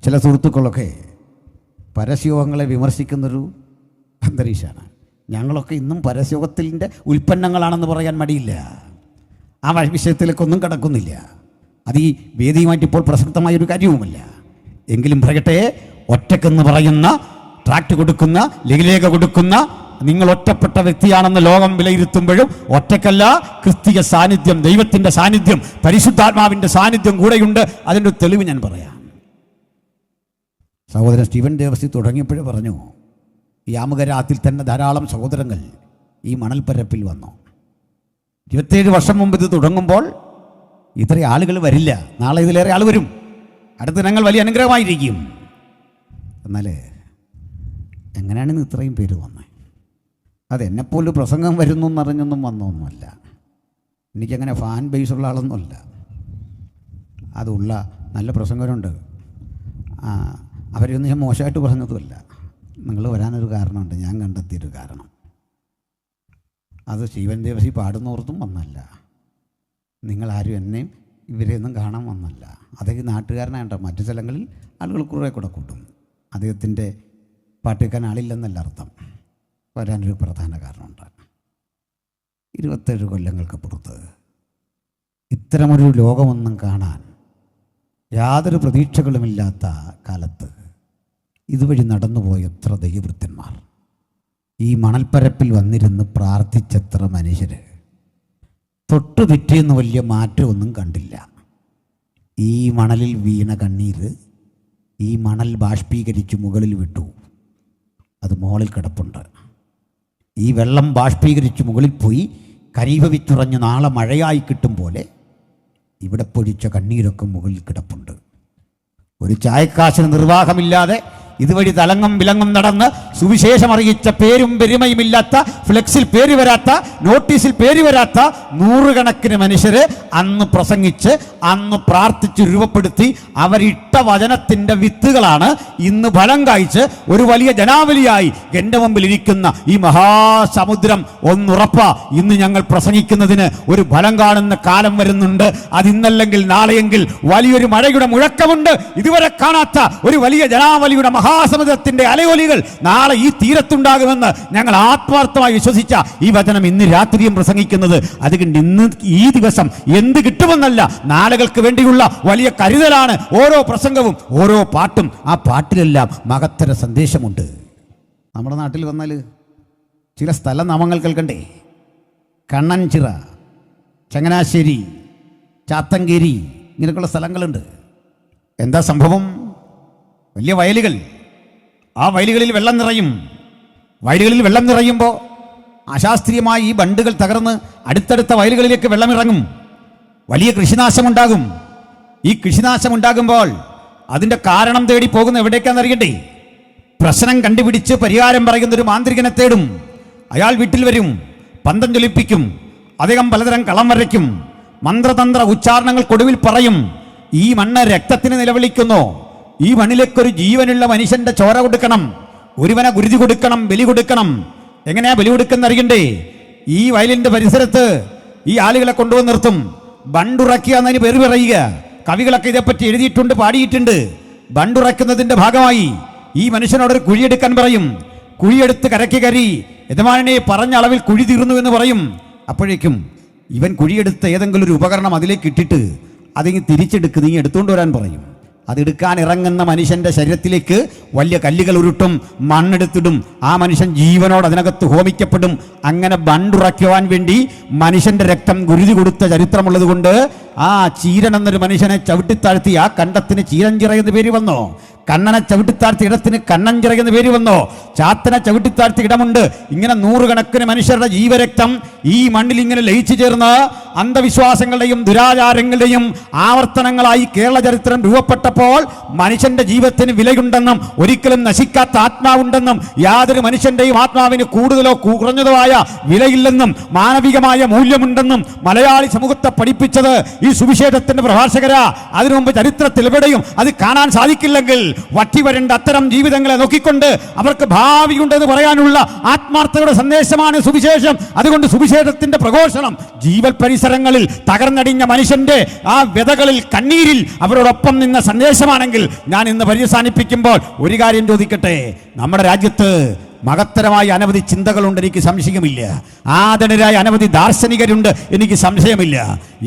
ചില സുഹൃത്തുക്കളൊക്കെ പരസ്യയോഗങ്ങളെ വിമർശിക്കുന്നൊരു അന്തരീക്ഷമാണ്. ഞങ്ങളൊക്കെ ഇന്നും പരസ്യയോഗത്തിൻ്റെ ഉൽപ്പന്നങ്ങളാണെന്ന് പറയാൻ മടിയില്ല. ആ വിഷയത്തിലേക്കൊന്നും കടക്കുന്നില്ല. അത് ഈ വേദിയുമായിട്ട് ഇപ്പോൾ പ്രസക്തമായൊരു കാര്യവുമല്ല. എങ്കിലും പറയട്ടെ, ഒറ്റക്കെന്ന് പറയുന്ന, ട്രാക്ട് കൊടുക്കുന്ന, ലഘുലേഖ കൊടുക്കുന്ന നിങ്ങൾ ഒറ്റപ്പെട്ട വ്യക്തിയാണെന്ന് ലോകം വിലയിരുത്തുമ്പോഴും ഒറ്റക്കല്ല, ക്രിസ്തീയ സാന്നിധ്യം, ദൈവത്തിൻ്റെ സാന്നിധ്യം, പരിശുദ്ധാത്മാവിൻ്റെ സാന്നിധ്യം കൂടെയുണ്ട്. അതിൻ്റെ തെളിവ് ഞാൻ പറയാം. സഹോദരൻ സ്റ്റീവൻ ദേവസി തുടങ്ങിയപ്പോഴേ പറഞ്ഞു, ഈ ആമുഖരാത്തിൽ തന്നെ ധാരാളം സഹോദരങ്ങൾ ഈ മണൽപ്പരപ്പിൽ വന്നു. 27 വർഷം മുമ്പ് ഇത് തുടങ്ങുമ്പോൾ ഇത്ര ആളുകൾ വരില്ല. നാളെ ഇതിലേറെ ആൾ വരും. അടുത്ത ദിനങ്ങൾ വലിയ അനുഗ്രഹമായിരിക്കും. എന്നാൽ എങ്ങനെയാണ് ഇന്ന് ഇത്രയും പേര് വന്നത്? അതെന്നെപ്പോലെ പ്രസംഗം വരുന്നു എന്നറിഞ്ഞൊന്നും വന്നൊന്നുമല്ല. എനിക്കങ്ങനെ ഫാൻ ബേസുള്ള ആളൊന്നുമല്ല. അതുള്ള നല്ല പ്രസംഗരുണ്ട്. അവരെയൊന്നും ഞാൻ മോശമായിട്ട് പറഞ്ഞതുമല്ല. നിങ്ങൾ വരാനൊരു കാരണമുണ്ട്, ഞാൻ കണ്ടെത്തിയൊരു കാരണം. അത് സ്റ്റീവൻ ദേവസി പാടുന്നോർത്തും വന്നല്ല. നിങ്ങളാരും എന്നെയും ഇവരെയൊന്നും കാണാൻ വന്നല്ല. അദ്ദേഹം നാട്ടുകാരനായിട്ടോ മറ്റു സ്ഥലങ്ങളിൽ ആളുകൾ കുറേ കൂടെ കൂട്ടും. അദ്ദേഹത്തിൻ്റെ പാട്ട് കേൾക്കാൻ ആളില്ലെന്നല്ല അർത്ഥം. വരാനൊരു പ്രധാന കാരണമുണ്ട്. 27 കൊല്ലങ്ങൾക്ക് പുറത്ത് ഇത്തരമൊരു ലോകമൊന്നും കാണാൻ യാതൊരു പ്രതീക്ഷകളുമില്ലാത്ത കാലത്ത് ഇതുവഴി നടന്നുപോയ എത്ര ദൈവവൃത്തന്മാർ, ഈ മണൽപ്പരപ്പിൽ വന്നിരുന്ന് പ്രാർത്ഥിച്ചെത്ര മനുഷ്യർ, തൊട്ടു പിറ്റേന്ന് വലിയ മാറ്റമൊന്നും കണ്ടില്ല. ഈ മണലിൽ വീണ കണ്ണീര് ഈ മണൽ ബാഷ്പീകരിച്ച് മുകളിൽ വിട്ടു. അത് മുകളിൽ കിടപ്പുണ്ട്. ഈ വെള്ളം ബാഷ്പീകരിച്ച് മുകളിൽ പോയി കരീഭവിച്ചുറഞ്ഞ് നാളെ മഴയായി കിട്ടും പോലെ ഇവിടെ പൊഴിച്ച കണ്ണീരൊക്കെ മുകളിൽ കിടപ്പുണ്ട്. ഒരു ചായക്കാശിന് നിർവാഹമില്ലാതെ ഇതുവഴി തലങ്ങും വിലങ്ങും നടന്ന് സുവിശേഷം അറിയിച്ച പേരും പെരുമയുമില്ലാത്ത, ഫ്ലെക്സിൽ പേര് വരാത്ത, നോട്ടീസിൽ പേര് വരാത്ത നൂറുകണക്കിന് മനുഷ്യര് അന്ന് പ്രസംഗിച്ച്, അന്ന് പ്രാർത്ഥിച്ച് രൂപപ്പെടുത്തി അവരിട്ട വചനത്തിൻ്റെ വിത്തുകളാണ് ഇന്ന് ഫലം കായ്ച്ച് ഒരു വലിയ ജനാവലിയായി എൻ്റെ മുമ്പിൽ ഇരിക്കുന്ന ഈ മഹാസമുദ്രം. ഒന്നുറപ്പ, ഇന്ന് ഞങ്ങൾ പ്രസംഗിക്കുന്നതിന് ഒരു ഫലം കാണുന്ന കാലം വരുന്നുണ്ട്. അതിന്നല്ലെങ്കിൽ നാളെയെങ്കിൽ വലിയൊരു മഴയുടെ മുഴക്കമുണ്ട്. ഇതുവരെ കാണാത്ത ഒരു വലിയ ജനാവലിയുടെ മഹാസമുദ്രത്തിന്റെ അലയൊലികൾ നാളെ ഈ തീരത്തുണ്ടാകുമെന്ന് ഞങ്ങൾ ആത്മാർത്ഥമായി വിശ്വസിച്ച ഈ വചനം ഇന്ന് രാത്രിയും പ്രസംഗിക്കുന്നത്. അതുകൊണ്ട് ഇന്ന് ഈ ദിവസം എന്ത് കിട്ടുമെന്നല്ല, നാളുകൾക്ക് വേണ്ടിയുള്ള വലിയ കരുതലാണ് ഓരോ പ്രസംഗവും, ഓരോ പാട്ടും. ആ പാട്ടിലെല്ലാം മഹത്തര സന്ദേശമുണ്ട്. നമ്മുടെ നാട്ടിൽ വന്നാൽ ചില സ്ഥല നാമങ്ങൾ കേൾക്കണ്ടേ? കണ്ണൻചിറ, ചങ്ങനാശ്ശേരി, ചാത്തങ്കേരി, ഇങ്ങനെയൊക്കെയുള്ള സ്ഥലങ്ങളുണ്ട്. എന്താ സംഭവം? വലിയ വയലുകൾ. ആ വയലുകളിൽ വെള്ളം നിറയും. വയലുകളിൽ വെള്ളം നിറയുമ്പോൾ അശാസ്ത്രീയമായി ഈ ബണ്ടുകൾ തകർന്ന് അടുത്തടുത്ത വയലുകളിലേക്ക് വെള്ളമിറങ്ങും. വലിയ കൃഷിനാശമുണ്ടാകും. ഈ കൃഷിനാശമുണ്ടാകുമ്പോൾ അതിൻ്റെ കാരണം തേടി പോകുന്ന എവിടേക്കാണെന്നറിയണ്ടേ? പ്രശ്നം കണ്ടുപിടിച്ച് പരിഹാരം പറയുന്നൊരു മാന്ത്രികനെ തേടും. അയാൾ വീട്ടിൽ വരും, പന്തം ജ്വലിപ്പിക്കും. അദ്ദേഹം പലതരം കളം വരയ്ക്കും, മന്ത്രതന്ത്ര ഉച്ചാരണങ്ങൾക്കൊടുവിൽ പറയും, ഈ മണ്ണ് രക്തത്തിന് നിലവിളിക്കുന്നു, ഈ മണ്ണിലേക്കൊരു ജീവനുള്ള മനുഷ്യന്റെ ചോര കൊടുക്കണം, ഒരുവനെ ഗുരുതി കൊടുക്കണം, ബലി കൊടുക്കണം. എങ്ങനെയാ ബലി കൊടുക്കുന്ന അറിയണ്ടേ? ഈ വയലിന്റെ പരിസരത്ത് ഈ ആളുകളെ കൊണ്ടുവന്ന് നിർത്തും. ബണ്ടുറക്കുക എന്നതിന് പേര് പറയുക. കവികളൊക്കെ ഇതേപ്പറ്റി എഴുതിയിട്ടുണ്ട്, പാടിയിട്ടുണ്ട്. ബണ്ടുറക്കുന്നതിന്റെ ഭാഗമായി ഈ മനുഷ്യനോടൊരു കുഴിയെടുക്കാൻ പറയും. കുഴിയെടുത്ത് കരയ്ക്ക് കരി, യജമാനനെ പറഞ്ഞ അളവിൽ കുഴി തീർന്നു എന്ന് പറയും. അപ്പോഴേക്കും ഇവൻ കുഴിയെടുത്ത ഏതെങ്കിലും ഒരു ഉപകരണം അതിലേക്ക് ഇട്ടിട്ട് അതിങ്ങ് തിരിച്ചെടുക്ക്, നീ എടുത്തുകൊണ്ട് വരാൻ പറയും. അതെടുക്കാൻ ഇറങ്ങുന്ന മനുഷ്യന്റെ ശരീരത്തിലേക്ക് വലിയ കല്ലുകൾ ഉരുട്ടും, മണ്ണെടുത്തിടും. ആ മനുഷ്യൻ ജീവനോട് അതിനകത്ത് ഹോമിക്കപ്പെടും. അങ്ങനെ ബണ്ടുറയ്ക്കുവാൻ വേണ്ടി മനുഷ്യന്റെ രക്തം ഗുരുതി കൊടുത്ത ചരിത്രമുള്ളത് കൊണ്ട് ആ ചീരൻ എന്നൊരു മനുഷ്യനെ ചവിട്ടിത്താഴ്ത്തി ആ കണ്ടത്തിന് ചീരഞ്ചിറ എന്ന് പേര് വന്നോ? കണ്ണനെ ചവിട്ടിത്താഴ്ത്തി ഇടത്തിന് കണ്ണഞ്ചിറ എന്ന് പേര് വന്നോ? ചാത്തനെ ചവിട്ടിത്താഴ്ത്തി ഇടമുണ്ട്. ഇങ്ങനെ നൂറുകണക്കിന് മനുഷ്യരുടെ ജീവരക്തം ഈ മണ്ണിൽ ഇങ്ങനെ ലയിച്ചു ചേർന്ന് അന്ധവിശ്വാസങ്ങളുടെയും ദുരാചാരങ്ങളുടെയും ആവർത്തനങ്ങളായി കേരള ചരിത്രം രൂപപ്പെട്ടപ്പോൾ മനുഷ്യന്റെ ജീവിതത്തിന് വിലയുണ്ടെന്നും ഒരിക്കലും നശിക്കാത്ത ആത്മാവുണ്ടെന്നും യാതൊരു മനുഷ്യന്റെയും ആത്മാവിന് കൂടുതലോ കുറഞ്ഞതോ ആയ വിലയില്ലെന്നും മാനവികമായ മൂല്യമുണ്ടെന്നും മലയാളി സമൂഹത്തെ പഠിപ്പിച്ചത് ഈ സുവിശേഷത്തിന്റെ പ്രഭാഷകരാ. അതിനു മുമ്പ് ചരിത്രത്തിൽ എവിടെയും അത് കാണാൻ സാധിക്കില്ലെങ്കിൽ വറ്റിവരേണ്ട അത്തരം ജീവിതങ്ങളെ നോക്കിക്കൊണ്ട് അവർക്ക് ഭാവിയുണ്ടെന്ന് പറയാനുള്ള ആത്മാർത്ഥതയുടെ സന്ദേശമാണ് സുവിശേഷം. അതുകൊണ്ട് സുവിശേഷത്തിന്റെ പ്രഘോഷണം ജീവൽ പരിസരങ്ങളിൽ തകർന്നടിഞ്ഞ മനുഷ്യന്റെ ആ വ്യതകളിൽ കണ്ണീരിൽ അവരോടൊപ്പം നിന്ന സന്ദേശമാണെങ്കിൽ, ഞാൻ ഇന്ന് പര്യവസാനിപ്പിക്കുമ്പോൾ ഒരു കാര്യം ചോദിക്കട്ടെ. നമ്മുടെ രാജ്യത്ത് മഹത്തരമായ അനവധി ചിന്തകളുണ്ട്, എനിക്ക് സംശയമില്ല. ആദരണരായ അനവധി ദാർശനികരുണ്ട്, എനിക്ക് സംശയമില്ല.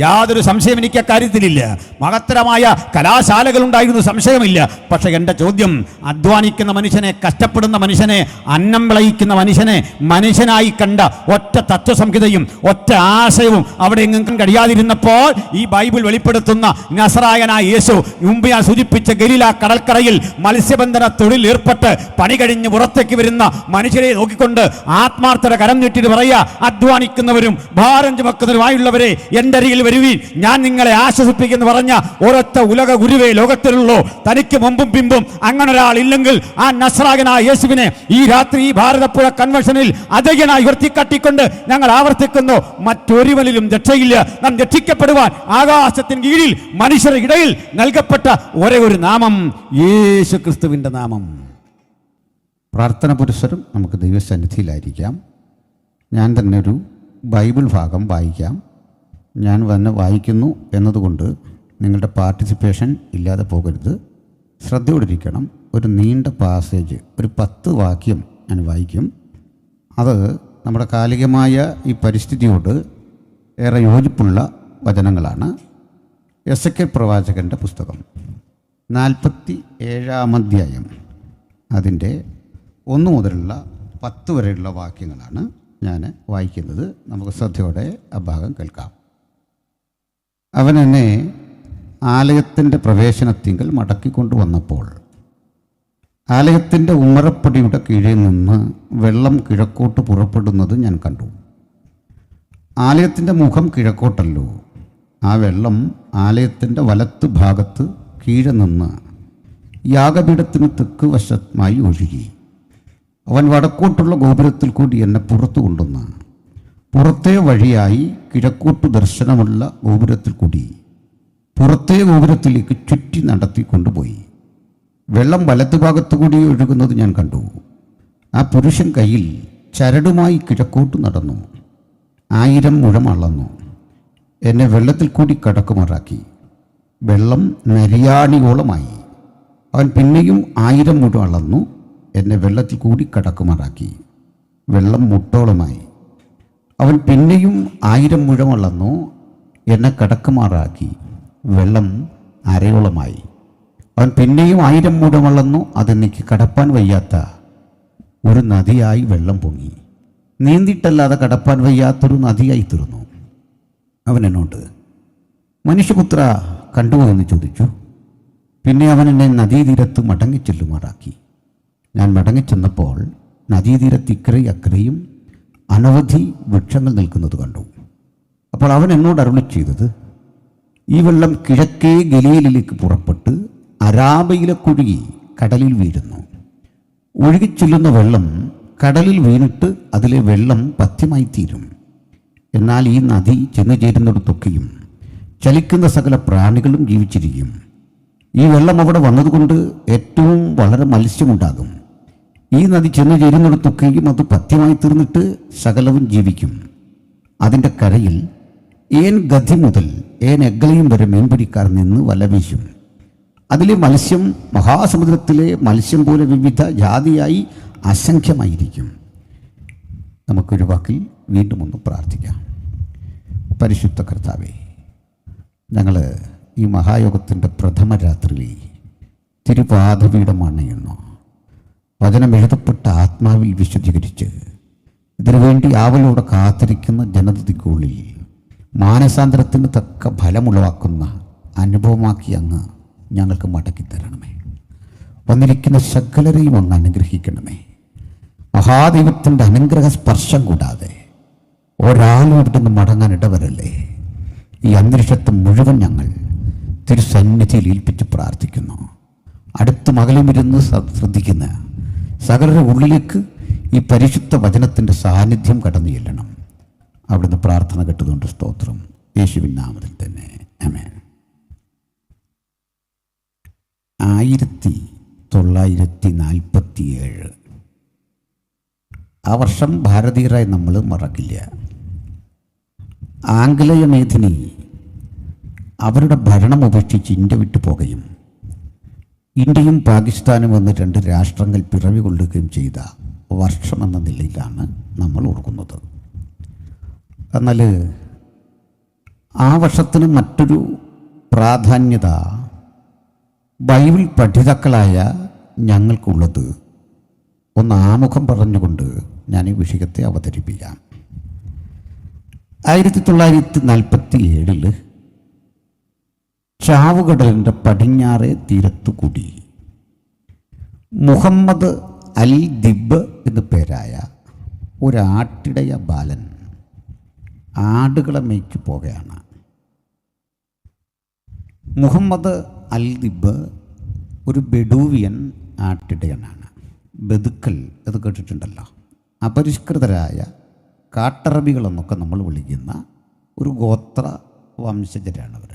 യാതൊരു സംശയം എനിക്ക് അക്കാര്യത്തിലില്ല. മഹത്തരമായ കലാശാലകളുണ്ടായിരുന്നു, സംശയമില്ല. പക്ഷെ എൻ്റെ ചോദ്യം, അധ്വാനിക്കുന്ന മനുഷ്യനെ, കഷ്ടപ്പെടുന്ന മനുഷ്യനെ, അന്നം വിളയിക്കുന്ന മനുഷ്യനെ മനുഷ്യനായി കണ്ട ഒറ്റ തത്വസംഹിതയും ഒറ്റ ആശയവും അവിടെ എങ്ങും കഴിയാതിരുന്നപ്പോൾ ഈ ബൈബിൾ വെളിപ്പെടുത്തുന്ന നസറായനായ യേശു, മുമ്പ് ഞാൻ സൂചിപ്പിച്ച ഗലീല കടൽക്കരയിൽ മത്സ്യബന്ധന തൊഴിൽ ഏർപ്പെട്ട് പണി കഴിഞ്ഞ് പുറത്തേക്ക് വരുന്ന മനുഷ്യരെ നോക്കിക്കൊണ്ട് ആത്മാർത്ഥത കരം നീട്ടിട്ട് പറയുക, അധ്വാനിക്കുന്നവരും ഭാരം ചുമക്കുന്നവരുമായുള്ളവരെ എൻ്റെ അരികിൽ വരുവീൻ, ഞാൻ നിങ്ങളെ ആശ്വസിപ്പിക്കുന്നു പറഞ്ഞ ഒരൊറ്റ ഉലക ഗുരുവേ ലോകത്തിലുള്ളൂ. തനിക്ക് മുമ്പും പിമ്പും അങ്ങനെ ഒരാൾ ഇല്ലെങ്കിൽ ആ നസ്രായനായ യേശുവിനെ ഈ രാത്രി ഈ ഭാരതപ്പുഴ കൺവെൻഷനിൽ അജയ്യനായി ഉയർത്തിക്കാട്ടിക്കൊണ്ട് ഞങ്ങൾ ആവർത്തിക്കുന്നു, മറ്റൊരുവനിലും രക്ഷയില്ല. നാം രക്ഷിക്കപ്പെടുവാൻ ആകാശത്തിന് കീഴിൽ മനുഷ്യരുടെ ഇടയിൽ നൽകപ്പെട്ട ഒരേ ഒരു നാമം യേശു ക്രിസ്തുവിൻ്റെ നാമം. പ്രാർത്ഥന പുരസ്സരം നമുക്ക് ദൈവസന്നിധിയിലായിരിക്കാം. ഞാൻ തന്നെ ഒരു ബൈബിൾ ഭാഗം വായിക്കാം. ഞാൻ തന്നെ വായിക്കുന്നു എന്നതുകൊണ്ട് നിങ്ങളുടെ പാർട്ടിസിപ്പേഷൻ ഇല്ലാതെ പോകരുത്, ശ്രദ്ധയോടിരിക്കണം. ഒരു നീണ്ട പാസേജ്, ഒരു 10 വാക്യം ഞാൻ വായിക്കും. അത് നമ്മുടെ കാലികമായ ഈ പരിസ്ഥിതിയോട് ഏറെ യോജിപ്പുള്ള വചനങ്ങളാണ്. എസെക്കിയേൽ പ്രവാചകൻ്റെ പുസ്തകം 47-ാം അധ്യായം, അതിൻ്റെ 1 മുതലുള്ള 10 വരെയുള്ള വാക്യങ്ങളാണ് ഞാൻ വായിക്കുന്നത്. നമുക്ക് ശ്രദ്ധയോടെ ആ ഭാഗം കേൾക്കാം. അവൻ എന്നെ ആലയത്തിൻ്റെ പ്രവേശനത്തിങ്കൽ മടക്കിക്കൊണ്ടുവന്നപ്പോൾ ആലയത്തിൻ്റെ ഉമ്മറപ്പടിയുടെ കീഴിൽ നിന്ന് വെള്ളം കിഴക്കോട്ട് പുറപ്പെടുന്നത് ഞാൻ കണ്ടു. ആലയത്തിൻ്റെ മുഖം കിഴക്കോട്ടല്ലോ. ആ വെള്ളം ആലയത്തിൻ്റെ വലത്ത് ഭാഗത്ത് കീഴെ നിന്ന് യാഗപീഠത്തിന് തെക്ക് വശമായി ഒഴുകി. അവൻ വടക്കോട്ടുള്ള ഗോപുരത്തിൽ കൂടി എന്നെ പുറത്തു കൊണ്ടുവന്ന് പുറത്തേ വഴിയായി കിഴക്കോട്ട് ദർശനമുള്ള ഗോപുരത്തിൽ കൂടി പുറത്തേ ഗോപുരത്തിലേക്ക് ചുറ്റി നടത്തി കൊണ്ടുപോയി. വെള്ളം വലത്തുഭാഗത്തു കൂടി ഒഴുകുന്നത് ഞാൻ കണ്ടു. ആ പുരുഷൻ കയ്യിൽ ചരടുമായി കിഴക്കോട്ട് നടന്നു. 1000 മുഴം അളന്നു. എന്നെ വെള്ളത്തിൽ കൂടി കടക്കുമാറാക്കി. വെള്ളം നരിയാണിയോളമായി. അവൻ പിന്നെയും 1000 മുഴം അളന്നു. എന്നെ വെള്ളത്തിൽ കൂടി കടക്കുമാറാക്കി. വെള്ളം മുട്ടോളമായി. അവൻ പിന്നെയും 1000 മുഴം അളന്നു. എന്നെ കടക്കുമാറാക്കി. വെള്ളം അരയോളമായി. അവൻ പിന്നെയും 1000 മുഴം അളന്നു. അതെനിക്ക് കടപ്പാൻ വയ്യാത്ത ഒരു നദിയായി വെള്ളം പൊങ്ങി. നീന്തിയിട്ടല്ലാതെ കടപ്പാൻ വയ്യാത്തൊരു നദിയായി തീർന്നു. അവൻ എന്നോട്, മനുഷ്യപുത്ര, കണ്ടുവോ എന്ന് ചോദിച്ചു. പിന്നെ അവൻ എന്നെ നദീതീരത്ത് മടങ്ങിച്ചെല്ലുമാറാക്കി. ഞാൻ മടങ്ങിച്ചെന്നപ്പോൾ നദീതീരത്ത് ഇക്കരയും അക്കരയും അനവധി വൃക്ഷങ്ങൾ നിൽക്കുന്നത് കണ്ടു. അപ്പോൾ അവൻ എന്നോട് അരുളി ചെയ്തത്, ഈ വെള്ളം കിഴക്കേ ഗലീലിലേക്ക് പുറപ്പെട്ട് അരാബയിലെ കുഴുകി കടലിൽ വീഴുന്നു. ഒഴുകിച്ചെല്ലുന്ന വെള്ളം കടലിൽ വീണിട്ട് അതിലെ വെള്ളം പഥ്യമായി തീരും. എന്നാൽ ഈ നദി ചെന്നു ചേരുന്നിടത്തൊക്കെയും ചലിക്കുന്ന സകല പ്രാണികളും ജീവിച്ചിരിക്കും. ഈ വെള്ളം അവിടെ വന്നതുകൊണ്ട് ഏറ്റവും വളരെ മത്സ്യമുണ്ടാകും. ഈ നദി ചെന്നു ചേരുന്നിടത്തൊക്കെയും അത് പഥ്യമായി തീർന്നിട്ട് സകലവും ജീവിക്കും. അതിൻ്റെ കരയിൽ ഏൻ ഗതി മുതൽ ഏൻ എഗ്ലയും വരെ മീൻപിടിക്കാർ നിന്ന് വല വീശും. അതിലെ മത്സ്യം മഹാസമുദ്രത്തിലെ മത്സ്യം പോലെ വിവിധ ജാതിയായി അസംഖ്യമായിരിക്കും. നമുക്കൊരു വാക്കിൽ വീണ്ടും ഒന്ന് പ്രാർത്ഥിക്കാം. പരിശുദ്ധ കർത്താവേ, ഞങ്ങൾ ഈ മഹായോഗത്തിൻ്റെ പ്രഥമ രാത്രിയിൽ തിരുപാദപീഠമണയുന്നു. വചനം എഴുതപ്പെട്ട ആത്മാവിൽ വിശദീകരിച്ച് ഇതിനുവേണ്ടി ആവലോടെ കാത്തിരിക്കുന്ന ജനതയ്ക്കുള്ളിൽ മാനസാന്തരത്തിന് തക്ക ഫലമുളവാക്കുന്ന അനുഭവമാക്കി അങ്ങ് ഞങ്ങൾക്ക് മടക്കിത്തരണമേ. വന്നിരിക്കുന്ന സകലരെയും അങ്ങ് അനുഗ്രഹിക്കണമേ. മഹാദൈവത്തിൻ്റെ അനുഗ്രഹ സ്പർശം കൂടാതെ ഒരാളും ഇവിടുന്ന് മടങ്ങാൻ ഇടവരല്ലേ. ഈ അന്തരീക്ഷത്തെ മുഴുവൻ ഞങ്ങൾ തിരുസന്നിധിയിൽ ഏൽപ്പിച്ച് പ്രാർത്ഥിക്കുന്നു. അടുത്ത മകലും ഇരുന്ന് ശ്രദ്ധിക്കുന്ന സകലരുടെ ഉള്ളിലേക്ക് ഈ പരിശുദ്ധ വചനത്തിൻ്റെ സാന്നിധ്യം കടന്നു ചെല്ലണം. അവിടുന്ന് പ്രാർത്ഥന കേട്ടതുകൊണ്ട് സ്തോത്രം. യേശുവിൻ നാമത്തിൽ തന്നെ ആമേൻ. 1947. ആ വർഷം ഭാരതീയരായി നമ്മൾ മറക്കില്ല. ആംഗലേയ മേധിനി അവരുടെ ഭരണം ഉപേക്ഷിച്ച് ഇന്ത്യ വിട്ടു പോകുകയും ഇന്ത്യയും പാകിസ്ഥാനും എന്ന രണ്ട് രാഷ്ട്രങ്ങൾ പിറവി കൊള്ളുകയും ചെയ്ത വർഷമെന്ന നിലയിലാണ് നമ്മൾ ഓർക്കുന്നത്. എന്നാൽ ആ വർഷത്തിന് മറ്റൊരു പ്രാധാന്യത ബൈബിൾ പഠിതാക്കളായ ഞങ്ങൾക്കുള്ളത്. ഒന്ന് ആമുഖം പറഞ്ഞുകൊണ്ട് ഞാൻ ഈ വിഷയത്തെ അവതരിപ്പിക്കാം. 1947 ചാവുകടലിൻ്റെ പടിഞ്ഞാറേ തീരത്തുകൂടി മുഹമ്മദ് അൽ ദിബ് എന്നു പേരായ ഒരാട്ടിടയ ബാലൻ ആടുകളെ മേയ്ച്ചു പോകുകയാണ്. മുഹമ്മദ് അൽ ദിബ് ഒരു ബെഡൂവിയൻ ആട്ടിടയനാണ്. ബദുക്കൽ അത് കേട്ടിട്ടുണ്ടല്ലോ. അപരിഷ്കൃതരായ കാട്ടറബികളെന്നൊക്കെ നമ്മൾ വിളിക്കുന്ന ഒരു ഗോത്ര വംശജരാണ് അവർ.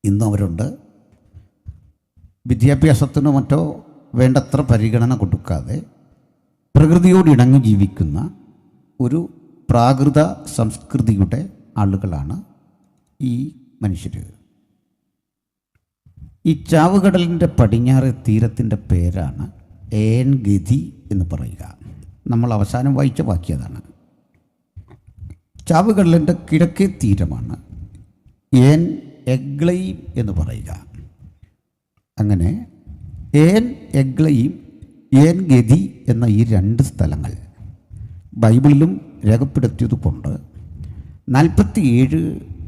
ഇന്നും അവരുണ്ട്. വിദ്യാഭ്യാസത്തിനോ മറ്റോ വേണ്ടത്ര പരിഗണന കൊടുക്കാതെ പ്രകൃതിയോട് ഇണങ്ങി ജീവിക്കുന്ന ഒരു പ്രാകൃത സംസ്കൃതിയുടെ ആളുകളാണ് ഈ മനുഷ്യർ. ഈ ചാവുകടലിൻ്റെ പടിഞ്ഞാറ് തീരത്തിൻ്റെ പേരാണ് ഏൻ ഗതി എന്ന് പറയുക. നമ്മൾ അവസാനം വായിച്ച വാക്യതാണ്. ചാവുകടലിൻ്റെ കിഴക്കേ തീരമാണ് ഏൻ എഗ്ലയും എന്ന് പറയുക. അങ്ങനെ ഏൻ എഗ്ലയും ഏൻ ഗതി എന്ന ഈ രണ്ട് സ്ഥലങ്ങൾ ബൈബിളിലും രേഖപ്പെടുത്തിയതുകൊണ്ട് 47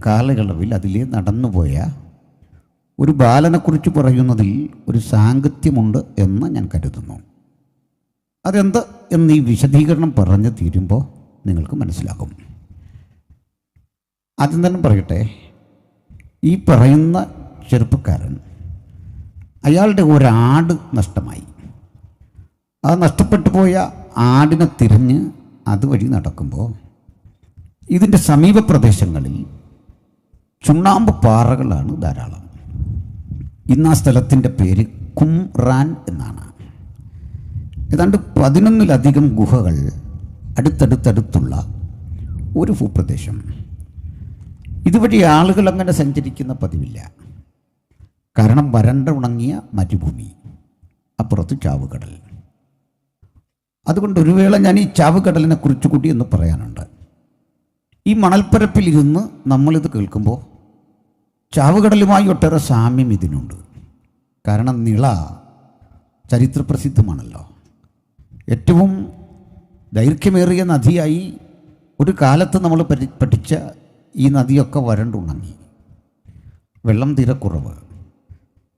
കാലയളവിൽ അതിലെ നടന്നുപോയ ഒരു ബാലനെക്കുറിച്ച് പറയുന്നതിൽ ഒരു സാങ്കത്യമുണ്ട് എന്ന് ഞാൻ കരുതുന്നു. അതെന്ത് എന്ന് ഈ വിശദീകരണം പറഞ്ഞു തീരുമ്പോൾ നിങ്ങൾക്ക് മനസ്സിലാകും. ആദ്യം തന്നെ പറയട്ടെ, ഈ പറയുന്ന ചെറുപ്പക്കാരൻ അയാളുടെ ഒരാട് നഷ്ടമായി. ആ നഷ്ടപ്പെട്ടു പോയ ആടിനെ തിരഞ്ഞ് അതുവഴി നടക്കുമ്പോൾ ഇതിൻ്റെ സമീപ പ്രദേശങ്ങളിൽ ചുണ്ണാമ്പ് പാറകളാണ് ധാരാളം. ഇന്ന് ആ സ്ഥലത്തിൻ്റെ പേര് കുംറാൻ എന്നാണ്. ഏതാണ്ട് 11-ലധികം ഗുഹകൾ അടുത്തടുത്തടുത്തുള്ള ഒരു ഭൂപ്രദേശം. ഇതുവഴി ആളുകൾ അങ്ങനെ സഞ്ചരിക്കുന്ന പതിവില്ല. കാരണം വരണ്ട ഉണങ്ങിയ മരുഭൂമി, അപ്പുറത്ത് ചാവുകടൽ. അതുകൊണ്ട് ഒരു വേള ഞാൻ ഈ ചാവുകടലിനെ കുറിച്ച് കൂടി എന്ന് പറയാനുണ്ട്. ഈ മണൽപ്പരപ്പിലിരുന്ന് നമ്മളിത് കേൾക്കുമ്പോൾ ചാവുകടലുമായി ഒട്ടേറെ സാമ്യം ഇതിനുണ്ട്. കാരണം നിള ചരിത്രപ്രസിദ്ധമാണല്ലോ. ഏറ്റവും ദൈർഘ്യമേറിയ നദിയായി ഒരു കാലത്ത് നമ്മൾ പഠിച്ച ഈ നദിയൊക്കെ വരണ്ടുണങ്ങി. വെള്ളം തീരെ കുറവ്.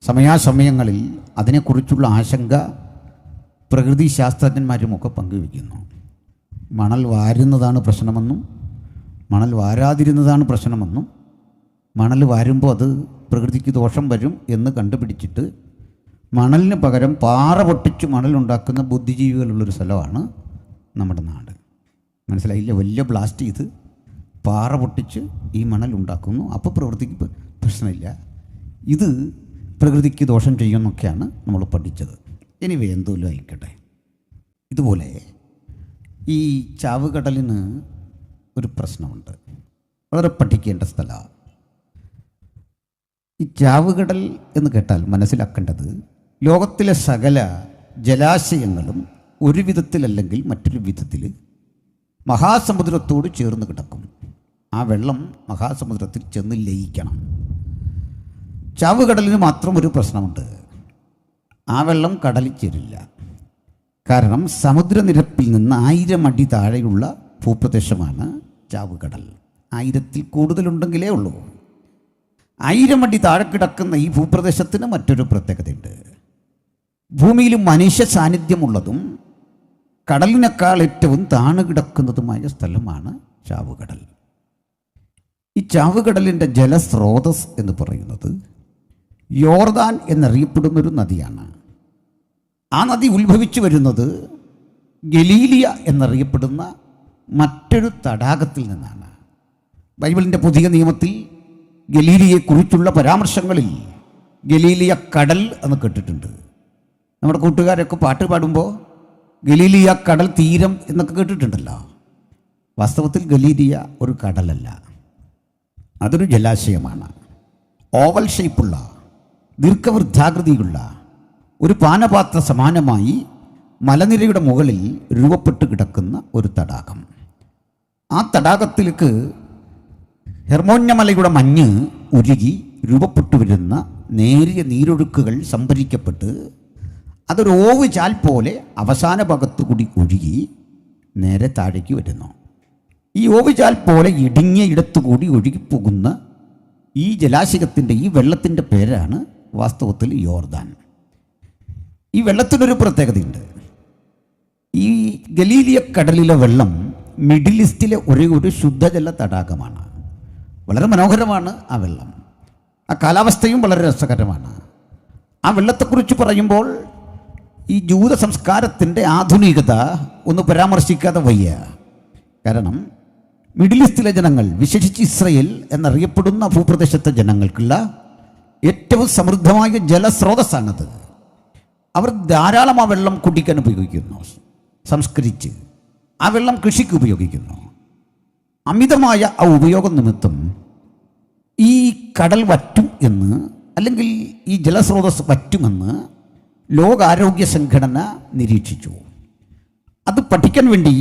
സമയാസമയങ്ങളിൽ അതിനെക്കുറിച്ചുള്ള ആശങ്ക പ്രകൃതി ശാസ്ത്രജ്ഞന്മാരുമൊക്കെ പങ്കുവയ്ക്കുന്നു. മണൽ വാരുന്നതാണ് പ്രശ്നമെന്നും മണൽ വാരാതിരുന്നതാണ് പ്രശ്നമെന്നും മണൽ വാരുമ്പോൾ അത് പ്രകൃതിക്ക് ദോഷം വരും എന്ന് കണ്ടുപിടിച്ചിട്ട് മണലിന് പകരം പാറ പൊട്ടിച്ച് മണലുണ്ടാക്കുന്ന ബുദ്ധിജീവികളുള്ളൊരു സ്ഥലമാണ് നമ്മുടെ നാട്. മനസ്സിലായില്ല? വലിയ ബ്ലാസ്റ്റ് ചെയ്ത് പാറ പൊട്ടിച്ച് ഈ മണൽ ഉണ്ടാക്കുന്നു. അപ്പോൾ പ്രകൃതിക്ക് പ്രശ്നമില്ല, ഇത് പ്രകൃതിക്ക് ദോഷം ചെയ്യുമെന്നൊക്കെയാണ് നമ്മൾ പഠിച്ചത്. എനിവേ, എന്തോലും ആയിക്കട്ടെ. ഇതുപോലെ ഈ ചാവുകടലിന് ഒരു പ്രശ്നമുണ്ട്, വളരെ പഠിക്കേണ്ട സ്ഥലമാണ്. ഈ ചാവുകടൽ എന്ന് കേട്ടാൽ മനസ്സിലാക്കേണ്ടത് ലോകത്തിലെ സകല ജലാശയങ്ങളും ഒരു വിധത്തിലല്ലെങ്കിൽ മറ്റൊരു വിധത്തിൽ മഹാസമുദ്രത്തോട് ചേർന്ന് കിടക്കും. ആ വെള്ളം മഹാസമുദ്രത്തിൽ ചെന്ന് ലയിക്കണം. ചാവുകടലിന് മാത്രം ഒരു പ്രശ്നമുണ്ട്, ആ വെള്ളം കടലിൽ ചേരില്ല. കാരണം സമുദ്രനിരപ്പിൽ നിന്ന് 1000 അടി താഴെയുള്ള ഭൂപ്രദേശമാണ് ചാവുകടൽ. 1000-ൽ കൂടുതലുണ്ടെങ്കിലേ ഉള്ളൂ. 1000 അടി താഴെ കിടക്കുന്ന ഈ ഭൂപ്രദേശത്തിന് മറ്റൊരു പ്രത്യേകതയുണ്ട്. ഭൂമിയിൽ മനുഷ്യ സാന്നിധ്യമുള്ളതും കടലിനേക്കാൾ ഏറ്റവും താണു കിടക്കുന്നതുമായ സ്ഥലമാണ് ചാവുകടൽ. ഈ ചാവുകടലിൻ്റെ ജലസ്രോതസ് എന്ന് പറയുന്നത് യോർദാൻ എന്നറിയപ്പെടുന്നൊരു നദിയാണ്. ആ നദി ഉത്ഭവിച്ചു വരുന്നത് ഗലീലിയ എന്നറിയപ്പെടുന്ന മറ്റൊരു തടാകത്തിൽ നിന്നാണ്. ബൈബിളിൻ്റെ പുതിയ നിയമത്തിൽ ഗലീലിയെക്കുറിച്ചുള്ള പരാമർശങ്ങളിൽ ഗലീലിയ കടൽ എന്ന് കേട്ടിട്ടുണ്ട്. നമ്മുടെ കൂട്ടുകാരൊക്കെ പാട്ട് പാടുമ്പോൾ ഗലീലിയ കടൽ തീരം എന്നൊക്കെ കേട്ടിട്ടുണ്ടല്ലോ. വാസ്തവത്തിൽ ഗലീലിയ ഒരു കടലല്ല, അതൊരു ജലാശയമാണ്. ഓവൽ ഷേപ്പുള്ള ദീർഘവൃത്താകൃതിയുള്ള ഒരു പാനപാത്ര സമാനമായി മലനിരയുടെ മുകളിൽ രൂപപ്പെട്ട് കിടക്കുന്ന ഒരു തടാകം. ആ തടാകത്തിലേക്ക് ഹെർമോന്യമലയുടെ മഞ്ഞ് ഉരുകി രൂപപ്പെട്ടു വരുന്ന നേരിയ നീരൊഴുക്കുകൾ സംഭരിക്കപ്പെട്ട് അതൊരു ഓവ് ചാൽ പോലെ അവസാന ഭാഗത്തു കൂടി ഒഴുകി നേരെ താഴേക്ക് വരുന്നു. ഈ ഓവ് ചാൽ പോലെ ഇടുങ്ങിയ ഇടത്തുകൂടി ഒഴുകിപ്പോകുന്ന ഈ ജലാശയത്തിൻ്റെ, ഈ വെള്ളത്തിൻ്റെ പേരാണ് വാസ്തവത്തിൽ യോർദാൻ. ഈ വെള്ളത്തിനൊരു പ്രത്യേകതയുണ്ട്. ഈ ഗലീലിയ കടലിലെ വെള്ളം മിഡിൽ ഈസ്റ്റിലെ ഒരു ശുദ്ധജല തടാകമാണ്. വളരെ മനോഹരമാണ് ആ വെള്ളം. ആ കാലാവസ്ഥയും വളരെ രസകരമാണ്. ആ വെള്ളത്തെക്കുറിച്ച് പറയുമ്പോൾ ഈ ജൂത സംസ്കാരത്തിൻ്റെ ആധുനികത ഒന്ന് പരാമർശിക്കാതെ വയ്യ. കാരണം മിഡിൽ ഈസ്റ്റിലെ ജനങ്ങൾ, വിശേഷിച്ച് ഇസ്രയേൽ എന്നറിയപ്പെടുന്ന ഭൂപ്രദേശത്തെ ജനങ്ങൾക്കുള്ള ഏറ്റവും സമൃദ്ധമായ ജലസ്രോതസ്സാണത്. അവർ ധാരാളം ആ വെള്ളം കുടിക്കാൻ ഉപയോഗിക്കുന്നു, സംസ്കരിച്ച് ആ വെള്ളം കൃഷിക്ക് ഉപയോഗിക്കുന്നു. അമിതമായ ആ ഉപയോഗം നിമിത്തം ഈ കടൽ വറ്റും എന്ന്, അല്ലെങ്കിൽ ഈ ജലസ്രോതസ് വറ്റുമെന്ന് ലോകാരോഗ്യ സംഘടന നിരീക്ഷിച്ചു. അത് പഠിക്കാൻ വേണ്ടി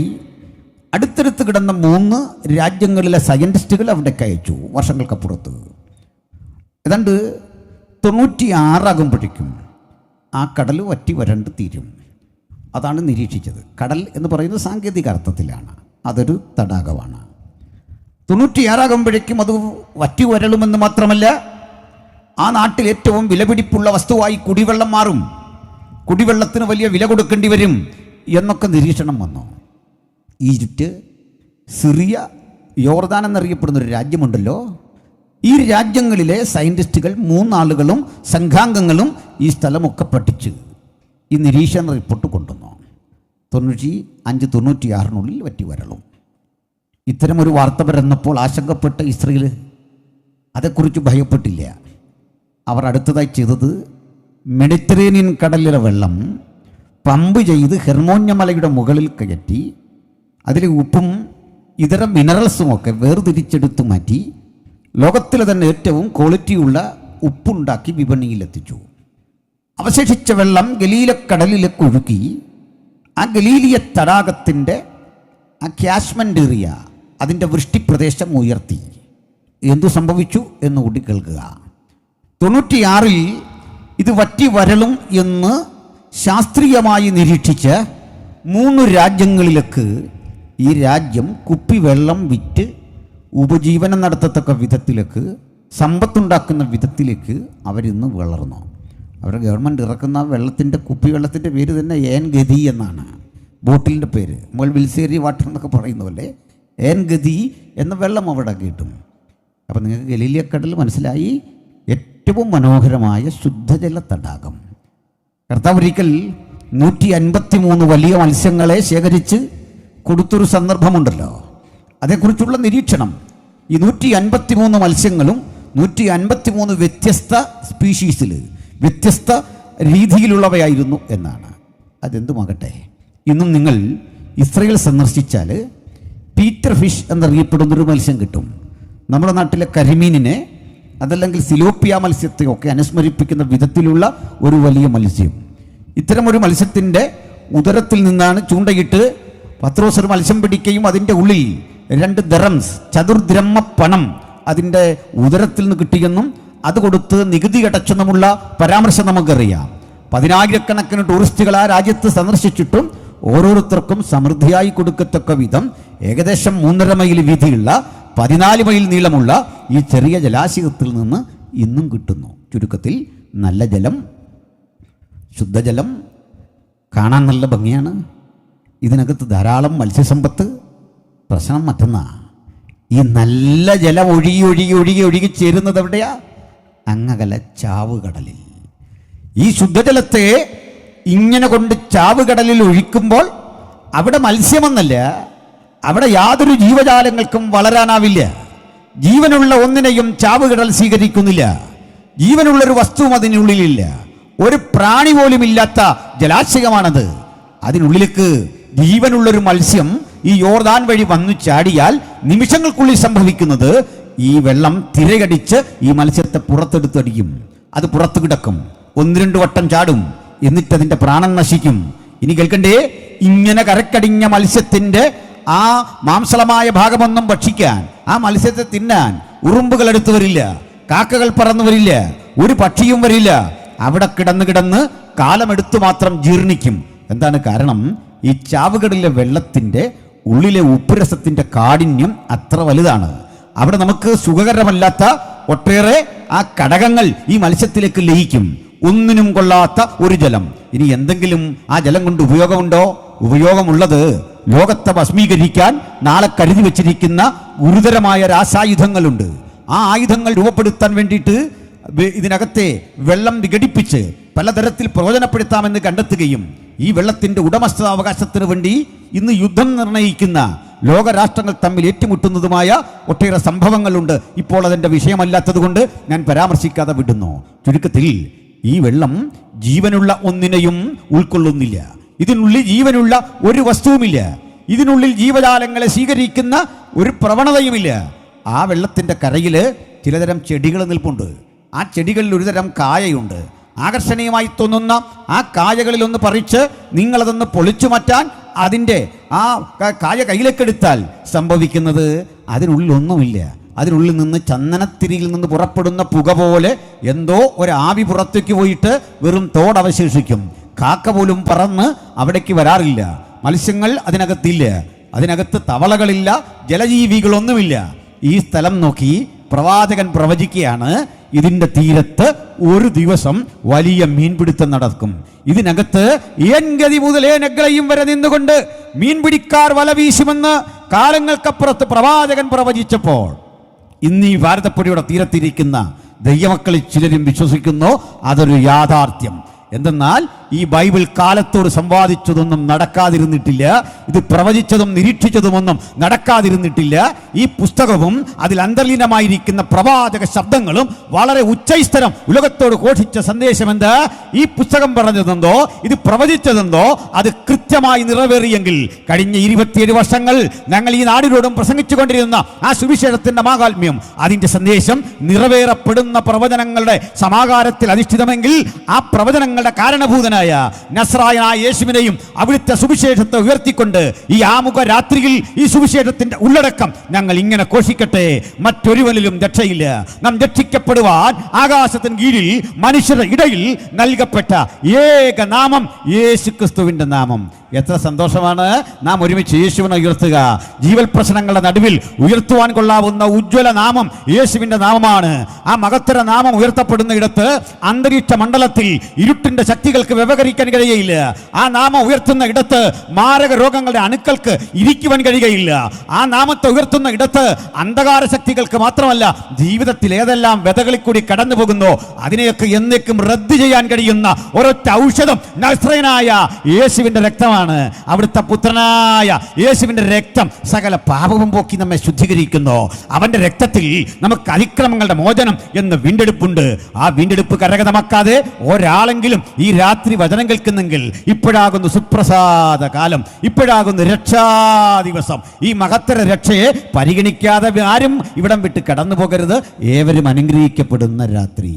അടുത്തടുത്ത് കിടന്ന 3 രാജ്യങ്ങളിലെ സയൻറ്റിസ്റ്റുകൾ അവിടേക്ക് അയച്ചു. വർഷങ്ങൾക്കപ്പുറത്ത് ഏതാണ്ട് 96 ആകുമ്പോഴേക്കും ആ കടൽ വറ്റി വരണ്ട് തീരും. അതാണ് നിരീക്ഷിച്ചത്. കടൽ എന്ന് പറയുന്നത് സാങ്കേതിക അർത്ഥത്തിലാണ്, അതൊരു തടാകമാണ്. 96 ആകുമ്പോഴേക്കും അത് വറ്റി വരളുമെന്ന് മാത്രമല്ല, ആ നാട്ടിൽ ഏറ്റവും വിലപിടിപ്പുള്ള വസ്തുവായി കുടിവെള്ളം മാറും, കുടിവെള്ളത്തിന് വലിയ വില കൊടുക്കേണ്ടി വരും എന്നൊക്കെ നിരീക്ഷണം വന്നു. ഈജിപ്റ്റ്, സിറിയ, യോർദാൻ എന്നറിയപ്പെടുന്ന ഒരു രാജ്യമുണ്ടല്ലോ, ഈ രാജ്യങ്ങളിലെ സയൻറ്റിസ്റ്റുകൾ 3 ആളുകളും സംഘാംഗങ്ങളും ഈ സ്ഥലമൊക്കെ പഠിച്ച് ഈ നിരീക്ഷണ റിപ്പോർട്ട് കൊണ്ടുവന്നു. 95-96 വറ്റി വരളും. ഇത്തരമൊരു വാർത്ത പരന്നപ്പോൾ ആശങ്കപ്പെട്ട ഇസ്രയേൽ അതേക്കുറിച്ച് ഭയപ്പെട്ടില്ല. അവർ അടുത്തതായി ചെയ്തത് മെഡിറ്ററേനിയൻ കടലിലെ വെള്ളം പമ്പ് ചെയ്ത് ഹെർമോന്യമലയുടെ മുകളിൽ കയറ്റി അതിലെ ഉപ്പും ഇതര മിനറൽസുമൊക്കെ വേർതിരിച്ചെടുത്തു മാറ്റി ലോകത്തിലെ തന്നെ ഏറ്റവും ക്വാളിറ്റിയുള്ള ഉപ്പുണ്ടാക്കി വിപണിയിലെത്തിച്ചു. അവശേഷിച്ച വെള്ളം ഗലീലക്കടലിലേക്ക് ഒഴുക്കി ആ ഗലീലിയ തടാകത്തിൻ്റെ ആ ക്യാച്ച്മെൻ്റ് ഏരിയ, അതിൻ്റെ വൃഷ്ടിപ്രദേശം ഉയർത്തി. എന്തു സംഭവിച്ചു എന്ന് കൂടി കേൾക്കുക. 96 ഇത് വറ്റി വരളും എന്ന് ശാസ്ത്രീയമായി നിരീക്ഷിച്ച് 3 രാജ്യങ്ങളിലേക്ക് ഈ രാജ്യം കുപ്പിവെള്ളം വിറ്റ് ഉപജീവനം നടത്തത്തക്ക വിധത്തിലേക്ക്, സമ്പത്തുണ്ടാക്കുന്ന വിധത്തിലേക്ക് അവരിന്ന് വളർന്നു. അവരുടെ ഗവൺമെൻറ് ഇറക്കുന്ന വെള്ളത്തിൻ്റെ, കുപ്പിവെള്ളത്തിൻ്റെ പേര് തന്നെ ഏൻ ഗതി എന്നാണ്, ബോട്ടിലിൻ്റെ പേര്. നമ്മൾ വിൽസേരി വാട്ടർ എന്നൊക്കെ പറയുന്ന പോലെ ഏൻ ഗതി എന്ന വെള്ളം അവിടെ കിട്ടും. അപ്പോൾ നിങ്ങൾക്ക് ഗലീലിയക്കടൽ മനസ്സിലായി, ഏറ്റവും മനോഹരമായ ശുദ്ധജല തടാകം. കർത്താവ് ഒരിക്കൽ 153 വലിയ മത്സ്യങ്ങളെ ശേഖരിച്ച് കൊടുത്തൊരു സന്ദർഭമുണ്ടല്ലോ, അതേക്കുറിച്ചുള്ള നിരീക്ഷണം. ഈ 153 മത്സ്യങ്ങളും 153 വ്യത്യസ്ത സ്പീഷീസിൽ വ്യത്യസ്ത രീതിയിലുള്ളവയായിരുന്നു എന്നാണ്. അതെന്തുമാകട്ടെ, ഇന്നും നിങ്ങൾ ഇസ്രയേൽ സന്ദർശിച്ചാൽ പീറ്റർ ഫിഷ് എന്നറിയപ്പെടുന്നൊരു മത്സ്യം കിട്ടും. നമ്മുടെ നാട്ടിലെ കരിമീനിനെ, അതല്ലെങ്കിൽ സിലോപ്പിയ മത്സ്യത്തെയൊക്കെ അനുസ്മരിപ്പിക്കുന്ന വിധത്തിലുള്ള ഒരു വലിയ മത്സ്യം. ഇത്തരമൊരു മത്സ്യത്തിൻ്റെ ഉദരത്തിൽ നിന്നാണ് ചൂണ്ടയിട്ട് പത്രോസ് ഒരു മത്സ്യം പിടിക്കുകയും അതിൻ്റെ ഉള്ളിൽ 2 ദറംസ്, ചതുർദ്രഹ്മ പണം അതിൻ്റെ ഉദരത്തിൽ നിന്ന് കിട്ടിയെന്നും അത് കൊടുത്ത് നികുതി അടച്ചെന്നുമുള്ള പരാമർശം നമുക്കറിയാം. 10,000-കണക്കിന് ടൂറിസ്റ്റുകൾ ആ രാജ്യത്ത് സന്ദർശിച്ചിട്ടും ഓരോരുത്തർക്കും സമൃദ്ധിയായി കൊടുക്കത്തക്ക വിധം ഏകദേശം 3.5 മൈൽ വീതിയുള്ള 14 മൈൽ നീളമുള്ള ഈ ചെറിയ ജലാശയത്തിൽ നിന്ന് ഇന്നും കിട്ടുന്നു. ചുരുക്കത്തിൽ നല്ല ജലം, ശുദ്ധജലം, കാണാൻ നല്ല ഭംഗിയാണ്. ഇതിനകത്ത് ധാരാളം മത്സ്യസമ്പത്ത്. പ്രശ്നം മറ്റൊന്നാ, ഈ നല്ല ജലം ഒഴുകി ഒഴുകി ഒഴുകി ഒഴുകി ചേരുന്നത് എവിടെയാ? അങ്ങകല ചാവുകടലിൽ. ഈ ശുദ്ധജലത്തെ ഇങ്ങനെ കൊണ്ട് ചാവുകടലിൽ ഒഴിക്കുമ്പോൾ അവിടെ മത്സ്യമെന്നല്ല, അവിടെ യാതൊരു ജീവജാലങ്ങൾക്കും വളരാനാവില്ല. ജീവനുള്ള ഒന്നിനെയും ചാവുകടൽ സ്വീകരിക്കുന്നില്ല. ജീവനുള്ളൊരു വസ്തുവും അതിനുള്ളിലില്ല. ഒരു പ്രാണി പോലും ഇല്ലാത്ത ജലാശയമാണത്. അതിനുള്ളിലേക്ക് ജീവനുള്ളൊരു മത്സ്യം ഈ യോർദാൻ വഴി വന്നു ചാടിയാൽ നിമിഷങ്ങൾക്കുള്ളിൽ സംഭവിക്കുന്നത് ഈ വെള്ളം തിരകടിച്ച് ഈ മത്സ്യത്തെ പുറത്തെടുത്തടിക്കും. അത് പുറത്തു കിടക്കും, 1-2 വട്ടം ചാടും, എന്നിട്ട് അതിന്റെ പ്രാണൻ നശിക്കും. ഇനി കേൾക്കണ്ടേ, ഇങ്ങനെ കരക്കടിഞ്ഞ മത്സ്യത്തിന്റെ ആ മാംസളമായ ഭാഗമൊന്നും ഭക്ഷിക്കാൻ, ആ മത്സ്യത്തെ തിന്നാൻ ഉറുമ്പുകൾ അടുത്ത് വരില്ല, കാക്കകൾ പറന്നു വരില്ല, ഒരു പക്ഷിയും വരില്ല. അവിടെ കിടന്ന് കാലമെടുത്തു മാത്രം ജീർണിക്കും. എന്താണ് കാരണം? ഈ ചാവുകടലിലെ വെള്ളത്തിന്റെ ഉള്ളിലെ ഉപ്പുരസത്തിന്റെ കാഠിന്യം അത്ര വലുതാണ്. അവിടെ നമുക്ക് സുഖകരമല്ലാത്ത ഒട്ടേറെ ആ ഘടകങ്ങൾ ഈ മത്സ്യത്തിലേക്ക് ലയിക്കും. ഒന്നിനും കൊള്ളാത്ത ഒരു ജലം. ഇനി എന്തെങ്കിലും ആ ജലം കൊണ്ട് ഉപയോഗമുണ്ടോ? ഉപയോഗമുള്ളത് ലോകത്തെ ഭസ്മീകരിക്കാൻ നാളെ കരുതി വെച്ചിരിക്കുന്ന ഗുരുതരമായ രാസായുധങ്ങളുണ്ട്. ആ ആയുധങ്ങൾ രൂപപ്പെടുത്താൻ വേണ്ടിയിട്ട് ഇതിനകത്തെ വെള്ളം വിഘടിപ്പിച്ച് പലതരത്തിൽ പ്രയോജനപ്പെടുത്താമെന്ന് കണ്ടെത്തുകയും ഈ വെള്ളത്തിന്റെ ഉടമസ്ഥാവകാശത്തിന് വേണ്ടി ഇന്ന് യുദ്ധം നിർണയിക്കുന്ന ലോകരാഷ്ട്രങ്ങൾ തമ്മിൽ ഏറ്റുമുട്ടുന്നതുമായ ഒട്ടേറെ സംഭവങ്ങളുണ്ട്. ഇപ്പോൾ അതിൻ്റെ വിഷയമല്ലാത്തത് കൊണ്ട് ഞാൻ പരാമർശിക്കാതെ വിടുന്നു. ചുരുക്കത്തിൽ ഈ വെള്ളം ജീവനുള്ള ഒന്നിനെയും ഉൾക്കൊള്ളുന്നില്ല. ഇതിനുള്ളിൽ ജീവനുള്ള ഒരു വസ്തുവുമില്ല. ഇതിനുള്ളിൽ ജീവജാലങ്ങളെ സ്വീകരിക്കുന്ന ഒരു പ്രവണതയുമില്ല. ആ വെള്ളത്തിൻ്റെ കരയിൽ ചിലതരം ചെടികൾ നിൽപ്പുണ്ട്. ആ ചെടികളിൽ ഒരുതരം കായയുണ്ട്. ആകർഷണീയമായി തോന്നുന്ന ആ കായകളിൽ ഒന്ന് പറിച്ച് നിങ്ങളതൊന്ന് പൊളിച്ചു മാറ്റാൻ അതിൻ്റെ ആ കായ കയ്യിലേക്കെടുത്താൽ സംഭവിക്കുന്നത് അതിനുള്ളിൽ ഒന്നുമില്ല. അതിനുള്ളിൽ നിന്ന് ചന്ദനത്തിരിയിൽ നിന്ന് പുറപ്പെടുന്ന പുക പോലെ എന്തോ ഒരാവി പുറത്തേക്ക് പോയിട്ട് വെറും തോടവശേഷിക്കും. കാക്ക പോലും പറന്ന് അവിടേക്ക് വരാറില്ല. മത്സ്യങ്ങൾ അതിനകത്തില്ല. അതിനകത്ത് തവളകളില്ല, ജലജീവികളൊന്നുമില്ല. ഈ സ്ഥലം നോക്കി പ്രവാചകൻ പ്രവചിക്കുകയാണ്, ഇതിൻ്റെ തീരത്ത് ഒരു ദിവസം വലിയ മീൻപിടുത്തം നടക്കും. ഇതിനകത്ത് ഏൻഗതി മുതൽ ഏനഗ്ലയും വരെ നിന്നുകൊണ്ട് മീൻപിടിക്കാർ വല വീശുമെന്ന് കാലങ്ങൾക്കപ്പുറത്ത് പ്രവാചകൻ പ്രവചിച്ചപ്പോൾ ഇന്ന് ഈ ഭാരതപ്പുഴയുടെ തീരത്തിരിക്കുന്ന ദൈവമക്കളിൽ ചിലരും വിശ്വസിക്കുന്നു അതൊരു യാഥാർത്ഥ്യം. എന്തെന്നാൽ ഈ ബൈബിൾ കാലത്തോട് സംവാദിച്ചതൊന്നും നടക്കാതിരുന്നിട്ടില്ല. ഇത് പ്രവചിച്ചതും നിരീക്ഷിച്ചതുമൊന്നും നടക്കാതിരുന്നിട്ടില്ല. ഈ പുസ്തകവും അതിൽ അന്തർലീനമായിരിക്കുന്ന പ്രവാചക ശബ്ദങ്ങളും വളരെ ഉച്ചൈസ്തരം ഉലകത്തോട് ഘോഷിച്ച സന്ദേശം എന്താ? ഈ പുസ്തകം പറഞ്ഞതെന്തോ, ഇത് പ്രവചിച്ചതെന്തോ അത് കൃത്യമായി നിറവേറിയെങ്കിൽ കഴിഞ്ഞ 27 വർഷങ്ങൾ ഞങ്ങൾ ഈ നാടിനോടും പ്രസംഗിച്ചു കൊണ്ടിരുന്ന ആ സുവിശേഷത്തിന്റെ മാഹാത്മ്യം, അതിന്റെ സന്ദേശം നിറവേറപ്പെടുന്ന പ്രവചനങ്ങളുടെ സമാകാരത്തിൽ അധിഷ്ഠിതമെങ്കിൽ ആ പ്രവചനങ്ങളുടെ കാരണഭൂതനായ നസ്രായനായ യേശുവിനെയും അവിടുത്തെ സുവിശേഷത്തെ ഉയർത്തിക്കൊണ്ട് ഈ ആമുഖ രാത്രിയിൽ ഈ സുവിശേഷത്തിന്റെ ഉള്ളടക്കം ഞങ്ങൾ ഇങ്ങനെ ഘോഷിക്കട്ടെ. മറ്റൊരുവനിലും രക്ഷയില്ല. നാം രക്ഷിക്കപ്പെടുവാൻ ആകാശത്തിന് കീഴിൽ മനുഷ്യരുടെ ഇടയിൽ നൽകപ്പെട്ട ഏക നാമം യേശുക്രിസ്തുവിന്റെ നാമം. എത്ര സന്തോഷമാണ് നാം ഒരുമിച്ച് യേശുവിനെ ഉയർത്തുക. ജീവൽ പ്രശ്നങ്ങളുടെ നടുവിൽ ഉയർത്തുവാൻ കൊള്ളാവുന്ന ഉജ്ജ്വല നാമം യേശുവിന്റെ നാമമാണ്. ആ മഹത്തര നാമം ഉയർത്തപ്പെടുന്ന ഇടത്ത് അന്തരീക്ഷ മണ്ഡലത്തിൽ ഇരുട്ടിന്റെ ശക്തികൾക്ക് വ്യവഹരിക്കാൻ കഴിയുകയില്ല. ആ നാമം ഉയർത്തുന്ന ഇടത്ത് മാരക രോഗങ്ങളുടെ അണുക്കൾക്ക് ഇരിക്കുവാൻ കഴിയുകയില്ല. ആ നാമത്തെ ഉയർത്തുന്ന ഇടത്ത് അന്ധകാര ശക്തികൾക്ക് മാത്രമല്ല, ജീവിതത്തിൽ ഏതെല്ലാം വ്യതകളിൽ കൂടി കടന്നു പോകുന്നോ അതിനെയൊക്കെ എന്നേക്കും റദ്ദ് ചെയ്യാൻ കഴിയുന്ന ഒരൊറ്റ ഔഷധം നസ്രയനായ യേശുവിന്റെ രക്തമാണ്. അവിടുത്തെ പുത്രനായ യേശുവിന്റെ രക്തം സകല പാപവും പോക്കി നമ്മെ ശുദ്ധീകരിക്കുന്നു. അവന്റെ രക്തത്തിൽ നമുക്ക് അതിക്രമങ്ങളുടെ മോചനം എന്ന വീണ്ടെടുപ്പുണ്ട്. ആ വീണ്ടെടുപ്പ് കരഗതമാക്കാതെ ഒരാളെങ്കിലും ഈ രാത്രി വചനം കേൾക്കുന്നെങ്കിൽ ഇപ്പോഴാകുന്നു സുപ്രസാദ കാലം, ഇപ്പോഴാകുന്നു രക്ഷാ ദിവസം. ഈ മഹത്തര രക്ഷയെ പരിഗണിക്കാതെ ആരും ഇവിടം വിട്ട് കടന്നു പോകരുത്. ഏവരും അനുഗ്രഹിക്കപ്പെടുന്ന രാത്രി.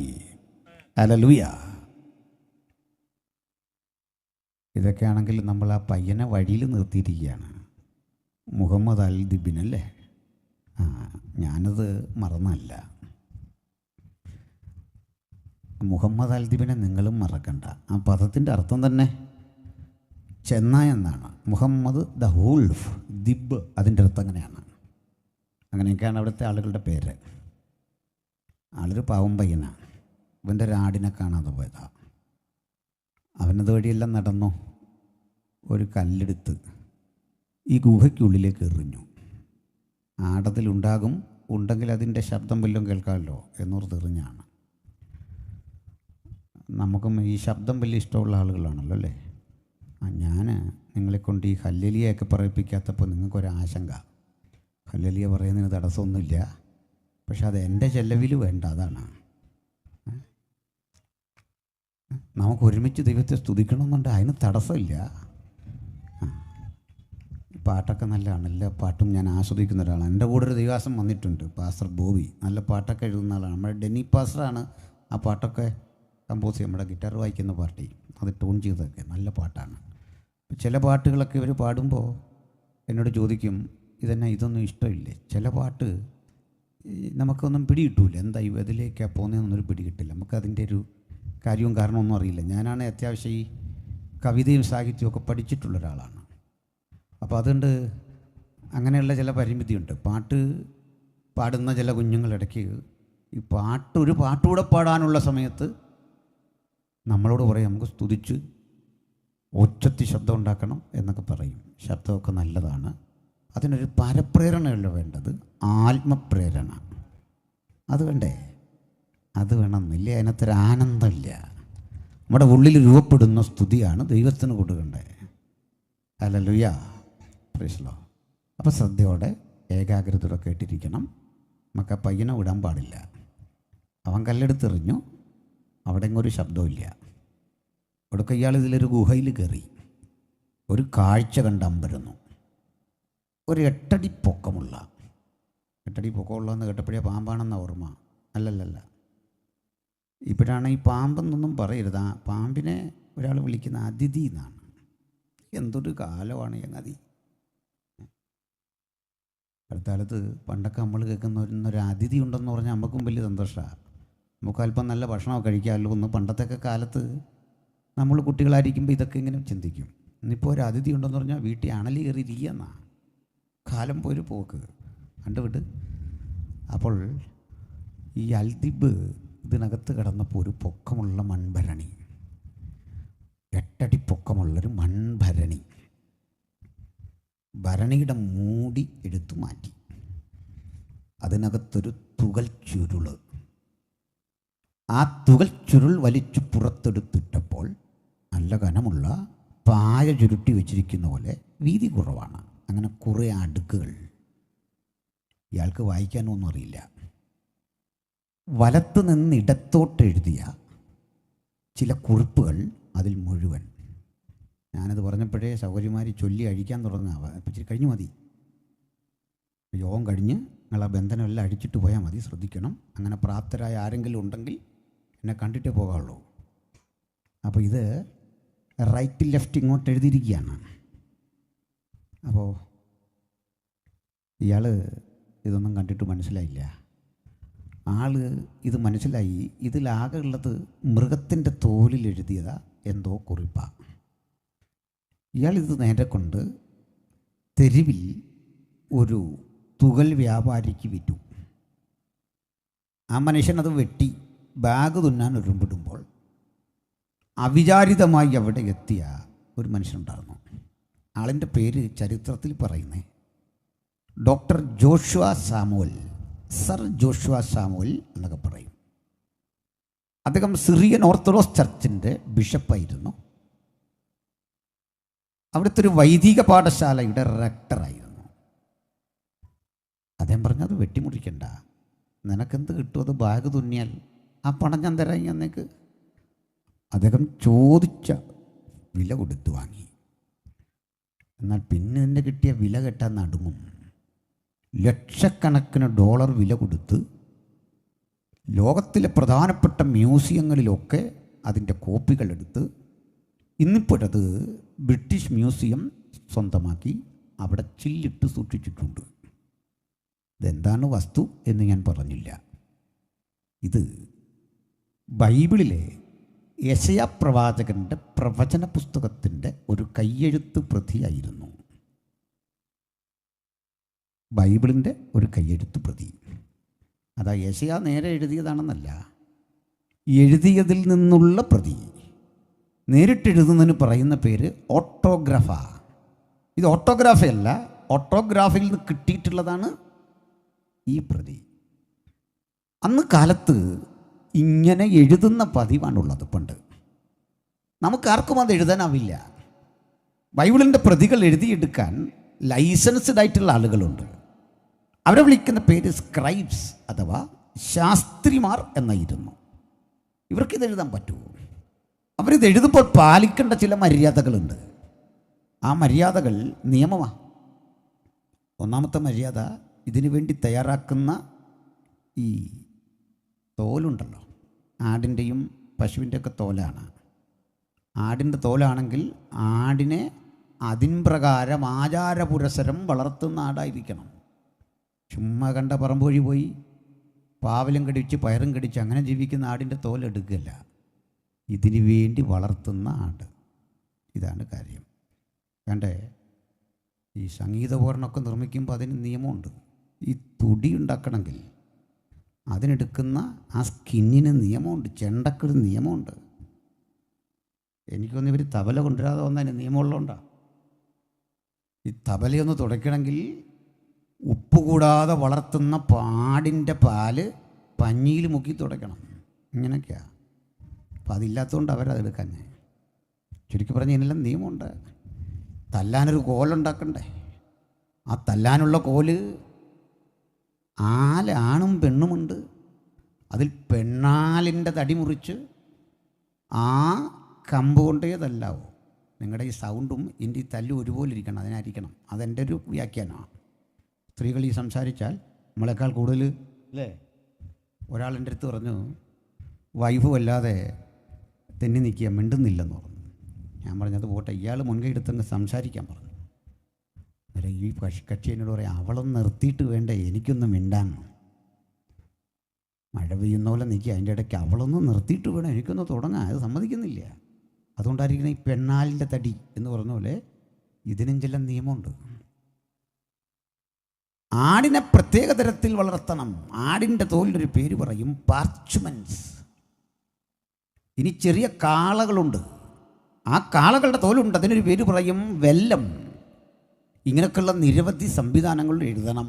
ഹല്ലേലൂയ. ഇതൊക്കെയാണെങ്കിൽ നമ്മൾ ആ പയ്യനെ വഴിയിൽ നിർത്തിയിരിക്കുകയാണ്. മുഹമ്മദ് അൽ ദിബിൻ അല്ലേ? ഞാനത് മറന്നല്ല. മുഹമ്മദ് അൽ ദിബിനെ നിങ്ങളും മറക്കണ്ട. ആ പദത്തിൻ്റെ അർത്ഥം തന്നെ ചെന്നായ എന്നാണ്. മുഹമ്മദ് ദ വൂൾഫ്, ദിബ് അതിൻ്റെ അർത്ഥം അങ്ങനെയാണ്. അങ്ങനെയൊക്കെയാണ് അവിടുത്തെ ആളുകളുടെ പേര്. ആളൊരു പാവം പയ്യനാണ്. ഇവൻ്റെ ഒരു ആടിനെ കാണാതെ പോയതാണ്. അവനത് വഴിയെല്ലാം നടന്നു. ഒരു കല്ലെടുത്ത് ഈ ഗുഹയ്ക്കുള്ളിലേക്ക് എറിഞ്ഞു. ആടതിലുണ്ടാകും, ഉണ്ടെങ്കിൽ അതിൻ്റെ ശബ്ദം വല്ലതും കേൾക്കാമല്ലോ എന്നോർത്തെറിഞ്ഞാണ്. നമുക്കും ഈ ശബ്ദം വലിയ ഇഷ്ടമുള്ള ആളുകളാണല്ലോ അല്ലേ? ഞാൻ നിങ്ങളെക്കൊണ്ട് ഈ ഹല്ലേലൂയയൊക്കെ പറയിപ്പിക്കാത്തപ്പോൾ നിങ്ങൾക്കൊരാശങ്ക. ഹല്ലേലൂയ പറയുന്നതിന് തടസ്സമൊന്നുമില്ല, പക്ഷെ അത് എൻ്റെ ചെലവിൽ വേണ്ട. അതാണ് നമുക്ക് ഒരുമിച്ച് ദൈവത്തെ സ്തുതിക്കണമെന്നുണ്ട്, അതിന് തടസ്സമില്ല. പാട്ടൊക്കെ നല്ലതാണ്, എല്ലാ പാട്ടും ഞാൻ ആസ്വദിക്കുന്ന ഒരാളാണ്. എൻ്റെ കൂടെ ഒരു ദൈവാസം വന്നിട്ടുണ്ട്, പാസ്റ്റർ ബോബി. നല്ല പാട്ടൊക്കെ എഴുതുന്ന ആളാണ്. നമ്മുടെ ഡെന്നി പാസ്റ്ററാണ് ആ പാട്ടൊക്കെ കമ്പോസ് ചെയ്യും. നമ്മുടെ ഗിറ്റാർ വായിക്കുന്ന പാർട്ടി അത് ട്യൂൺ ചെയ്തൊക്കെ നല്ല പാട്ടാണ്. ചില പാട്ടുകളൊക്കെ ഇവർ പാടുമ്പോൾ എന്നോട് ചോദിക്കും, ഇതൊന്നും ഇഷ്ടമില്ലേ? ചില പാട്ട് നമുക്കൊന്നും പിടികിട്ടൂല, എന്താ ഇതിലേക്കാണ് പോകുന്നതെന്നൊരു പിടികിട്ടില്ല. നമുക്കതിൻ്റെ ഒരു കാര്യവും കാരണമൊന്നും അറിയില്ല. ഞാനാണ് അത്യാവശ്യം ഈ കവിതയും സാഹിത്യവും ഒക്കെ പഠിച്ചിട്ടുള്ള ഒരാളാണ്. അപ്പോൾ അതുകൊണ്ട് അങ്ങനെയുള്ള ചില പരിമിതിയുണ്ട്. പാട്ട് പാടുന്ന ചില കുഞ്ഞുങ്ങളിടയ്ക്ക് ഈ ഒരു പാട്ടുകൂടെ പാടാനുള്ള സമയത്ത് നമ്മളോട് പറയും, നമുക്ക് സ്തുതിച്ച് ഒച്ചത്തി ശബ്ദം ഉണ്ടാക്കണം എന്നൊക്കെ പറയും. ശബ്ദമൊക്കെ നല്ലതാണ്. അതിനൊരു പരപ്രേരണയല്ല വേണ്ടത്, ആത്മപ്രേരണ. അത് വേണ്ടേ? അത് വേണമെന്നില്ല, അതിനകത്തൊരു ആനന്ദമില്ല. നമ്മുടെ ഉള്ളിൽ രൂപപ്പെടുന്ന സ്തുതിയാണ് ദൈവത്തിന് കൊടുക്കണ്ടേ. Hallelujah, praise the Lord. അപ്പോൾ ശ്രദ്ധയോടെ ഏകാഗ്രതയോടെ കേട്ടിരിക്കണം. നമുക്ക് ആ പയ്യനെ വിടാൻ പാടില്ല. അവൻ കല്ലെടുത്തെറിഞ്ഞു, അവിടെ ഒരു ശബ്ദമില്ല. ഇവിടൊക്കെ ഇയാൾ ഇതിലൊരു ഗുഹയിൽ കയറി ഒരു കാഴ്ച കണ്ട് അമ്പരന്നു. ഒരു 8 അടി പൊക്കമുള്ള, 8 അടി പൊക്കമുള്ളതെന്ന് കേട്ടപ്പോഴേ പാമ്പാണെന്ന ഓർമ്മ. അല്ലല്ലല്ല, ഇപ്പോഴാണ് ഈ പാമ്പെന്നൊന്നും പറയരുത്. ആ പാമ്പിനെ ഒരാൾ വിളിക്കുന്ന അതിഥി എന്നാണ്. എന്തൊരു കാലമാണ് ചങ്ങാതി. അടുത്തകാലത്ത് പണ്ടൊക്കെ നമ്മൾ കേൾക്കുന്നൊരു അതിഥി ഉണ്ടെന്ന് പറഞ്ഞാൽ നമുക്കും വലിയ സന്തോഷമാണ്. നമുക്ക് അല്പം നല്ല ഭക്ഷണമൊക്കെ കഴിക്കാമല്ലോ എന്ന് പണ്ടത്തെയൊക്കെ കാലത്ത് നമ്മൾ കുട്ടികളായിരിക്കുമ്പോൾ ഇതൊക്കെ ഇങ്ങനെ ചിന്തിക്കും. ഇന്നിപ്പോൾ ഒരു അതിഥി ഉണ്ടെന്ന് പറഞ്ഞാൽ വീട്ടിൽ അണലി കയറിയിരിക്കുക എന്നാ. കാലം പോയൊരു പോക്ക് കണ്ടുവിട്ട്. അപ്പോൾ ഈ അൽദിബ് ഇതിനകത്ത് കിടന്നപ്പോൾ ഒരു പൊക്കമുള്ള മൺഭരണി, 8 അടി പൊക്കമുള്ളൊരു മൺഭരണി, ഭരണിയുടെ മൂടി എടുത്തു മാറ്റി. അതിനകത്തൊരു തുകൽ ചുരുള്. ആ തുകൽ ചുരുൾ വലിച്ചു പുറത്തെടുത്തിട്ടപ്പോൾ നല്ല കനമുള്ള പായ ചുരുട്ടി വെച്ചിരിക്കുന്ന പോലെ വീതി കുറവാണ്. അങ്ങനെ കുറേ അടുക്കുകൾ. ഇയാൾക്ക് വായിക്കാനൊന്നും അറിയില്ല. വലത്ത് നിന്ന് ഇടത്തോട്ട് എഴുതിയ ചില കുറിപ്പുകൾ അതിൽ മുഴുവൻ. ഞാനത് പറഞ്ഞപ്പോഴേ സൗകര്യമാരി ചൊല്ലി അഴിക്കാൻ തുടങ്ങാം. ഇച്ചിരി കഴിഞ്ഞു മതി, യോഗം കഴിഞ്ഞ് നിങ്ങൾ ആ ബന്ധനമെല്ലാം അഴിച്ചിട്ട് പോയാൽ മതി. ശ്രദ്ധിക്കണം, അങ്ങനെ പ്രാപ്തരായ ആരെങ്കിലും ഉണ്ടെങ്കിൽ എന്നെ കണ്ടിട്ടേ പോകാവുള്ളൂ. അപ്പോൾ ഇത് റൈറ്റ് ലെഫ്റ്റ് ഇങ്ങോട്ട് എഴുതിയിരിക്കുകയാണ്. അപ്പോൾ ഇയാൾ ഇതൊന്നും കണ്ടിട്ട് മനസ്സിലായില്ല. ഇത് മനസ്സിലായി, ഇതിലാകെ ഉള്ളത് മൃഗത്തിൻ്റെ തോലിൽ എഴുതിയതാ എന്തോ കുറിപ്പാണ്. ഇയാളിത് നേരെ കൊണ്ട് തെരുവിൽ ഒരു തുകൽ വ്യാപാരിക്ക് വിറ്റു. ആ മനുഷ്യനത് വെട്ടി ബാഗ് തുന്നാൻ ഒരുമ്പിടുമ്പോൾ അവിചാരിതമായി അവിടെ എത്തിയ ഒരു മനുഷ്യനുണ്ടായിരുന്നു. ആളിൻ്റെ പേര് ചരിത്രത്തിൽ പറയുന്നേ doctor Joshua Samuel, sir Joshua Samuel എന്നൊക്കെ പറയും. അദ്ദേഹം സിറിയൻ ഓർത്തഡോക്സ് ചർച്ചിൻ്റെ ബിഷപ്പായിരുന്നു. അവിടുത്തെ ഒരു വൈദിക പാഠശാലയുടെ റെക്ടറായിരുന്നു. അദ്ദേഹം പറഞ്ഞു, അത് വെട്ടിമുറിക്കണ്ട, നിനക്കെന്ത് കിട്ടും, അത് ബാഗ് തുന്നിയാൽ ആ പണം ഞാൻ തരാം എന്നേക്ക്. അദ്ദേഹം ചോദിച്ച വില കൊടുത്തു വാങ്ങി. എന്നാൽ പിന്നെ ഇതിൻ്റെ കിട്ടിയ വില കെട്ടാൻ നടുങ്ങും. ലക്ഷക്കണക്കിന് ഡോളർ വില കൊടുത്ത് ലോകത്തിലെ പ്രധാനപ്പെട്ട മ്യൂസിയങ്ങളിലൊക്കെ അതിൻ്റെ കോപ്പികളെടുത്ത് ഇന്നിപ്പോഴത് ബ്രിട്ടീഷ് മ്യൂസിയം സ്വന്തമാക്കി അവിടെ ചില്ലിട്ട് സൂക്ഷിച്ചിട്ടുണ്ട്. ഇതെന്താണ് വസ്തു എന്ന് ഞാൻ പറഞ്ഞില്ല. ഇത് ബൈബിളിലെ യെശയ്യാ പ്രവാചകൻ്റെ പ്രവചന പുസ്തകത്തിൻ്റെ ഒരു കയ്യെഴുത്ത് പ്രതിയായിരുന്നു. ബൈബിളിൻ്റെ ഒരു കയ്യെഴുത്ത് പ്രതി. അതാ യെശയ്യാ നേരെ എഴുതിയതാണെന്നല്ല, എഴുതിയതിൽ നിന്നുള്ള പ്രതി. നേരിട്ടെഴുതുന്നതിന് പറയുന്ന പേര് ഓട്ടോഗ്രാഫ. ഇത് ഓട്ടോഗ്രാഫയല്ല, ഓട്ടോഗ്രാഫിൽ നിന്ന് കിട്ടിയിട്ടുള്ളതാണ് ഈ പ്രതി. അന്ന് കാലത്ത് ഇങ്ങനെ എഴുതുന്ന പതിവാണുള്ളത്. പണ്ട് നമുക്കാർക്കും അത് എഴുതാനാവില്ല. ബൈബിളിൻ്റെ പ്രതികൾ എഴുതിയെടുക്കാൻ ലൈസൻസ്ഡ് ആയിട്ടുള്ള ആളുകളുണ്ട്. അവരെ വിളിക്കുന്ന പേര് സ്ക്രൈബ്സ് അഥവാ ശാസ്ത്രിമാർ എന്നായിരുന്നു. ഇവർക്കിത് എഴുതാൻ പറ്റുമോ? അവരിത് എഴുതുമ്പോൾ പാലിക്കേണ്ട ചില മര്യാദകളുണ്ട്. ആ മര്യാദകൾ നിയമമാണ്. ഒന്നാമത്തെ മര്യാദ, ഇതിനു വേണ്ടി തയ്യാറാക്കുന്ന ഈ തോലുണ്ടല്ലോ, ആടിൻ്റെയും പശുവിൻ്റെയൊക്കെ തോലാണ്. ആടിൻ്റെ തോലാണെങ്കിൽ ആടിനെ അതിൻ പ്രകാരം ആചാരപുരസരം വളർത്തുന്ന ആടായിരിക്കണം. ചുമ്മാ കണ്ട പറമ്പ് വഴി പോയി പാവലും കടിച്ച് പയറും കടിച്ച് അങ്ങനെ ജീവിക്കുന്ന ആടിൻ്റെ തോലെടുക്കില്ല. ഇതിനു വേണ്ടി വളർത്തുന്ന ആട്. ഇതാണ് കാര്യം. വേണ്ടേ, ഈ സംഗീതോപകരണമൊക്കെ നിർമ്മിക്കുമ്പോൾ അതിന് നിയമമുണ്ട്. ഈ തുടി ഉണ്ടാക്കണമെങ്കിൽ അതിനെടുക്കുന്ന ആ സ്കിന്നിന് നിയമമുണ്ട്, ചെണ്ടക്കൊരു നിയമമുണ്ട്. എനിക്കൊന്ന് ഇവർ തബല കൊണ്ടുവരാതെ വന്നതിന് നിയമമുള്ളതുകൊണ്ടാണ്. ഈ തബലയൊന്ന് തുടയ്ക്കണമെങ്കിൽ ഉപ്പ് കൂടാതെ വളർത്തുന്ന പാടിൻ്റെ പാല് പഞ്ഞിയിൽ മുക്കി തുടയ്ക്കണം. ഇങ്ങനെയൊക്കെയാണ്. അപ്പം അതില്ലാത്തതുകൊണ്ട് അവരതെടുക്കാൻ. ചുരുക്കി പറഞ്ഞ് ഇതിനെല്ലാം നിയമമുണ്ട്. തല്ലാനൊരു കോലുണ്ടാക്കണ്ടേ? ആ തല്ലാനുള്ള കോല് ആണും പെണ്ണുമുണ്ട്. അതിൽ പെണ്ണാലിൻ്റെ തടി മുറിച്ച് ആ കമ്പ് കൊണ്ടേ തല്ലാവോ. നിങ്ങളുടെ ഈ സൗണ്ടും എൻ്റെ ഈ തല്ലും ഒരുപോലെ ഇരിക്കണം, അതിനായിരിക്കണം. അതെൻ്റെ ഒരു വ്യാഖ്യാനമാണ്. സ്ത്രീകൾ ഈ സംസാരിച്ചാൽ നമ്മളെക്കാൾ കൂടുതൽ അല്ലേ. ഒരാളെൻ്റെ അടുത്ത് പറഞ്ഞു, വൈഫ് വല്ലാതെ തെന്നി നിൽക്കുക, മിണ്ടുന്നില്ലെന്ന് പറഞ്ഞു. ഞാൻ പറഞ്ഞത് പോട്ടെ, ഇയാൾ മുൻകൈ എടുത്തങ്ങ് സംസാരിക്കാൻ പറഞ്ഞു. അന്നേരം ഈ കക്ഷി എന്നോട് പറയാം, അവളൊന്ന് നിർത്തിയിട്ട് വേണ്ടേ എനിക്കൊന്ന് മിണ്ടാൻ. മഴ പെയ്യുന്ന പോലെ നിൽക്കുക, അതിൻ്റെ ഇടയ്ക്ക് അവളൊന്ന് നിർത്തിയിട്ട് വേണം എനിക്കൊന്ന് തുടങ്ങാൻ. അത് സമ്മതിക്കുന്നില്ല. അതുകൊണ്ടായിരിക്കണം ഈ പെണ്ണാലിൻ്റെ തടി എന്ന് പറഞ്ഞ പോലെ ഇതിനും ചില നിയമമുണ്ട്. ആടിനെ പ്രത്യേക തരത്തിൽ വളർത്തണം. ആടിൻ്റെ തോലിനൊരു പേര് പറയും പാർച്ച്മെൻറ്റ്സ്. ഇനി ചെറിയ കാളകളുണ്ട്, ആ കാളകളുടെ തോലുണ്ട്, അതിനൊരു പേര് പറയും വെല്ലം. ഇങ്ങനെയൊക്കെയുള്ള നിരവധി സംവിധാനങ്ങൾ എഴുതണം.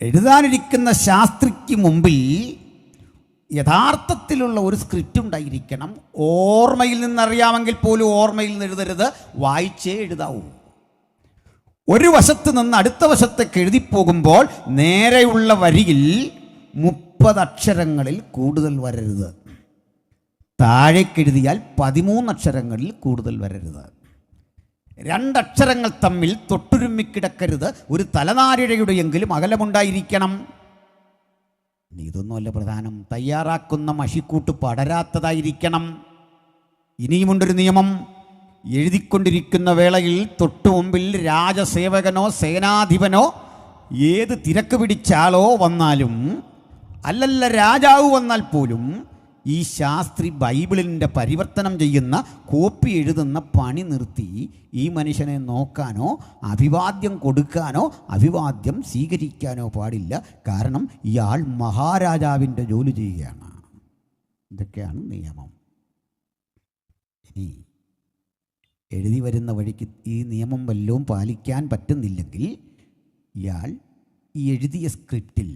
എഴുതാനിരിക്കുന്ന ശാസ്ത്രിക്ക് മുമ്പിൽ യഥാർത്ഥത്തിലുള്ള ഒരു സ്ക്രിപ്റ്റ് ഉണ്ടായിരിക്കണം. ഓർമ്മയിൽ നിന്നറിയാമെങ്കിൽ പോലും ഓർമ്മയിൽ നിന്ന് എഴുതരുത്, വായിച്ചേ എഴുതാവൂ. ഒരു വശത്ത് നിന്ന് അടുത്ത വശത്തേക്ക് എഴുതിപ്പോകുമ്പോൾ നേരെയുള്ള വരിയിൽ 30 അക്ഷരങ്ങളിൽ കൂടുതൽ വരരുത്. താഴേക്കെഴുതിയാൽ 13 അക്ഷരങ്ങളിൽ കൂടുതൽ വരരുത്. 2 അക്ഷരങ്ങൾ തമ്മിൽ തൊട്ടുരുമ്മിക്കിടക്കരുത്. ഒരു തലനാരിഴയുടെയെങ്കിലും അകലമുണ്ടായിരിക്കണം. ഇതൊന്നുമല്ല പ്രധാനം, തയ്യാറാക്കുന്ന മഷിക്കൂട്ട് പടരാത്തതായിരിക്കണം. ഇനിയുമുണ്ടൊരു നിയമം. എഴുതിക്കൊണ്ടിരിക്കുന്ന വേളയിൽ തൊട്ടു മുമ്പിൽ രാജസേവകനോ സേനാധിപനോ ഏത് തിരക്ക് പിടിച്ചാലോ വന്നാലും, അല്ലല്ല രാജാവ് വന്നാൽ പോലും, ഈ ശാസ്ത്രി ബൈബിളിൻ്റെ പരിവർത്തനം ചെയ്യുന്ന കോപ്പി എഴുതുന്ന പണി നിർത്തി ഈ മനുഷ്യനെ നോക്കാനോ അഭിവാദ്യം കൊടുക്കാനോ അഭിവാദ്യം സ്വീകരിക്കാനോ പാടില്ല. കാരണം ഇയാൾ മഹാരാജാവിൻ്റെ ജോലി ചെയ്യുകയാണ്. ഇതൊക്കെയാണ് നിയമം. ഇനി എഴുതി വരുന്ന വഴിക്ക് ഈ നിയമം വല്ലതും പാലിക്കാൻ പറ്റുന്നില്ലെങ്കിൽ ഇയാൾ ഈ എഴുതിയ സ്ക്രിപ്റ്റിൽ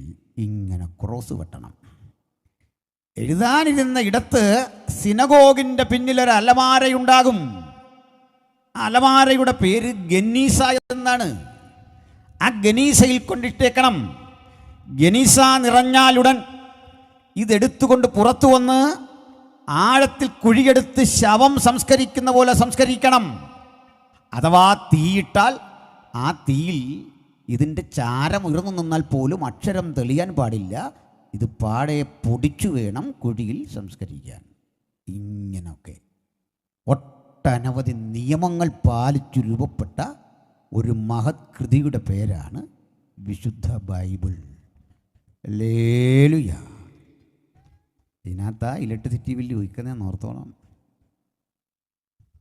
ഇങ്ങനെ ക്രോസ് വെട്ടണം. എഴുതാനിരുന്ന ഇടത്ത് സിനഗോഗിൻ്റെ പിന്നിലൊരു അലമാരയുണ്ടാകും. അലമാരയുടെ പേര് ഗനീസ എന്നാണ്. ആ ഗനീസയിൽ കൊണ്ടിട്ടേക്കണം. ഗനീസ നിറഞ്ഞാലുടൻ ഇതെടുത്തുകൊണ്ട് പുറത്തു വന്ന് ആഴത്തിൽ കുഴിയെടുത്ത് ശവം സംസ്കരിക്കുന്ന പോലെ സംസ്കരിക്കണം. അഥവാ തീയിട്ടാൽ ആ തീയിൽ ഇതിൻ്റെ ചാരം ഉയർന്നു നിന്നാൽ പോലും അക്ഷരം തെളിയാൻ പാടില്ല. ഇത് പാടെ പൊടിച്ചു വേണം കുഴിയിൽ സംസ്കരിക്കാൻ. ഇങ്ങനൊക്കെ ഒട്ടനവധി നിയമങ്ങൾ പാലിച്ചു രൂപപ്പെട്ട ഒരു മഹത് കൃതിയുടെ പേരാണ് വിശുദ്ധ ബൈബിൾ. ഹല്ലേലൂയ. ഇതിനകത്താ ഇലക്ട്രിസിറ്റി ബില്ല് വയ്ക്കുന്നതെന്ന് ഓർത്തോണം.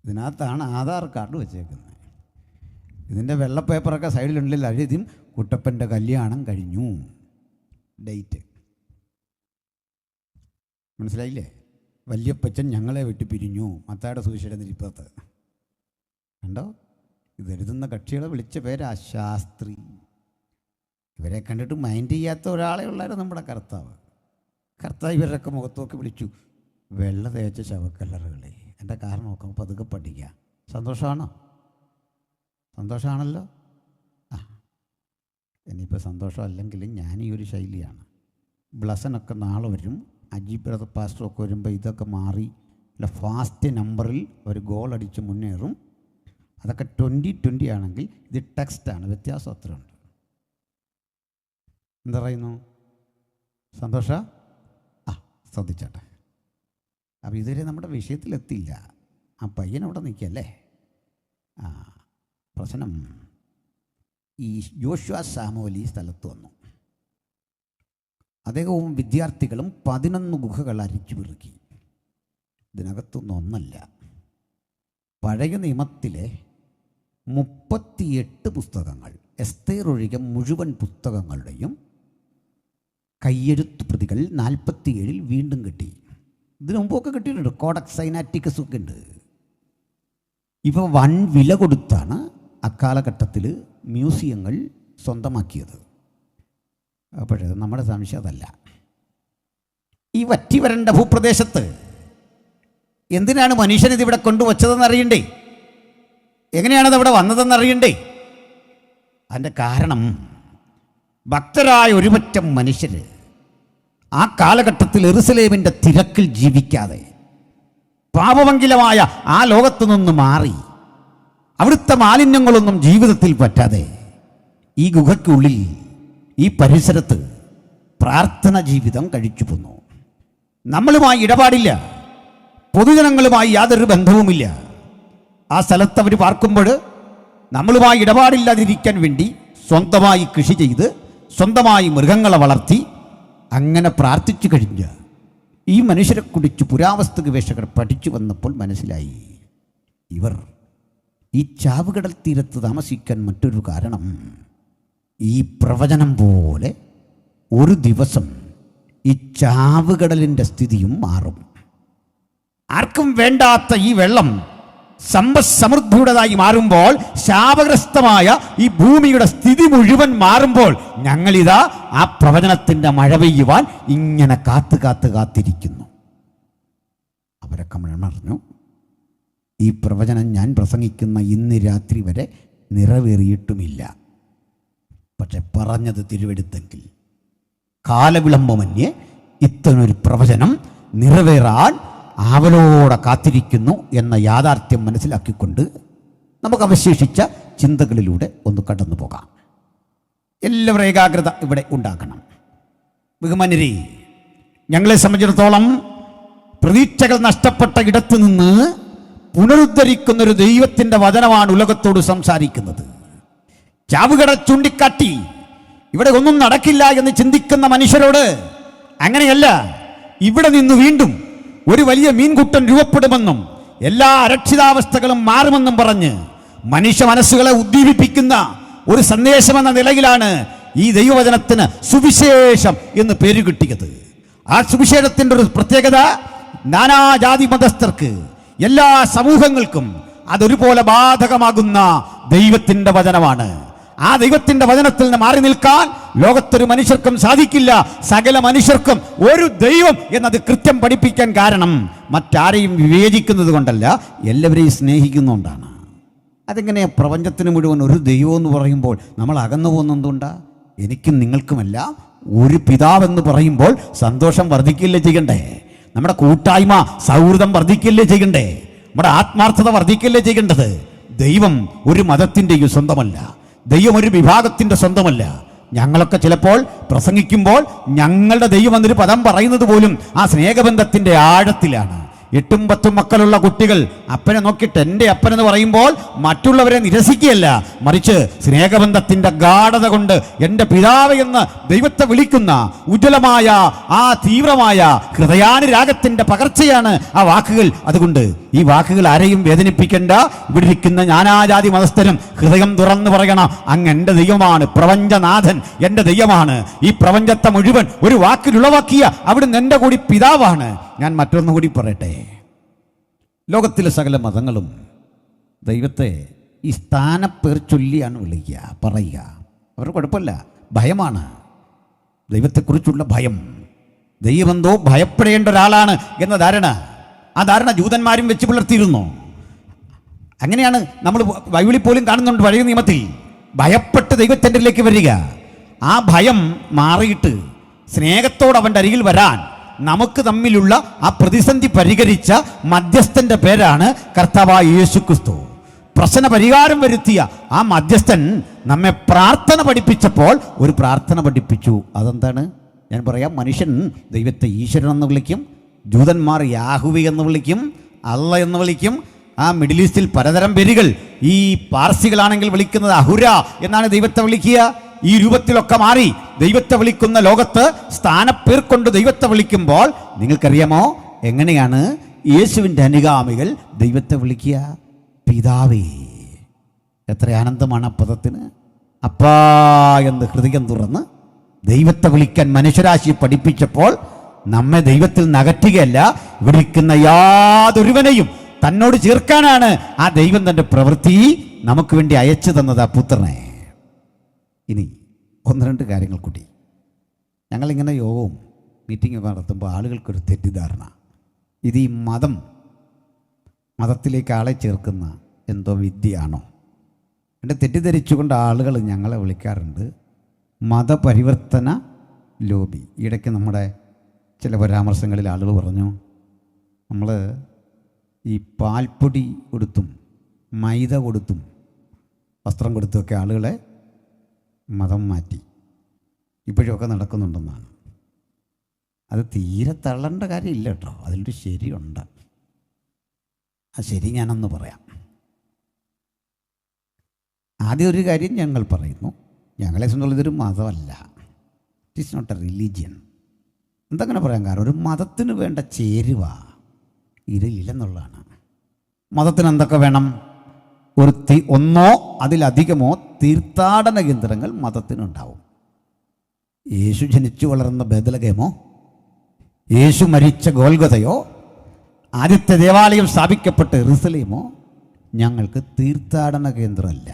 ഇതിനകത്താണ് ആധാർ കാർഡ് വെച്ചേക്കുന്നത്. ഇതിൻ്റെ വെള്ള പേപ്പറൊക്കെ സൈഡിലുണ്ടല്ലോ, അഴുതിയും കുട്ടപ്പൻ്റെ കല്യാണം കഴിഞ്ഞു, ഡേറ്റ് മനസ്സിലായില്ലേ. വല്യപ്പച്ചൻ ഞങ്ങളെ വിട്ട് പിരിഞ്ഞു, മത്തായിയുടെ സുവിശേഷം 20. കണ്ടോ, ഇതെഴുതുന്ന കക്ഷികളെ വിളിച്ച പേരാ ശാസ്ത്രി. ഇവരെ കണ്ടിട്ട് മൈൻഡ് ചെയ്യാത്ത ഒരാളെ ഉള്ളായിരുന്നു നമ്മുടെ കർത്താവ്. കർത്താവ് ഇവരുടെയൊക്കെ മുഖത്തൊക്കെ വിളിച്ചു വെള്ള തേച്ച ശവക്കല്ലറുകളെ. എൻ്റെ കാരണം നോക്കാം, പതുക്കെ പഠിക്കുക. സന്തോഷമാണോ? സന്തോഷമാണല്ലോ. ആ, ഇനിയിപ്പോൾ സന്തോഷം അല്ലെങ്കിലും ഞാൻ ഈ ഒരു ശൈലിയാണ്. ബ്ലസനൊക്കെ നാളെ വരും, അജീബ് ബ്രദർ പാസ്റ്ററൊക്കെ വരുമ്പോൾ ഇതൊക്കെ മാറി അല്ല, ഫാസ്റ്റ് നമ്പറിൽ ഒരു ഗോൾ അടിച്ച് മുന്നേറും. അതൊക്കെ 20-20 ആണെങ്കിൽ ഇത് ടെക്സ്റ്റാണ്, വ്യത്യാസം അത്രയുണ്ട്. എന്താ പറയുന്നു സന്തോഷ? ശ്രദ്ധിച്ചോട്ടെ. അപ്പോൾ ഇതുവരെ നമ്മുടെ വിഷയത്തിലെത്തിയില്ല. ആ പയ്യൻ അവിടെ നിൽക്കല്ലേ. പ്രശ്നം ഈ യോശുവ സാമുവേൽ ഈ സ്ഥലത്ത് വന്നു. അദ്ദേഹവും വിദ്യാർത്ഥികളും 11 ഗുഹകൾ അരിച്ചു പെറുക്കി. ഇതിനകത്തൊന്നും ഒന്നല്ല, പഴയ നിയമത്തിലെ 38 പുസ്തകങ്ങൾ, എസ്തേർ ഒഴികെ മുഴുവൻ പുസ്തകങ്ങളുടെയും കയ്യെഴുത്ത് പ്രതികൾ 47 വീണ്ടും കിട്ടി. ഇതിനു മുമ്പൊക്കെ കിട്ടിയിട്ടുണ്ട്, കോഡക്സ് സൈനാറ്റിക്കസ് ഒക്കെ ഉണ്ട്. ഇവ വൻ വില കൊടുത്താണ് അക്കാലഘട്ടത്തിൽ മ്യൂസിയങ്ങൾ സ്വന്തമാക്കിയത്. അപ്പോഴത് നമ്മുടെ സംശയം അതല്ല. ഈ വറ്റി വരേണ്ട ഭൂപ്രദേശത്ത് എന്തിനാണ് മനുഷ്യനിത് ഇവിടെ കൊണ്ടുവച്ചതെന്ന് അറിയണ്ടേ? എങ്ങനെയാണത് അവിടെ വന്നതെന്ന് അറിയണ്ടേ? അതിൻ്റെ കാരണം ഭക്തരായ ഒരുപറ്റം മനുഷ്യർ ആ കാലഘട്ടത്തിൽ യെരുശലേമിൻ്റെ തിരക്കിൽ ജീവിക്കാതെ പാപമംഗലമായ ആ ലോകത്തു നിന്ന് മാറി അവിടുത്തെ മാലിന്യങ്ങളൊന്നും ജീവിതത്തിൽ പറ്റാതെ ഈ ഗുഹയ്ക്കുള്ളിൽ ഈ പരിസരത്ത് പ്രാർത്ഥന ജീവിതം കഴിച്ചു പോന്നു. നമ്മളുമായി ഇടപാടില്ല, പൊതുജനങ്ങളുമായി യാതൊരു ബന്ധവുമില്ല. ആ സ്ഥലത്ത് അവർ പാർക്കുമ്പോൾ നമ്മളുമായി ഇടപാടില്ലാതിരിക്കാൻ വേണ്ടി സ്വന്തമായി കൃഷി ചെയ്ത് സ്വന്തമായി മൃഗങ്ങളെ വളർത്തി അങ്ങനെ പ്രാർത്ഥിച്ചു കഴിഞ്ഞ ഈ മനുഷ്യരെ കുറിച്ച് പുരാവസ്തു ഗവേഷകർ പഠിച്ചു വന്നപ്പോൾ മനസ്സിലായി, ഇവർ ഈ ചാവുകടൽ തീരത്ത് താമസിക്കാൻ മറ്റൊരു കാരണം ഈ പ്രവചനം പോലെ ഒരു ദിവസം ഈ ചാവുകടലിൻ്റെ സ്ഥിതിയും മാറും. ആർക്കും വേണ്ടാത്ത ഈ വെള്ളം സമ്പദ്സമൃദ്ധിയുടേതായി മാറുമ്പോൾ, ശാപഗ്രസ്തമായ ഈ ഭൂമിയുടെ സ്ഥിതി മുഴുവൻ മാറുമ്പോൾ, ഞങ്ങളിതാ ആ പ്രവചനത്തിൻ്റെ മഴ പെയ്യുവാൻ ഇങ്ങനെ കാത്തിരിക്കുന്നു. അവരൊക്കെ പറഞ്ഞു, ഈ പ്രവചനം ഞാൻ പ്രസംഗിക്കുന്ന ഇന്ന് രാത്രി വരെ നിറവേറിയിട്ടുമില്ല. പക്ഷെ പറഞ്ഞത് തിരുവെടുത്തെങ്കിൽ കാലവിളംബമന്യേ ഇത്തനൊരു പ്രവചനം നിറവേറാൻ ആവലോടെ കാത്തിരിക്കുന്നു എന്ന യാഥാർത്ഥ്യം മനസ്സിലാക്കിക്കൊണ്ട് നമുക്ക് അവശേഷിച്ച ചിന്തകളിലൂടെ ഒന്ന് കടന്നു പോകാം. എല്ലാവരും ഏകാഗ്രത ഇവിടെ ഉണ്ടാക്കണം. ബഹുമാന്യരേ, ഞങ്ങളെ സംബന്ധിച്ചിടത്തോളം പ്രതീക്ഷകൾ നഷ്ടപ്പെട്ട ഇടത്തു നിന്ന് പുനരുദ്ധരിക്കുന്നൊരു ദൈവത്തിൻ്റെ വചനമാണ് ഉലകത്തോട് സംസാരിക്കുന്നത്. ചാവുകട ചൂണ്ടിക്കാട്ടി ഇവിടെ ഒന്നും നടക്കില്ല എന്ന് ചിന്തിക്കുന്ന മനുഷ്യരോട് അങ്ങനെയല്ല, ഇവിടെ നിന്ന് വീണ്ടും ഒരു വലിയ മീൻകുട്ടൻ രൂപപ്പെടുമെന്നും എല്ലാ അരക്ഷിതാവസ്ഥകളും മാറുമെന്നും പറഞ്ഞ് മനുഷ്യ മനസ്സുകളെ ഉദ്ദീപിപ്പിക്കുന്ന ഒരു സന്ദേശമെന്ന നിലയിലാണ് ഈ ദൈവവചനത്തിന് സുവിശേഷം എന്ന് പേര് കിട്ടിയത്. ആ സുവിശേഷത്തിൻ്റെ ഒരു പ്രത്യേകത, നാനാജാതി മതസ്ഥർക്ക്, എല്ലാ സമൂഹങ്ങൾക്കും അതൊരുപോലെ ബാധകമാകുന്ന ദൈവത്തിൻ്റെ വചനമാണ്. ആ ദൈവത്തിൻ്റെ വചനത്തിൽ നിന്ന് മാറി നിൽക്കാൻ ലോകത്തൊരു മനുഷ്യർക്കും സാധിക്കില്ല. സകല മനുഷ്യർക്കും ഒരു ദൈവം എന്നത് കൃത്യം പഠിപ്പിക്കാൻ കാരണം മറ്റാരെയും വിവേചിക്കുന്നത് കൊണ്ടല്ല, എല്ലാവരെയും സ്നേഹിക്കുന്നുകൊണ്ടാണ്. അതെങ്ങനെയാണ് പ്രപഞ്ചത്തിന് മുഴുവൻ ഒരു ദൈവം എന്ന് പറയുമ്പോൾ നമ്മൾ അകന്നു പോകുന്നതുകൊണ്ടാ? എനിക്കും നിങ്ങൾക്കുമെല്ലാം ഒരു പിതാവെന്ന് പറയുമ്പോൾ സന്തോഷം വർദ്ധിക്കില്ലേ ചെയ്യണ്ടേ? നമ്മുടെ കൂട്ടായ്മ സൗഹൃദം വർദ്ധിക്കില്ലേ ചെയ്യണ്ടേ? നമ്മുടെ ആത്മാർത്ഥത വർദ്ധിക്കില്ലേ ചെയ്യേണ്ടത്? ദൈവം ഒരു മതത്തിൻ്റെയും സ്വന്തമല്ല, ദൈവം ഒരു വിഭാഗത്തിൻ്റെ സ്വന്തമല്ല. ഞങ്ങളൊക്കെ ചിലപ്പോൾ പ്രസംഗിക്കുമ്പോൾ ഞങ്ങളുടെ ദൈവം എന്നൊരു പദം പറയുന്നത് പോലും ആ സ്നേഹബന്ധത്തിൻ്റെ ആഴത്തിലാണ്. 8ഉം 10ഉം മക്കളുള്ള കുട്ടികൾ അപ്പനെ നോക്കിയിട്ട് എൻ്റെ അപ്പനെന്ന് പറയുമ്പോൾ മറ്റുള്ളവരെ നിരസിക്കുകയല്ല, മറിച്ച് സ്നേഹബന്ധത്തിൻ്റെ ഗാഢത കൊണ്ട് എൻ്റെ പിതാവ് എന്ന് ദൈവത്തെ വിളിക്കുന്ന ഉജ്ജ്വലമായ ആ തീവ്രമായ ഹൃദയാനുരാഗത്തിൻ്റെ പകർച്ചയാണ് ആ വാക്കുകൾ. അതുകൊണ്ട് ഈ വാക്കുകൾ ആരെയും വേദനിപ്പിക്കേണ്ട. ഇവിടെ ഇരിക്കുന്ന നാനാജാതി മതസ്ഥരും ഹൃദയം തുറന്നു പറയണം, അങ്ങ് എൻ്റെ ദൈവമാണ്, പ്രപഞ്ചനാഥൻ എൻ്റെ ദൈവമാണ്. ഈ പ്രപഞ്ചത്തെ മുഴുവൻ ഒരു വാക്കിലുളവാക്കിയ അവിടുന്ന് എൻ്റെ കൂടി പിതാവാണ്. ഞാൻ മറ്റൊന്നു കൂടി പറയട്ടെ, ലോകത്തിലെ സകല മതങ്ങളും ദൈവത്തെ ഈ സ്ഥാനപ്പേർ ചൊല്ലിയാണ് വിളിക്കുക, പറയുക. അവർക്ക് കുഴപ്പമില്ല, ഭയമാണ്, ദൈവത്തെക്കുറിച്ചുള്ള ഭയം. ദൈവമെന്തോ ഭയപ്പെടേണ്ട ഒരാളാണ് എന്ന ധാരണ, ആ ധാരണ ജൂതന്മാരും വെച്ച് പുലർത്തിയിരുന്നു. അങ്ങനെയാണ് നമ്മൾ ബൈബിളിൽ പോലും കാണുന്നുണ്ട്. പഴയ നിയമത്തിൽ ഭയപ്പെട്ട് ദൈവത്തിൻ്റെലേക്ക് വരിക, ആ ഭയം മാറിയിട്ട് സ്നേഹത്തോട് അവൻ്റെ അരികിൽ വരാൻ, നമുക്ക് തമ്മിലുള്ള ആ പ്രതിസന്ധി പരിഹരിച്ച മധ്യസ്ഥന്റെ പേരാണ് കർത്താവായ യേശു ക്രിസ്തു. പ്രശ്ന പരിഹാരം വരുത്തിയ ആ മധ്യസ്ഥൻ നമ്മെ പ്രാർത്ഥന പഠിപ്പിച്ചപ്പോൾ ഒരു പ്രാർത്ഥന പഠിപ്പിച്ചു. അതെന്താണ്? ഞാൻ പറയാം. മനുഷ്യൻ ദൈവത്തെ ഈശ്വരൻ എന്ന് വിളിക്കും, ജൂതന്മാർ യാഹുവി എന്ന് വിളിക്കും, അള്ള എന്ന് വിളിക്കും. ആ മിഡിൽ ഈസ്റ്റിൽ പലതരം പേരുകൾ. ഈ പാർസികളാണെങ്കിൽ വിളിക്കുന്നത് അഹുര എന്നാണ് ദൈവത്തെ വിളിക്കുക. ഈ രൂപത്തിലൊക്കെ മാറി ദൈവത്തെ വിളിക്കുന്ന ലോകത്ത് സ്ഥാനപ്പേർ കൊണ്ട് ദൈവത്തെ വിളിക്കുമ്പോൾ നിങ്ങൾക്കറിയാമോ എങ്ങനെയാണ് യേശുവിൻ്റെ അനുഗാമികൾ ദൈവത്തെ വിളിക്കുക? പിതാവേ. എത്ര ആനന്ദമാണ് ആ പദത്തിന്. അപ്പാ എന്ന് ഹൃദയം തുറന്ന് ദൈവത്തെ വിളിക്കാൻ മനുഷ്യരാശിയെ പഠിപ്പിച്ചപ്പോൾ നമ്മെ ദൈവത്തിൽ നകറ്റുകയല്ല, വിളിക്കുന്ന യാതൊരുവനെയും തന്നോട് ചേർക്കാനാണ് ആ ദൈവം തൻ്റെ പ്രവൃത്തി നമുക്ക് വേണ്ടി അയച്ചു തന്നത് ആ പുത്രനെ. ഇനി ഒന്ന് രണ്ട് കാര്യങ്ങൾ കൂടി. ഞങ്ങളിങ്ങനെ യോഗവും മീറ്റിങ്ങൊക്കെ നടത്തുമ്പോൾ ആളുകൾക്കൊരു തെറ്റിദ്ധാരണ, ഇത് ഈ മതത്തിലേക്ക് ആളെ ചേർക്കുന്ന എന്തോ വിദ്യയാണോ? എൻ്റെ തെറ്റിദ്ധരിച്ചുകൊണ്ട് ആളുകൾ ഞങ്ങളെ വിളിക്കാറുണ്ട് മതപരിവർത്തന ലോബി. ഇടയ്ക്ക് നമ്മുടെ ചില പരാമർശങ്ങളിൽ ആളുകൾ പറഞ്ഞു നമ്മൾ ഈ പാൽപ്പൊടി കൊടുത്തും മൈദ കൊടുത്തും വസ്ത്രം കൊടുത്തുമൊക്കെ ആളുകളെ മതം മാറ്റി ഇപ്പോഴൊക്കെ നടക്കുന്നുണ്ടെന്നാണ്. അത് തീരെ തള്ളേണ്ട കാര്യമില്ല കേട്ടോ, അതിലൊരു ശരിയുണ്ട്. ആ ശരി ഞാനൊന്ന് പറയാം. ആദ്യം ഒരു കാര്യം ഞങ്ങൾ പറയുന്നു, ഞങ്ങളെ സംബന്ധിച്ചുള്ള ഇതൊരു മതമല്ല, it is not a religion. എന്തങ്ങനെ പറയാൻ കാരണം ഒരു മതത്തിന് വേണ്ട ചേരുവ ഇതിലെന്നുള്ളതാണ്. മതത്തിന് എന്തൊക്കെ വേണം? ഒന്നോ അതിലധികമോ തീർത്ഥാടന കേന്ദ്രങ്ങൾ മതത്തിനുണ്ടാവും. യേശു ജനിച്ചു വളർന്ന ബേത്ലഹേമോ, യേശു മരിച്ച ഗോൽഗതയോ, ആദ്യത്തെ ദേവാലയം സ്ഥാപിക്കപ്പെട്ട യെരുസലേമോ ഞങ്ങൾക്ക് തീർത്ഥാടന കേന്ദ്രമല്ല.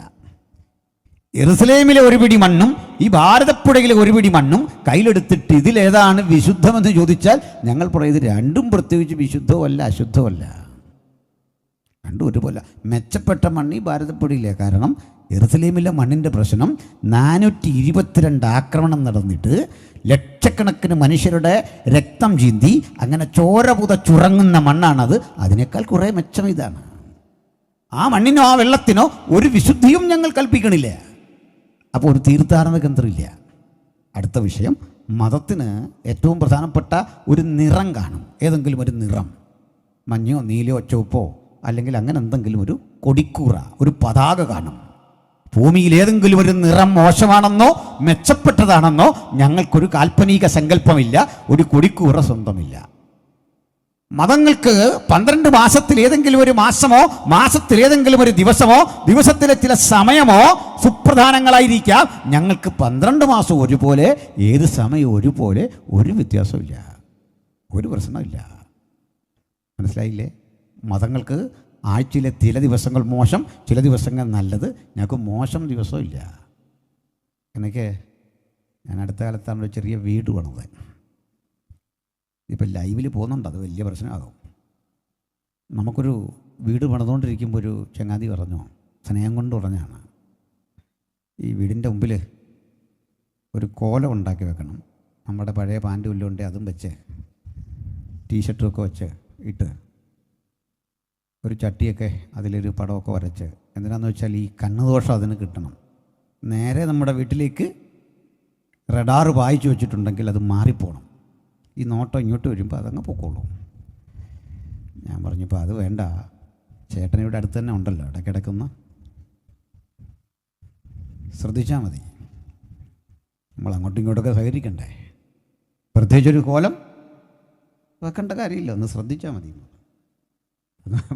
യെരുസലേമിലെ ഒരു പിടി മണ്ണും ഈ ഭാരതപ്പുഴയിലെ ഒരു പിടി മണ്ണും കയ്യിലെടുത്തിട്ട് ഇതിലേതാണ് വിശുദ്ധമെന്ന് ചോദിച്ചാൽ ഞങ്ങൾ പറയും ഇത് രണ്ടും പ്രത്യേകിച്ച് വിശുദ്ധമല്ല അശുദ്ധമല്ല, രണ്ടും ഒരുപോലെ. മെച്ചപ്പെട്ട മണ്ണ് ഈ ഭാരതപ്പുഴയിലെ. കാരണം യെരുസലേമിലെ മണ്ണിൻ്റെ പ്രശ്നം 422 ആക്രമണം നടന്നിട്ട് ലക്ഷക്കണക്കിന് മനുഷ്യരുടെ രക്തം ചീന്തി അങ്ങനെ ചോര പുതച്ചുറങ്ങുന്ന മണ്ണാണത്. അതിനേക്കാൾ കുറേ മെച്ചം ഇതാണ്. ആ മണ്ണിനോ ആ വെള്ളത്തിനോ ഒരു വിശുദ്ധിയും ഞങ്ങൾ കൽപ്പിക്കണില്ല. അപ്പോൾ ഒരു തീർത്ഥാടന കേന്ദ്രമില്ല. അടുത്ത വിഷയം, മതത്തിന് ഏറ്റവും പ്രധാനപ്പെട്ട ഒരു നിറം കാണും. ഏതെങ്കിലും ഒരു നിറം, മഞ്ഞോ നീലയോ ചുവപ്പോ അല്ലെങ്കിൽ അങ്ങനെ എന്തെങ്കിലും ഒരു കൊടിക്കൂറ, ഒരു പതാക കാണും. ഭൂമിയിൽ ഏതെങ്കിലും ഒരു നിറം മോശമാണെന്നോ മെച്ചപ്പെട്ടതാണെന്നോ ഞങ്ങൾക്കൊരു കാൽപ്പനിക സങ്കല്പമില്ല, ഒരു കൊടിക്കൂറ സ്വന്തമില്ല. മതങ്ങൾക്ക് 12 മാസത്തിൽ ഏതെങ്കിലും ഒരു മാസമോ മാസത്തിൽ ഏതെങ്കിലും ഒരു ദിവസമോ ദിവസത്തിലെ ചില സമയമോ സുപ്രധാനങ്ങളായിരിക്കാം. ഞങ്ങൾക്ക് 12 മാസം ഒരുപോലെ, ഏത് സമയം ഒരുപോലെ, ഒരു വ്യത്യാസമില്ല, ഒരു പ്രശ്നമില്ല. മനസ്സിലായില്ലേ? മതങ്ങൾക്ക് ആഴ്ചയിലെ ചില ദിവസങ്ങൾ മോശം, ചില ദിവസങ്ങൾ നല്ലത്. ഞങ്ങൾക്ക് മോശം ദിവസമില്ല. എനിക്ക് ഞാൻ അടുത്ത കാലത്താണ് ഒരു ചെറിയ വീട് പണിത്. ഇപ്പം ലൈവിൽ പോകുന്നുണ്ട്, അത് വലിയ പ്രശ്നമാകും. നമുക്കൊരു വീട് പണിതുകൊണ്ടിരിക്കുമ്പോൾ ഒരു ചങ്ങാതി പറഞ്ഞു, സ്നേഹം കൊണ്ട് പറഞ്ഞാണ്, ഈ വീടിൻ്റെ മുമ്പിൽ ഒരു കോലം ഉണ്ടാക്കി വെക്കണം. നമ്മുടെ പഴയ പാൻറ് ഉള്ളുകൊണ്ട് അതും വെച്ച് ടീഷർട്ടുമൊക്കെ വെച്ച് ഇട്ട് ഒരു ചട്ടിയൊക്കെ അതിലൊരു പടമൊക്കെ വരച്ച്. എന്തിനാന്ന് വെച്ചാൽ ഈ കണ്ണുദോഷം അതിന് കിട്ടണം. നേരെ നമ്മുടെ വീട്ടിലേക്ക് റഡാറ് വായിച്ചു വെച്ചിട്ടുണ്ടെങ്കിൽ അത് മാറിപ്പോണം. ഈ നോട്ടം ഇങ്ങോട്ട് വരുമ്പോൾ അതങ്ങ് പൊക്കോളൂ. ഞാൻ പറഞ്ഞപ്പോൾ അത് വേണ്ട, ചേട്ടനിവിടെ അടുത്ത് തന്നെ ഉണ്ടല്ലോ, ഇടയ്ക്കിടയ്ക്കൊന്ന് ശ്രദ്ധിച്ചാൽ മതി. നമ്മൾ അങ്ങോട്ടും ഇങ്ങോട്ടൊക്കെ സഹകരിക്കണ്ടേ, പ്രത്യേകിച്ചൊരു കോലം വെക്കേണ്ട കാര്യമില്ല, ഒന്ന് ശ്രദ്ധിച്ചാൽ മതി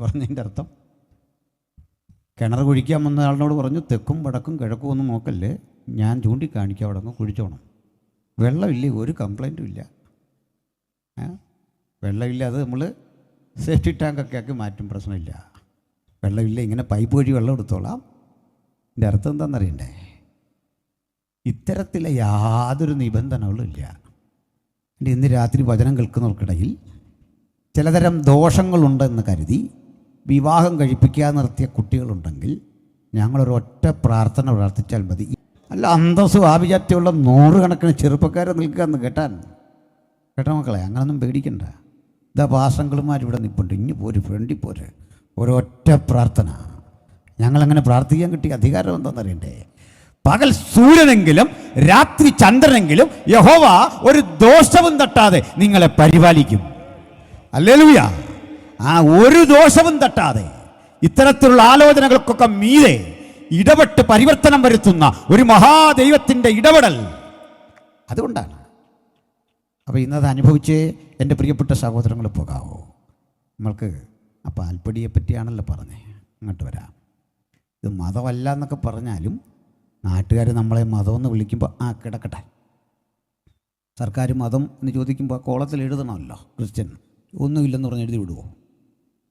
പറഞ്ഞതിൻ്റെ അർത്ഥം. കിണർ കുഴിക്കാൻ വന്ന ആളിനോട് പറഞ്ഞു, തെക്കും വടക്കും കിഴക്കും ഒന്നും നോക്കല്ലേ, ഞാൻ ചൂണ്ടിക്കാണിക്കാം, അവിടെ അങ്ങ് കുഴിച്ചോണം. വെള്ളമില്ലേ, ഒരു കംപ്ലൈൻറ്റും ഇല്ല. വെള്ളമില്ല, അത് നമ്മൾ സേഫ്റ്റി ടാങ്കൊക്കെ ആക്കി മാറ്റും, പ്രശ്നമില്ല. വെള്ളമില്ല, ഇങ്ങനെ പൈപ്പ് വഴി വെള്ളം എടുത്തോളാം. എൻ്റെ അർത്ഥം എന്താണെന്നറിയണ്ടേ? ഇത്തരത്തിലെ യാതൊരു നിബന്ധനകളും ഇല്ല. എൻ്റെ ഇന്ന് രാത്രി വചനം കേൾക്കുന്നവർക്കിടയിൽ ചിലതരം ദോഷങ്ങളുണ്ടെന്ന് കരുതി വിവാഹം കഴിപ്പിക്കാൻ നിർത്തിയ കുട്ടികളുണ്ടെങ്കിൽ ഞങ്ങളൊരൊറ്റ പ്രാർത്ഥന പ്രാർത്ഥിച്ചാൽ മതി. അല്ല അന്തസ്സും ആഭിജാത്യമുള്ള 100 കണക്കിന് ചെറുപ്പക്കാരെ നിൽക്കുക എന്ന് കേട്ടാൻ കേട്ടോ മക്കളെ, അങ്ങനൊന്നും പേടിക്കണ്ട. ഇതാ പാസ്റ്റർമാരിവിടെ നിൽപ്പുണ്ട്, ഇനി പോര്, ഫ്രണ്ടിൽ പോര്. ഒരൊറ്റ പ്രാർത്ഥന. ഞങ്ങളങ്ങനെ പ്രാർത്ഥിക്കാൻ കിട്ടിയ അധികാരം എന്താണെന്നറിയണ്ടേ? പകൽ സൂര്യനെങ്കിലും രാത്രി ചന്ദ്രനെങ്കിലും യഹോവ ഒരു ദോഷവും തട്ടാതെ നിങ്ങളെ പരിപാലിക്കും. ഹല്ലേലൂയ. ആ ഒരു ദോഷവും തട്ടാതെ ഇത്തരത്തിലുള്ള ആലോചനകൾക്കൊക്കെ മീതെ ഇടപെട്ട് പരിവർത്തനം വരുത്തുന്ന ഒരു മഹാദൈവത്തിൻ്റെ ഇടപെടൽ. അതുകൊണ്ടാണ്. അപ്പോൾ ഇന്നത് അനുഭവിച്ച് എൻ്റെ പ്രിയപ്പെട്ട സഹോദരങ്ങൾ പോകാവോ? നമ്മൾക്ക് ആ പാൽപ്പൊടിയെ പറ്റിയാണല്ലോ പറഞ്ഞേ. അങ്ങോട്ട് വരാം. ഇത് മതമല്ല എന്നൊക്കെ പറഞ്ഞാലും നാട്ടുകാർ നമ്മളെ മതമെന്ന് വിളിക്കുമ്പോൾ ആ കിടക്കട്ടെ. സർക്കാർ മതം എന്ന് ചോദിക്കുമ്പോൾ കോളത്തിൽ എഴുതണമല്ലോ ക്രിസ്ത്യൻ. ഒന്നുമില്ലെന്ന് പറഞ്ഞ് എഴുതി വിടുമോ?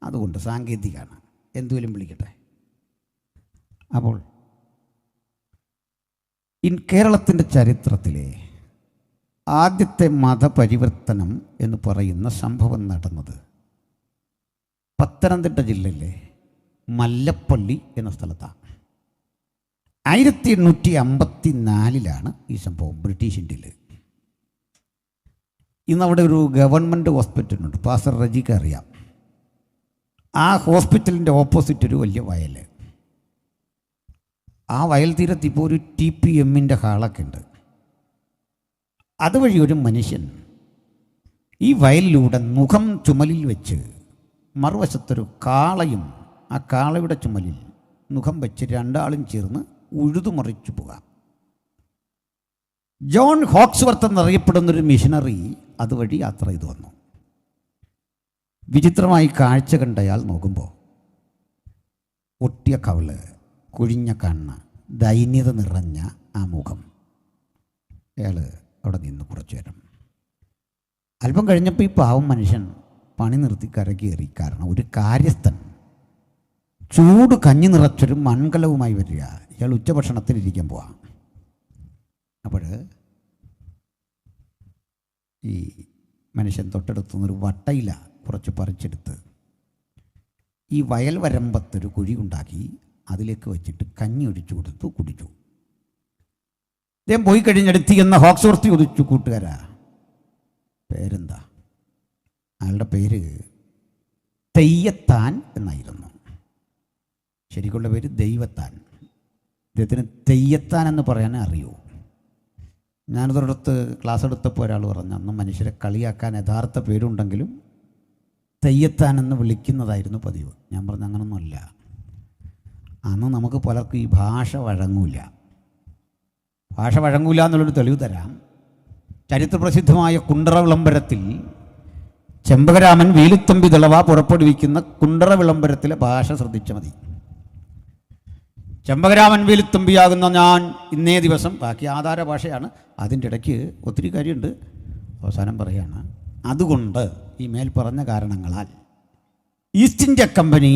അതുകൊണ്ട് സാങ്കേതികമാണ്, എന്തുപോലും വിളിക്കട്ടെ. അപ്പോൾ കേരളത്തിൻ്റെ ചരിത്രത്തിലെ ആദ്യത്തെ മതപരിവർത്തനം എന്ന് പറയുന്ന സംഭവം നടന്നത് പത്തനംതിട്ട ജില്ലയിലെ മല്ലപ്പള്ളി എന്ന സ്ഥലത്താണ്. 1854 ഈ സംഭവം. ബ്രിട്ടീഷ് ഇന്ത്യയിൽ ഇന്നവിടെ ഒരു ഗവൺമെൻറ് ഹോസ്പിറ്റലുണ്ട്, പാസ്റ്റർ റജിക്ക് അറിയാം. ആ ഹോസ്പിറ്റലിൻ്റെ ഓപ്പോസിറ്റ് ഒരു വലിയ വയൽ. ആ വയൽ തീരത്ത് ഇപ്പോൾ ഒരു TPMൻ്റെ ഹാളൊക്കെ ഉണ്ട്. അതുവഴി ഒരു മനുഷ്യൻ ഈ വയലിലൂടെ മുഖം ചുമലിൽ വെച്ച് മറുവശത്തൊരു കാളയും ആ കാളയുടെ ചുമലിൽ മുഖം വെച്ച് രണ്ടാളും ചേർന്ന് ഉഴുതുമറിച്ചു പോകാം. ജോൺ ഹോക്സ്വർത്ത് എന്നറിയപ്പെടുന്നൊരു മിഷനറി അതുവഴി യാത്ര ചെയ്തു വന്നു. വിചിത്രമായി കാഴ്ച കണ്ടയാൾ നോക്കുമ്പോൾ ഒട്ടിയ കവിള്, കുഴിഞ്ഞ കണ്ണ്, ദൈന്യത നിറഞ്ഞ ആ മുഖം. അയാൾ അവിടെ നിന്ന് കുറച്ചു നേരം. അല്പം കഴിഞ്ഞപ്പോൾ ഈ പാവം മനുഷ്യൻ പണി നിർത്തി കരകയറി. കാരണം ഒരു കാര്യസ്ഥൻ ചൂട് കഞ്ഞി നിറച്ചൊരു മൺകലവുമായി വരിക. ഇയാൾ ഉച്ചഭക്ഷണത്തിലിരിക്കാൻ പോവാം. അപ്പോൾ ഈ മനുഷ്യൻ തൊട്ടടുത്തുനിന്നൊരു വട്ടയില കുറച്ച് പറിച്ചെടുത്ത് ഈ വയൽ വരമ്പത്തൊരു കുഴി ഉണ്ടാക്കി അതിലേക്ക് വെച്ചിട്ട് കഞ്ഞി ഒഴിച്ചു കൊടുത്തു, കുടിച്ചു. അദ്ദേഹം പോയി കഴിഞ്ഞെടുത്തി എന്ന ഹോക്സ്വർത്തി ഒതിച്ചു. കൂട്ടുകാരാ, പേരെന്താ? അയാളുടെ പേര് തെയ്യത്താൻ എന്നായിരുന്നു. ശരിക്കുള്ള പേര് ദൈവത്താൻ. ഇദ്ദേഹത്തിന് തെയ്യത്താൻ എന്ന് പറയാനേ അറിയൂ. ഞാനതൊരിടത്ത് ക്ലാസ് എടുത്തപ്പോൾ ഒരാൾ പറഞ്ഞു, അന്ന് മനുഷ്യരെ കളിയാക്കാൻ യഥാർത്ഥ പേരുണ്ടെങ്കിലും തെയ്യത്താൻ എന്ന് വിളിക്കുന്നതായിരുന്നു പതിവ്. ഞാൻ പറഞ്ഞു അങ്ങനൊന്നുമല്ല. അന്ന് നമുക്ക് പലർക്കും ഈ ഭാഷ വഴങ്ങൂല. ഭാഷ വഴങ്ങൂല എന്നുള്ളൊരു തെളിവ് തരാം. ചരിത്രപ്രസിദ്ധമായ കുണ്ടറ വിളംബരത്തിൽ ചെമ്പകരാമൻ വേലുത്തമ്പി ദളവ പുറപ്പെടുവിക്കുന്ന കുണ്ടറ വിളംബരത്തിലെ ഭാഷ ശ്രദ്ധിച്ചാൽ മതി. ചെമ്പകരാമൻ വേലുത്തമ്പിയാകുന്ന ഞാൻ ഇന്നേ ദിവസം, ബാക്കി ആധാര ഭാഷയാണ്. അതിൻ്റെ ഇടയ്ക്ക് ഒത്തിരി കാര്യമുണ്ട്, അവസാനം പറയാണ്. അതുകൊണ്ട് ഈ മേൽ പറഞ്ഞ കാരണങ്ങളാൽ ഈസ്റ്റ് ഇന്ത്യ കമ്പനി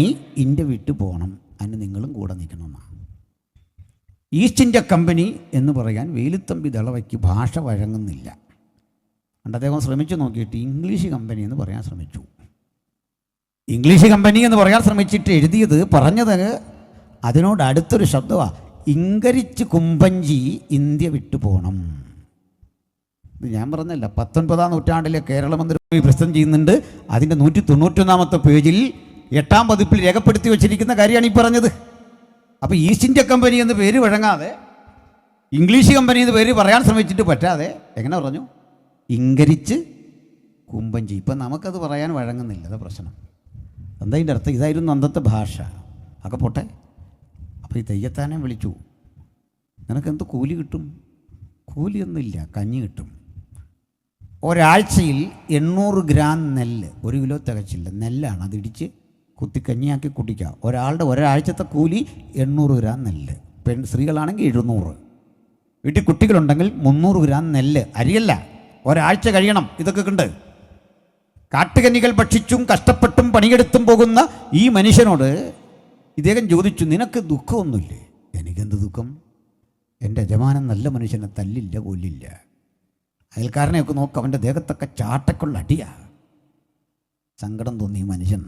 ഇന്ത്യ വിട്ടു പോകണം, അതിന് നിങ്ങളും കൂടെ നിൽക്കണമെന്നാണ്. ഈസ്റ്റ് ഇന്ത്യ കമ്പനി എന്ന് പറയാൻ വേലുത്തമ്പി ദളവയ്ക്ക് ഭാഷ വഴങ്ങുന്നില്ല. അതുകൊണ്ട് അദ്ദേഹം ശ്രമിച്ചു നോക്കിയിട്ട് ഇംഗ്ലീഷ് കമ്പനി എന്ന് പറയാൻ ശ്രമിച്ചു. ഇംഗ്ലീഷ് കമ്പനി എന്ന് പറയാൻ ശ്രമിച്ചിട്ട് എഴുതിയത്, പറഞ്ഞത് അതിനോട് അടുത്തൊരു ശബ്ദമാണ്, ഇംഗരിച്ച് കുമ്പഞ്ചി ഇന്ത്യ വിട്ടു പോകണം. ഇത് ഞാൻ പറഞ്ഞല്ല, 19-ാം നൂറ്റാണ്ടിലെ കേരള മന്ത്രി പ്രസംഗം ചെയ്യുന്നുണ്ട്. അതിൻ്റെ 191-ാമത്തെ പേജിൽ 8-ാം പതിപ്പിൽ രേഖപ്പെടുത്തി വച്ചിരിക്കുന്ന കാര്യമാണ് ഈ പറഞ്ഞത്. അപ്പോൾ ഈസ്റ്റ് ഇന്ത്യ കമ്പനി എന്ന് പേര് വഴങ്ങാതെ ഇംഗ്ലീഷ് കമ്പനി എന്ന് പേര് പറയാൻ ശ്രമിച്ചിട്ട് പറ്റാതെ എങ്ങനെ പറഞ്ഞു? ഇംഗരിച്ച് കുമ്പഞ്ചി. ഇപ്പം നമുക്കത് പറയാൻ വഴങ്ങുന്നില്ല, അത് പ്രശ്നം. എന്താ ഇതിൻ്റെ അർത്ഥം? ഇതായിരുന്നു അന്നത്തെ ഭാഷ. ഒക്കെ പോട്ടെ. അപ്പോൾ ഈ തെയ്യത്താനെ വിളിച്ചു, നിനക്കെന്ത് കൂലി കിട്ടും? കൂലിയൊന്നുമില്ല, കഞ്ഞി കിട്ടും. ഒരാഴ്ചയിൽ 800 ഗ്രാം നെല്ല്, 1 കിലോ തികച്ചില്ല, നെല്ലാണ്, അതിടിച്ച് കുത്തി കഞ്ഞിയാക്കി കുടിക്കുക. ഒരാളുടെ ഒരാഴ്ചത്തെ കൂലി 800 ഗ്രാം നെല്ല്. സ്ത്രീകളാണെങ്കിൽ 700. വീട്ടിൽ കുട്ടികളുണ്ടെങ്കിൽ 300 ഗ്രാം നെല്ല്. അരിയല്ല, ഒരാഴ്ച കഴിയണം. ഇതൊക്കെ ഉണ്ട്. കാട്ടുകന്നികൾ ഭക്ഷിച്ചും കഷ്ടപ്പെട്ടും പണിയെടുത്തും പോകുന്ന ഈ മനുഷ്യനോട് ഇദ്ദേഹം ചോദിച്ചു, നിനക്ക് ദുഃഖമൊന്നുമില്ലേ? എനിക്കെന്ത് ദുഃഖം? എൻ്റെ യജമാനൻ നല്ല മനുഷ്യനെ തല്ലില്ല, കൊല്ലില്ല. അയൽക്കാരനെയൊക്കെ നോക്ക്, അവൻ്റെ ദേഹത്തൊക്കെ ചാട്ടക്കുള്ള അടിയാ. സങ്കടം തോന്നി മനുഷ്യൻ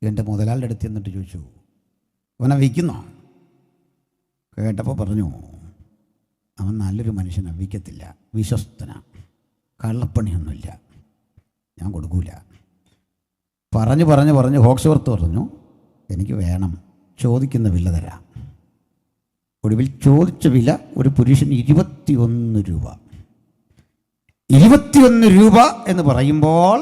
എൻ്റെ മുതലാളിയുടെ അടുത്ത് എന്നിട്ട് ചോദിച്ചു, അവനെ വിൽക്കുന്നോ? കേട്ടപ്പോൾ പറഞ്ഞു, അവൻ നല്ലൊരു മനുഷ്യനെ വിൽക്കത്തില്ല, വിശ്വസ്തനാണ്. കള്ളപ്പണിയൊന്നുമില്ല, ഞാൻ കൊടുക്കൂല. പറഞ്ഞ് ഹോക്സ്വർത്ത് പറഞ്ഞു എനിക്ക് വേണം, ചോദിക്കുന്ന വില തരാം. ഒടുവിൽ ചോദിച്ച വില ഒരു പുരുഷന് 21 രൂപ. 21 രൂപ എന്ന് പറയുമ്പോൾ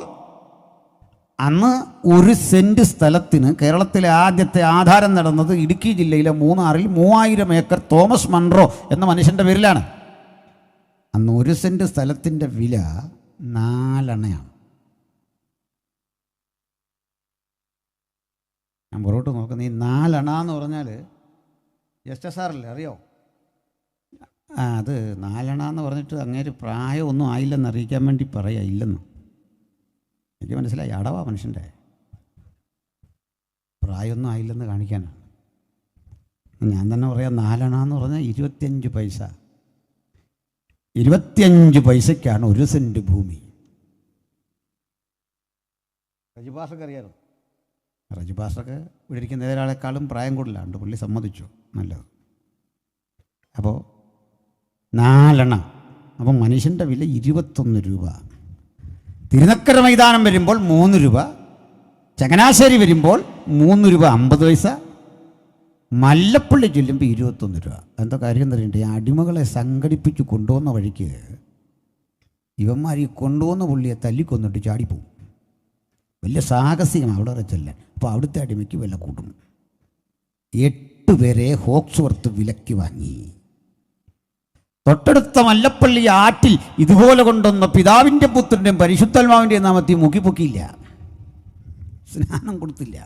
അന്ന് 1 സെൻറ്റ് സ്ഥലത്തിന് കേരളത്തിലെ ആദ്യത്തെ ആധാരം നടന്നത് ഇടുക്കി ജില്ലയിലെ മൂന്നാറിൽ 3000 ഏക്കർ തോമസ് മൺറോ എന്ന മനുഷ്യൻ്റെ പേരിലാണ്. അന്ന് 1 സെൻറ്റ് സ്ഥലത്തിൻ്റെ വില 4 അണയാണ്. ഞാൻ പുറകോട്ട് നോക്കുന്ന ഈ 4 അണ എന്ന് പറഞ്ഞാൽ SSR അല്ലേ, അറിയോ? അത് 4 അണ എന്ന് പറഞ്ഞിട്ട് അങ്ങേര് പ്രായമൊന്നും ആയില്ലെന്ന് അറിയിക്കാൻ വേണ്ടി പറയാ, ഇല്ലെന്ന്. എനിക്ക് മനസ്സിലായി, അടവാ മനുഷ്യൻ്റെ, പ്രായമൊന്നും ആയില്ലെന്ന് കാണിക്കാനാണ്. ഞാൻ തന്നെ പറയാം, 4 അണ എന്ന് പറഞ്ഞാൽ 25 പൈസ. 25 പൈസയ്ക്കാണ് 1 സെൻറ്റ് ഭൂമി. റജിബാസൊക്കെ അറിയാമോ? റജിബാസൊക്കെ ഇവിടെ ഇരിക്കുന്ന ഏതൊരാളെക്കാളും പ്രായം കൂടുതലാണ്, പുള്ളി സമ്മതിച്ചു, നല്ലത്. അപ്പോൾ 4 അണ, അപ്പം മനുഷ്യൻ്റെ വില 21 രൂപ. തിരുനക്കര മൈതാനം വരുമ്പോൾ 3 രൂപ, ചങ്ങനാശ്ശേരി വരുമ്പോൾ 3 രൂപ 50 പൈസ, മല്ലപ്പള്ളി ചെല്ലുമ്പോൾ 21 രൂപ. എന്താ കാര്യം എന്ന് അറിയണ്ടേ? അടിമകളെ സംഘടിപ്പിച്ച് കൊണ്ടുവന്ന വഴിക്ക് ഇവന്മാർ ഈ കൊണ്ടുവന്ന പുള്ളിയെ തല്ലിക്കൊന്നിട്ട് ചാടിപ്പോവും. വലിയ സാഹസികമാണ് അവിടെ വെച്ചല്ലേ. അപ്പോൾ അവിടുത്തെ അടിമയ്ക്ക് വില കൂട്ടും. 8 പേരെ ഹോക്സ്വർത്ത് വിലയ്ക്ക് വാങ്ങി. തൊട്ടടുത്ത മല്ലപ്പള്ളി ആറ്റിൽ ഇതുപോലെ കൊണ്ടുവന്ന പിതാവിൻ്റെ പുത്രൻ്റെയും പരിശുദ്ധാത്മാവിൻ്റെയും നാമത്തിൽ മുക്കിപ്പൊക്കിയില്ല, സ്നാനം കൊടുത്തില്ല.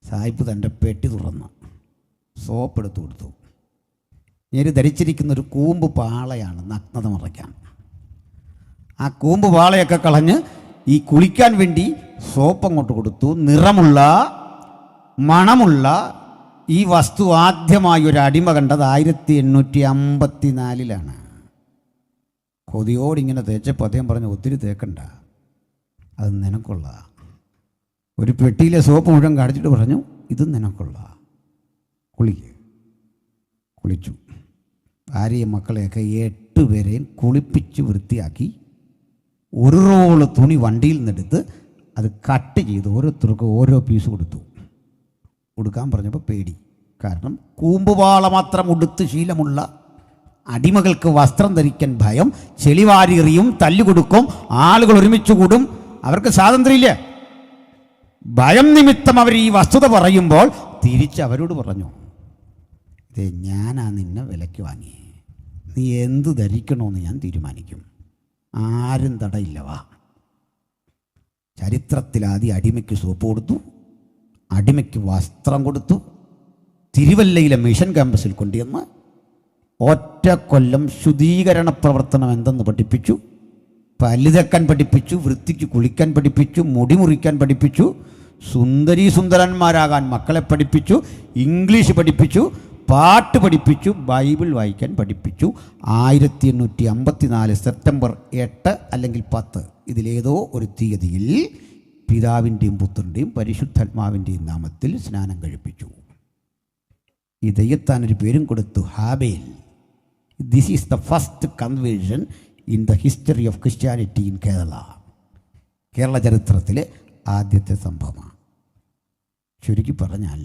സായിപ്പ് തൻ്റെ പെട്ടി തുറന്ന് സോപ്പെടുത്ത് കൊടുത്തു. നേര് ധരിച്ചിരിക്കുന്ന ഒരു കൂമ്പ് പാളയാണ് നഗ്നത മറയ്ക്കാൻ. ആ കൂമ്പ് പാളയൊക്കെ കളഞ്ഞ് ഈ കുളിക്കാൻ വേണ്ടി സോപ്പ് അങ്ങോട്ട് കൊടുത്തു. നിറമുള്ള മണമുള്ള ഈ വസ്തു ആദ്യമായി ഒരു അടിമ കണ്ടത് 1854 കൊതിയോടിങ്ങനെ തേച്ചപ്പോൾ അദ്ദേഹം പറഞ്ഞു, ഒത്തിരി തേക്കണ്ട, അത് നിനക്കുള്ള. ഒരു പെട്ടിയിലെ സോപ്പ് മുഴുവൻ കാണിച്ചിട്ട് പറഞ്ഞു, ഇത് നിനക്കുള്ള, കുളിച്ചു. ഭാര്യയും മക്കളെയൊക്കെ 8 പേരെയും കുളിപ്പിച്ച് വൃത്തിയാക്കി. ഒരു റോള് തുണി വണ്ടിയിൽ നിന്നെടുത്ത് അത് കട്ട് ചെയ്ത് ഓരോരുത്തർക്കും ഓരോ പീസ് കൊടുക്കാൻ പറഞ്ഞപ്പോൾ പേടി. കാരണം കൂമ്പുപാള മാത്രം ഉടുത്ത് ശീലമുള്ള അടിമകൾക്ക് വസ്ത്രം ധരിക്കാൻ ഭയം. ചെളിവാരിയെറിയും, തല്ലുകൊടുക്കും, ആളുകൾ ഒരുമിച്ച് കൂടും, അവർക്ക് സ്വാതന്ത്ര്യമില്ല. ഭയം നിമിത്തം അവർ ഈ വസ്തുത പറയുമ്പോൾ തിരിച്ച് അവരോട് പറഞ്ഞു, ഇതേ ഞാനാ നിന്നെ വിലയ്ക്ക് വാങ്ങി, നീ എന്ത് ധരിക്കണമെന്ന് ഞാൻ തീരുമാനിക്കും, ആരും തടയില്ലവാ. ചരിത്രത്തിലാദ്യം അടിമയ്ക്ക് സോപ്പ് കൊടുത്തു, അടിമയ്ക്ക് വസ്ത്രം കൊടുത്തു. തിരുവല്ലയിലെ മിഷൻ ക്യാമ്പസിൽ കൊണ്ടുവന്ന് ഒറ്റ കൊല്ലം ശുദ്ധീകരണ പ്രവർത്തനം എന്തെന്ന് പഠിപ്പിച്ചു. പല്ല് തേക്കാൻ പഠിപ്പിച്ചു, വൃത്തിക്ക് കുളിക്കാൻ പഠിപ്പിച്ചു, മുടി മുറിക്കാൻ പഠിപ്പിച്ചു, സുന്ദരീ സുന്ദരന്മാരാകാൻ മക്കളെ പഠിപ്പിച്ചു, ഇംഗ്ലീഷ് പഠിപ്പിച്ചു, പാട്ട് പഠിപ്പിച്ചു, ബൈബിൾ വായിക്കാൻ പഠിപ്പിച്ചു. 1854 സെപ്റ്റംബർ 8 അല്ലെങ്കിൽ 10 ഇതിലേതോ ഒരു തീയതിയിൽ പിതാവിൻ്റെയും പുത്രൻ്റെയും പരിശുദ്ധാത്മാവിൻ്റെയും നാമത്തിൽ സ്നാനം കഴിപ്പിച്ചു. ഈ ദൈവത്താനൊരു പേരും കൊടുത്തു, Abel. This is the first conversion in the history of Christianity in Kerala. Kerala ചരിത്രത്തിലെ ആദ്യത്തെ സംഭവമാണ്. ചുരുക്കി പറഞ്ഞാൽ,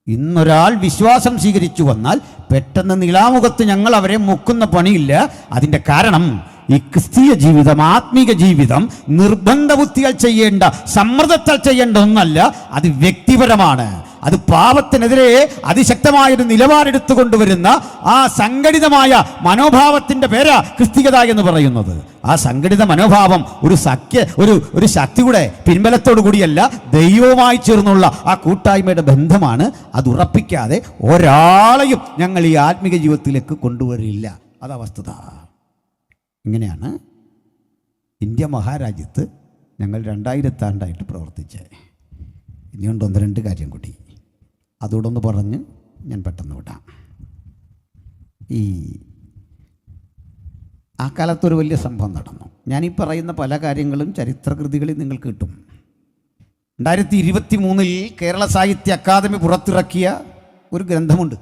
ഇന്നൊരാൾ വിശ്വാസം സ്വീകരിച്ചു വന്നാൽ പെട്ടെന്ന് നിലാമുഖത്ത് ഞങ്ങൾ അവരെ മുക്കുന്ന പണിയില്ല. അതിൻ്റെ കാരണം ഈ ക്രിസ്തീയ ജീവിതം, ആത്മീക ജീവിതം നിർബന്ധ ബുദ്ധിയാൽ ചെയ്യേണ്ട, സമ്മർദ്ദത്താൽ ചെയ്യേണ്ട ഒന്നല്ല. അത് വ്യക്തിപരമാണ്. അത് പാപത്തിനെതിരെ അതിശക്തമായൊരു നിലപാടെടുത്തു കൊണ്ടുവരുന്ന ആ സംഘടിതമായ മനോഭാവത്തിൻ്റെ പേരാ ക്രിസ്തീയത എന്ന് പറയുന്നത്. ആ സംഘടിത മനോഭാവം ഒരു ശക്തിയുടെ പിൻബലത്തോടു കൂടിയല്ല, ദൈവവുമായി ചേർന്നുള്ള ആ കൂട്ടായ്മയുടെ ബന്ധമാണ്. അത് ഉറപ്പിക്കാതെ ഒരാളെയും ഞങ്ങൾ ഈ ആത്മീക ജീവിതത്തിലേക്ക് കൊണ്ടുവരില്ല. അതാ വസ്തുത. ഇങ്ങനെയാണ് ഇന്ത്യ മഹാരാജ്യത്ത് ഞങ്ങൾ 2000 ആണ്ടായിട്ട് പ്രവർത്തിച്ചത്. ഇനിയുണ്ട് 1-2 കാര്യം കൂടി, അതോടൊന്ന് പറഞ്ഞ് ഞാൻ പെട്ടെന്ന് വിടാം. ആ കാലത്തൊരു വലിയ സംഭവം നടന്നു. ഞാനീ പറയുന്ന പല കാര്യങ്ങളും ചരിത്രകൃതികളിൽ നിങ്ങൾക്ക് കിട്ടും. 2023 കേരള സാഹിത്യ അക്കാദമി പുറത്തിറക്കിയ ഒരു ഗ്രന്ഥമുണ്ട്.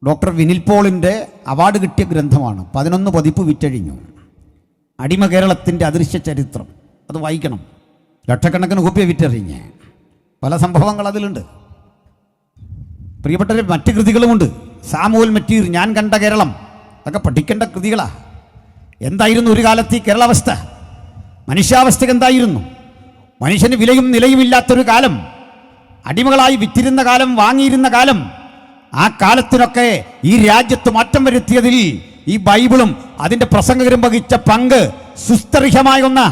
ഡോക്ടർ വിനിൽ പോളിൻ്റെ അവാർഡ് കിട്ടിയ ഗ്രന്ഥമാണ്. 11 പതിപ്പ് വിറ്റഴിഞ്ഞു. അടിമ കേരളത്തിൻ്റെ അദൃശ്യ ചരിത്രം അത് വായിക്കണം. ലക്ഷക്കണക്കിന് കോപ്പിയെ വിറ്ററിഞ്ഞ് പല സംഭവങ്ങൾ അതിലുണ്ട്. പ്രിയപ്പെട്ടവരെ, മറ്റ് കൃതികളുമുണ്ട്. സാമുവൽ മറ്റീർ, ഞാൻ കണ്ട കേരളം, അതൊക്കെ പഠിക്കേണ്ട കൃതികളാണ്. എന്തായിരുന്നു ഒരു കാലത്ത് ഈ കേരളാവസ്ഥ? മനുഷ്യാവസ്ഥ എന്തായിരുന്നു? മനുഷ്യന് വിലയും നിലയുമില്ലാത്തൊരു കാലം, അടിമകളായി വിറ്റിരുന്ന കാലം, വാങ്ങിയിരുന്ന കാലം. ആ കാലത്തിനൊക്കെ ഈ രാജ്യത്ത് മാറ്റം വരുത്തിയതിൽ ഈ ബൈബിളും അതിൻ്റെ പ്രസംഗകരും വഹിച്ച പങ്ക് സുസ്ഥിരമായ ഒന്ന്.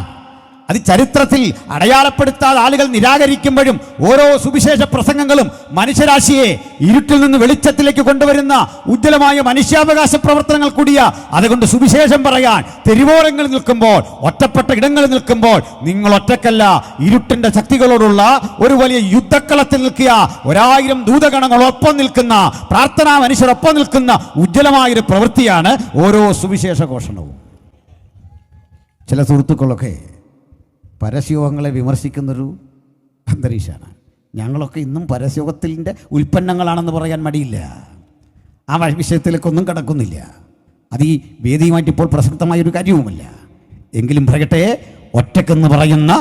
അത് ചരിത്രത്തിൽ അടയാളപ്പെടുത്താതെ ആളുകൾ നിരാകരിക്കുമ്പോഴും ഓരോ സുവിശേഷ പ്രസംഗങ്ങളും മനുഷ്യരാശിയെ ഇരുട്ടിൽ നിന്ന് വെളിച്ചത്തിലേക്ക് കൊണ്ടുവരുന്ന ഉജ്ജ്വലമായ മനുഷ്യാവകാശ പ്രവർത്തനങ്ങൾ കൂടിയാ. അതുകൊണ്ട് സുവിശേഷം പറയാൻ തെരുവോരങ്ങളിൽ നിൽക്കുമ്പോൾ, ഒറ്റപ്പെട്ട ഇടങ്ങളിൽ നിൽക്കുമ്പോൾ നിങ്ങൾ ഒറ്റക്കല്ല. ഇരുട്ടിന്റെ ശക്തികളോടുള്ള ഒരു വലിയ യുദ്ധക്കളത്തിൽ നിൽക്കുക. 1000 ദൂതഗണങ്ങളൊപ്പം നിൽക്കുന്ന, പ്രാർത്ഥനാ മനുഷ്യരൊപ്പം നിൽക്കുന്ന ഉജ്ജ്വലമായൊരു പ്രവൃത്തിയാണ് ഓരോ സുവിശേഷ ഘോഷണവും. ചില സുഹൃത്തുക്കളൊക്കെ പരസ്യോഗങ്ങളെ വിമർശിക്കുന്നൊരു അന്തരീക്ഷമാണ്. ഞങ്ങളൊക്കെ ഇന്നും പരസ്യോഗത്തിൻ്റെ ഉൽപ്പന്നങ്ങളാണെന്ന് പറയാൻ മടിയില്ല. ആ വിഷയത്തിലേക്കൊന്നും കടക്കുന്നില്ല. അത് ഈ വേദിയുമായിട്ട് ഇപ്പോൾ പ്രസക്തമായൊരു കാര്യവുമല്ല. എങ്കിലും പറയട്ടെ, ഒറ്റക്കെന്ന് പറയുന്ന,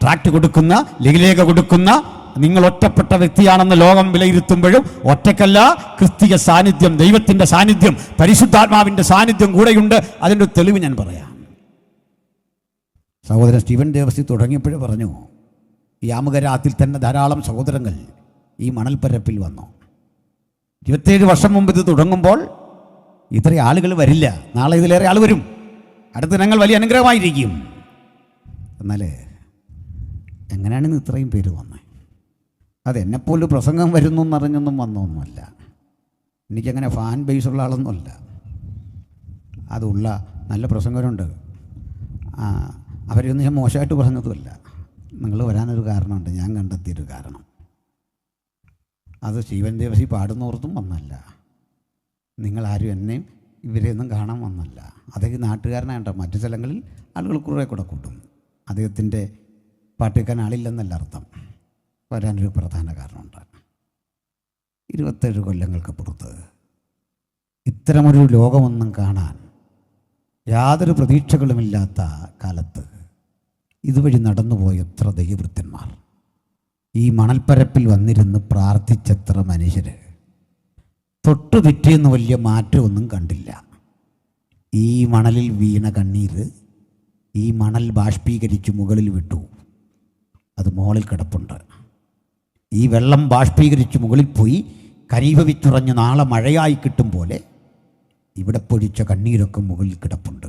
ട്രാക്ട് കൊടുക്കുന്ന, ലഘുലേഖ കൊടുക്കുന്ന നിങ്ങൾ ഒറ്റപ്പെട്ട വ്യക്തിയാണെന്ന് ലോകം വിലയിരുത്തുമ്പോഴും ഒറ്റക്കല്ല. ക്രിസ്തീയ സാന്നിധ്യം, ദൈവത്തിൻ്റെ സാന്നിധ്യം, പരിശുദ്ധാത്മാവിൻ്റെ സാന്നിധ്യം കൂടെയുണ്ട്. അതിൻ്റെ തെളിവ് ഞാൻ പറയാം. സഹോദരൻ സ്റ്റീവൻ ദേവസി തുടങ്ങിയപ്പോഴേ പറഞ്ഞു, ഈ ആമുഖരാത്തിൽ തന്നെ ധാരാളം സഹോദരങ്ങൾ ഈ മണൽപ്പരപ്പിൽ വന്നു. 27 വർഷം മുമ്പ് ഇത് തുടങ്ങുമ്പോൾ ഇത്ര ആളുകൾ വരില്ല. നാളെ ഇതിലേറെ ആൾ വരും. അടുത്ത ദിനങ്ങൾ വലിയ അനുഗ്രഹമായിരിക്കും. എന്നാൽ എങ്ങനെയാണ് ഇന്ന് ഇത്രയും പേര് വന്നത്? അത് എന്നെപ്പോലെ പ്രസംഗം വരുന്നു എന്നറിഞ്ഞൊന്നും വന്നൊന്നുമല്ല. എനിക്കങ്ങനെ ഫാൻ ബേസുള്ള ആളൊന്നുമല്ല. അതുള്ള നല്ല പ്രസംഗരുണ്ട്. അവരെയൊന്നും ഞാൻ മോശമായിട്ട് പറഞ്ഞതുമല്ല. നിങ്ങൾ വരാനൊരു കാരണമുണ്ട്, ഞാൻ കണ്ടെത്തിയൊരു കാരണം. അത് സ്റ്റീവൻ ദേവസി പാടുന്നോർത്തും വന്നല്ല. നിങ്ങളാരും എന്നെയും ഇവരെയൊന്നും കാണാൻ വന്നല്ല. അദ്ദേഹം നാട്ടുകാരനായിട്ടോ മറ്റു സ്ഥലങ്ങളിൽ ആളുകൾ കുറേ കൂടെ കൂട്ടും. അദ്ദേഹത്തിൻ്റെ പാട്ട് കേൾക്കാൻ ആളില്ലെന്നല്ല അർത്ഥം. വരാനൊരു പ്രധാന കാരണമുണ്ട്. 27 കൊല്ലങ്ങൾക്ക് പുറത്ത് ഇത്തരമൊരു ലോകമൊന്നും കാണാൻ യാതൊരു പ്രതീക്ഷകളുമില്ലാത്ത കാലത്ത് ഇതുവഴി നടന്നുപോയ എത്ര ദൈവവൃത്തന്മാർ, ഈ മണൽപ്പരപ്പിൽ വന്നിരുന്ന് പ്രാർത്ഥിച്ചെത്ര മനുഷ്യർ, തൊട്ടു പിറ്റേന്ന് വലിയ മാറ്റമൊന്നും കണ്ടില്ല. ഈ മണലിൽ വീണ കണ്ണീര് ഈ മണൽ ബാഷ്പീകരിച്ച് മുകളിൽ വിട്ടു. അത് മുകളിൽ കിടപ്പുണ്ട്. ഈ വെള്ളം ബാഷ്പീകരിച്ച് മുകളിൽ പോയി കരീഭവിച്ചുറഞ്ഞ് നാളെ മഴയായി കിട്ടും പോലെ ഇവിടെ പൊഴിച്ച കണ്ണീരൊക്കെ മുകളിൽ കിടപ്പുണ്ട്.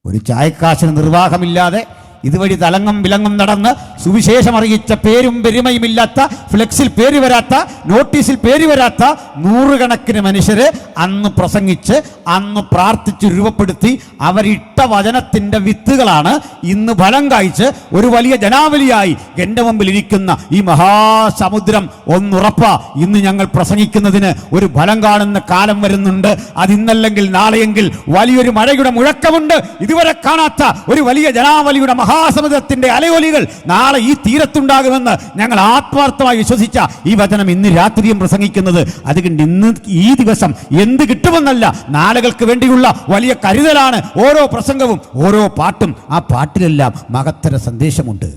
ഒരു ചായക്കാശിന് നിർവാഹമില്ലാതെ ഇതുവഴി തലങ്ങും വിലങ്ങും നടന്ന് സുവിശേഷം അറിയിച്ച പേരും പെരുമയുമില്ലാത്ത, ഫ്ലെക്സിൽ പേര് വരാത്ത, നോട്ടീസിൽ പേര് വരാത്ത നൂറുകണക്കിന് മനുഷ്യര് അന്ന് പ്രസംഗിച്ച്, അന്ന് പ്രാർത്ഥിച്ച് രൂപപ്പെടുത്തി അവരിട്ട വചനത്തിൻ്റെ വിത്തുകളാണ് ഇന്ന് ഫലം കായ്ച്ച് ഒരു വലിയ ജനാവലിയായി എൻ്റെ മുമ്പിൽ ഇരിക്കുന്ന ഈ മഹാസമുദ്രം. ഒന്നുറപ്പ, ഇന്ന് ഞങ്ങൾ പ്രസംഗിക്കുന്നതിന് ഒരു ഫലം കാണുന്ന കാലം വരുന്നുണ്ട്. അതിന്നല്ലെങ്കിൽ നാളെയെങ്കിൽ വലിയൊരു മഴയുടെ മുഴക്കമുണ്ട്. ഇതുവരെ കാണാത്ത ഒരു വലിയ ജനാവലിയുടെ മഹാസമുദ്രത്തിന്റെ അലയൊലികൾ നാളെ ഈ തീരത്തുണ്ടാകുമെന്ന് ഞങ്ങൾ ആത്മാർത്ഥമായി വിശ്വസിച്ച ഈ വചനം ഇന്ന് രാത്രിയും പ്രസംഗിക്കുന്നത്. അതുകൊണ്ട് ഇന്ന് ഈ ദിവസം എന്ത് കിട്ടുമെന്നല്ല, നാളുകൾക്ക് വേണ്ടിയുള്ള വലിയ കരുതലാണ് ഓരോ പ്രസംഗവും, ഓരോ പാട്ടും. ആ പാട്ടിലെല്ലാം മഹത്തര സന്ദേശമുണ്ട്.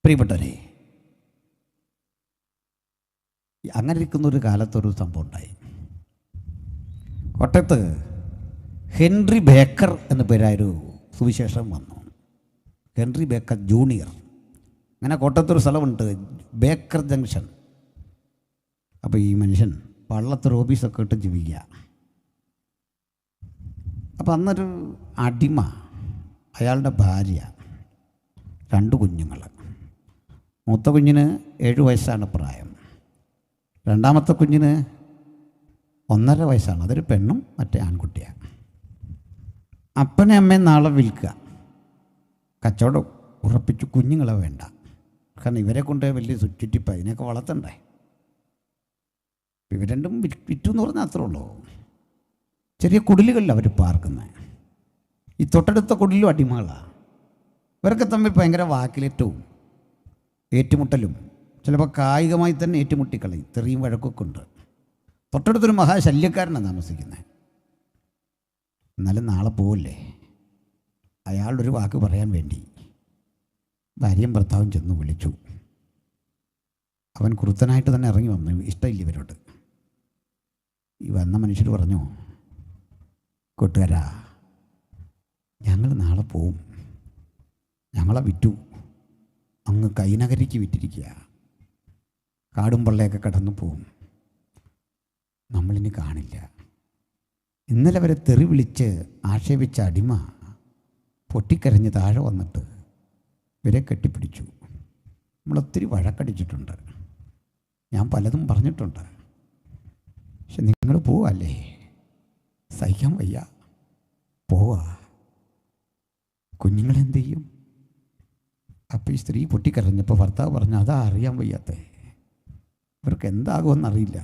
പ്രിയപ്പെട്ടവരെ, അങ്ങനെ ഇരിക്കുന്ന ഒരു കാലത്തൊരു സംഭവം ഉണ്ടായി. കോട്ടയത്ത് ഹെൻറി ബേക്കർ എന്ന പേരായൊരു സുവിശേഷം വന്നു. Henry Baker junior. അങ്ങനെ കോട്ടയത്തൊരു സ്ഥലമുണ്ട്, ബേക്കർ ജംഗ്ഷൻ. അപ്പോൾ ഈ മനുഷ്യൻ വള്ളത്തൊരു ഓഫീസൊക്കെ ഇട്ട് ജീവിക്കുക. അപ്പോൾ അന്നൊരു അടിമ, അയാളുടെ ഭാര്യ, 2 കുഞ്ഞുങ്ങൾ. മൂത്ത കുഞ്ഞിന് 7 വയസ്സാണ് പ്രായം. രണ്ടാമത്തെ കുഞ്ഞിന് 1.5 വയസ്സാണ്. അതൊരു പെണ്ണും മറ്റേ ആൺകുട്ടിയാണ്. അപ്പനെ അമ്മയും നാളെ വിൽക്കുക, കച്ചവടം ഉറപ്പിച്ചു. കുഞ്ഞുങ്ങളെ വേണ്ട, കാരണം ഇവരെ കൊണ്ട് വലിയ ചുറ്റിപ്പ് അതിനെയൊക്കെ വളർത്തണ്ടേ. ഇവർ രണ്ടും വിറ്റു എന്ന് പറഞ്ഞാൽ അത്രേ ഉള്ളൂ. ചെറിയ കുടിലുകളിൽ അവർ പാർക്കുന്നത്. ഈ തൊട്ടടുത്ത കുടിലും അടിമകളാണ്. ഇവരൊക്കെ തമ്മിൽ ഭയങ്കര വാക്കിലേറ്റവും ഏറ്റുമുട്ടലും, ചിലപ്പോൾ കായികമായി തന്നെ ഏറ്റുമുട്ടിക്കളയും. തെറിയും വഴക്കൊക്കെ ഉണ്ട്. തൊട്ടടുത്തൊരു മഹാശല്യക്കാരനാണ് താമസിക്കുന്നത്. എന്നാലും നാളെ പോവില്ലേ. അയാളൊരു വാക്ക് പറയാൻ വേണ്ടി ഭാര്യയും ഭർത്താവും ചെന്ന് വിളിച്ചു. അവൻ കുറുത്തനായിട്ട് തന്നെ ഇറങ്ങി വന്നു. ഇഷ്ടമില്ല ഇവരോട്. ഈ വന്ന മനുഷ്യർ പറഞ്ഞു, കൂട്ടുകാരാ, ഞങ്ങൾ നാളെ പോവും. ഞങ്ങളെ വിറ്റു, അങ്ങ് കൈനകരിക്ക് വിറ്റിരിക്കുക. കാടും പള്ളയൊക്കെ കടന്നു പോവും. നമ്മളിനി കാണില്ല. ഇന്നലെ വരെ തെറി വിളിച്ച് ആക്ഷേപിച്ച അടിമ പൊട്ടിക്കരഞ്ഞ് താഴെ വന്നിട്ട് ഇവരെ കെട്ടിപ്പിടിച്ചു. നമ്മളൊത്തിരി വഴക്കടിച്ചിട്ടുണ്ട്, ഞാൻ പലതും പറഞ്ഞിട്ടുണ്ട്. പക്ഷെ നിങ്ങൾ പോവല്ലേ, സഹിക്കാൻ വയ്യ, പോവാ. കുഞ്ഞുങ്ങളെന്ത് ചെയ്യും? അപ്പോൾ ഈ സ്ത്രീ പൊട്ടിക്കരഞ്ഞപ്പോൾ ഭർത്താവ് പറഞ്ഞു, അതാ അറിയാൻ വയ്യാത്തേ, ഇവർക്ക് എന്താകുമെന്നറിയില്ല,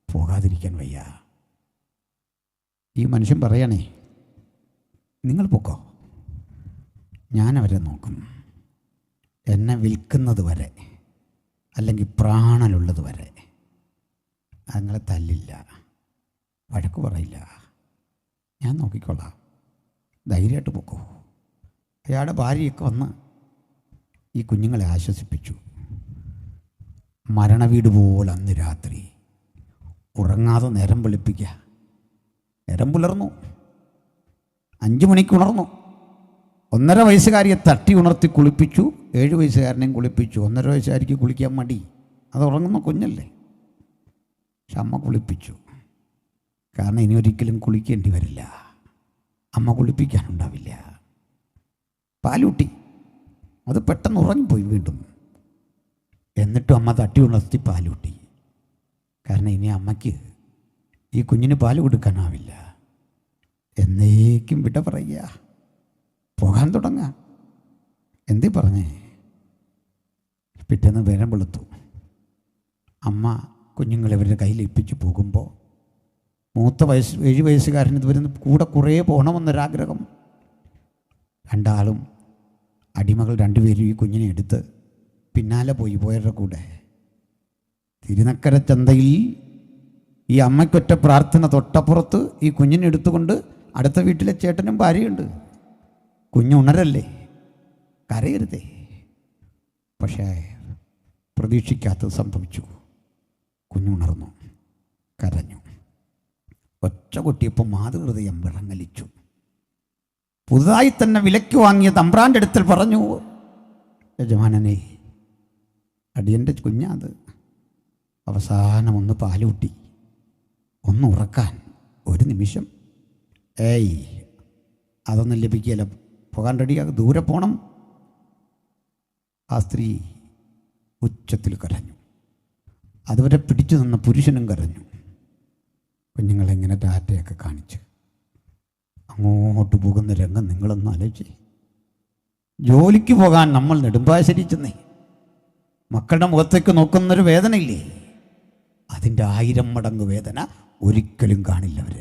പോകാതിരിക്കാൻ വയ്യ. ഈ മനുഷ്യൻ പറയണേ, നിങ്ങൾ പൊക്കോ, ഞാനവരെ നോക്കും. എന്നെ വിൽക്കുന്നത് വരെ, അല്ലെങ്കിൽ പ്രാണനുള്ളത് വരെ ഞങ്ങളെ തല്ലില്ല, വഴക്ക് പറയില്ല, ഞാൻ നോക്കിക്കൊള്ളാം, ധൈര്യമായിട്ട് പൊക്കോ. അയാളുടെ ഭാര്യയൊക്കെ വന്ന് ഈ കുഞ്ഞുങ്ങളെ ആശ്വസിപ്പിച്ചു. മരണവീട് പോലെ അന്ന് രാത്രി ഉറങ്ങാതെ നേരം വെളുപ്പിക്കുക. നേരം പുലർന്നു, 5 മണിക്ക് ഉണർന്നു. 1.5 വയസ്സുകാരിയെ തട്ടി ഉണർത്തി കുളിപ്പിച്ചു. 7 വയസ്സുകാരനെയും കുളിപ്പിച്ചു. 1.5 വയസ്സുകാരിക്ക് കുളിക്കാൻ മടി, അത് ഉറങ്ങുന്ന കുഞ്ഞല്ലേ. പക്ഷെ അമ്മ കുളിപ്പിച്ചു. കാരണം ഇനി ഒരിക്കലും കുളിക്കേണ്ടി വരില്ല, അമ്മ കുളിപ്പിക്കാനുണ്ടാവില്ല. പാലൂട്ടി, അത് പെട്ടെന്ന് ഉറങ്ങിപ്പോയി വീണ്ടും. എന്നിട്ടും അമ്മ തട്ടി ഉണർത്തി പാലൂട്ടി. കാരണം ഇനി അമ്മയ്ക്ക് ഈ കുഞ്ഞിന് പാല് കൊടുക്കാനാവില്ല. എന്നേക്കും വിട പറയുക, പോകാൻ തുടങ്ങുക. എന്തേ പറഞ്ഞേ? പിറ്റേന്ന് നേരം വെളുത്തു. അമ്മ കുഞ്ഞുങ്ങളെ ഇവരുടെ കയ്യിൽ ഏൽപ്പിച്ച് പോകുമ്പോൾ മൂത്ത 7 വയസ്സുകാരൻ ഇതുവരെ കൂടെ കുറേ പോകണമെന്നൊരാഗ്രഹം. രണ്ടാളും അടിമകൾ 2 പേരും ഈ കുഞ്ഞിനെ എടുത്ത് പിന്നാലെ പോയവരുടെ കൂടെ. തിരുനക്കര ചന്തയിൽ ഈ അമ്മയ്ക്കൊറ്റ പ്രാർത്ഥന, തൊട്ടപ്പുറത്ത് ഈ കുഞ്ഞിനെ എടുത്തുകൊണ്ട് അടുത്ത വീട്ടിലെ ചേട്ടനും ഭാര്യയുണ്ട്. കുഞ്ഞുണരല്ലേ, കരയരുതേ. പക്ഷേ പ്രതീക്ഷിക്കാത്തത് സംഭവിച്ചു. കുഞ്ഞുണർന്നു, കരഞ്ഞു. ഒച്ച കൊട്ടിയപ്പോൾ മാതൃഹൃദയം വിറങ്ങലിച്ചു. പുതുതായി തന്നെ വിലയ്ക്ക് വാങ്ങിയ തമ്പ്രാൻ്റെ അടുത്തിൽ പറഞ്ഞു, യജമാനനെ, അടിയൻ്റെ കുഞ്ഞാത്, അവസാനം ഒന്ന് പാലൂട്ടി, ഒന്ന് ഉറക്കാൻ 1 നിമിഷം. ഏയ്, അതൊന്നും ലഭിക്കുകയില്ല, പോകാൻ റെഡിയാകും, ദൂരെ പോകണം. ആ സ്ത്രീ ഉച്ചത്തിൽ കരഞ്ഞു. അതുവരെ പിടിച്ചു നിന്ന പുരുഷനും കരഞ്ഞു. കുഞ്ഞുങ്ങളെങ്ങനെ ടാറ്റയൊക്കെ കാണിച്ച് അങ്ങോട്ട് പോകുന്ന രംഗം നിങ്ങളൊന്ന് ആലോചിച്ച്. ജോലിക്ക് പോകാൻ നമ്മൾ നെടുമ്പാശ്ശേരി ചെന്നേ, മക്കളുടെ മുഖത്തേക്ക് നോക്കുന്നൊരു വേദനയില്ലേ, അതിൻ്റെ 1000 മടങ്ങ് വേദന ഒരിക്കലും കാണില്ല അവർ.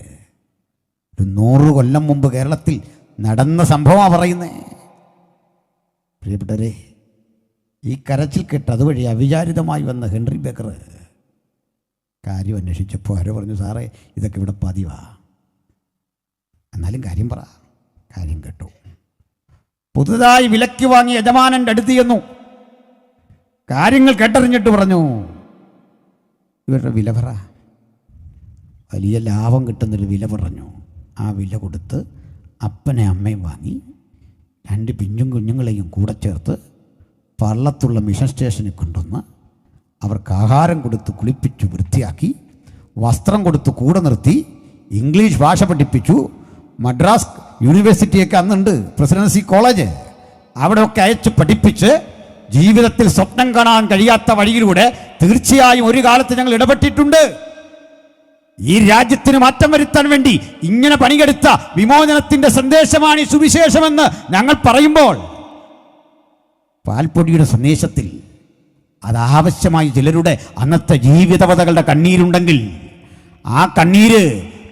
ഒരു 100 കൊല്ലം മുമ്പ് കേരളത്തിൽ നടന്ന സംഭവമാണ് പറയുന്നേ. പ്രിയപ്പെട്ടവരെ, ഈ കരച്ചിൽ കേട്ട് അതുവഴി അവിചാരിതമായി വന്ന ഹെൻറി ബേക്കർ കാര്യം അന്വേഷിച്ചപ്പോൾ ആരോ പറഞ്ഞു, സാറേ ഇതൊക്കെ ഇവിടെ പതിവാ. എന്നാലും കാര്യം പറ. കാര്യം കേട്ടു. പുതുതായി വിലയ്ക്ക് വാങ്ങി യജമാനൻ്റെ അടുത്ത് ചെന്നു. കാര്യങ്ങൾ കേട്ടറിഞ്ഞിട്ട് പറഞ്ഞു, ഇവരുടെ വില പറ. വലിയ ലാഭം കിട്ടുന്നൊരു വില പറഞ്ഞു. ആ വില കൊടുത്ത് അപ്പനെ അമ്മയും വാങ്ങി 2 പിഞ്ചും കുഞ്ഞുങ്ങളെയും കൂടെ ചേർത്ത് പള്ളത്തുള്ള മിഷൻ സ്റ്റേഷനിൽ കൊണ്ടുവന്ന് അവർക്ക് ആഹാരം കൊടുത്ത് കുളിപ്പിച്ചു വൃത്തിയാക്കി, വസ്ത്രം കൊടുത്ത് കൂടെ നിർത്തി, ഇംഗ്ലീഷ് ഭാഷ പഠിപ്പിച്ചു. മദ്രാസ് യൂണിവേഴ്സിറ്റിയൊക്കെ അന്നുണ്ട്, പ്രസിഡൻസി കോളേജ്, അവിടെയൊക്കെ അയച്ച് പഠിപ്പിച്ച് ജീവിതത്തിൽ സ്വപ്നം കാണാൻ കഴിയാത്ത വഴിയിലൂടെ തീർച്ചയായും ഒരു കാലത്ത് ഞങ്ങൾ ഇടപെട്ടിട്ടുണ്ട്. ഈ രാജ്യത്തിന് മാറ്റം വരുത്താൻ വേണ്ടി ഇങ്ങനെ പണിയെടുത്ത വിമോചനത്തിന്റെ സന്ദേശമാണ് ഈ സുവിശേഷമെന്ന് ഞങ്ങൾ പറയുമ്പോൾ, പാൽപ്പൊടിയുടെ സന്ദേശത്തിൽ അതാവശ്യമായി ചിലരുടെ അന്നത്തെ ജീവിതവതകളുടെ കണ്ണീരുണ്ടെങ്കിൽ ആ കണ്ണീര്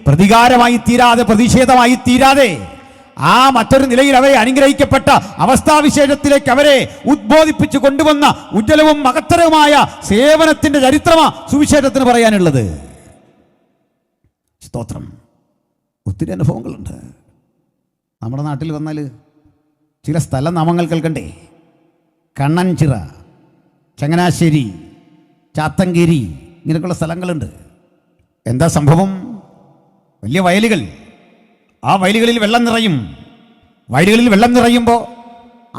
പ്രതികാരമായി തീരാതെ, പ്രതിഷേധമായി തീരാതെ, ആ മറ്റൊരു നിലയിൽ അവരെ അനുഗ്രഹിക്കപ്പെട്ട അവസ്ഥാവിശേഷത്തിലേക്ക് അവരെ ഉദ്ബോധിപ്പിച്ചു കൊണ്ടുവന്ന ഉജ്ജ്വലവും മഹത്തരവുമായ സേവനത്തിന്റെ ചരിത്രമാണ് സുവിശേഷത്തിന് പറയാനുള്ളത്. സ്തോത്രം. ഒത്തിരി അനുഭവങ്ങളുണ്ട്. നമ്മുടെ നാട്ടിൽ വന്നാൽ ചില സ്ഥലനാമങ്ങൾ കേൾക്കണ്ടേ? കണ്ണൻചിറ, ചങ്ങനാശ്ശേരി, ചാത്തങ്കേരി, ഇങ്ങനെയൊക്കെയുള്ള സ്ഥലങ്ങളുണ്ട്. എന്താ സംഭവം? വലിയ വയലുകൾ. ആ വയലുകളിൽ വെള്ളം നിറയും. വയലുകളിൽ വെള്ളം നിറയുമ്പോൾ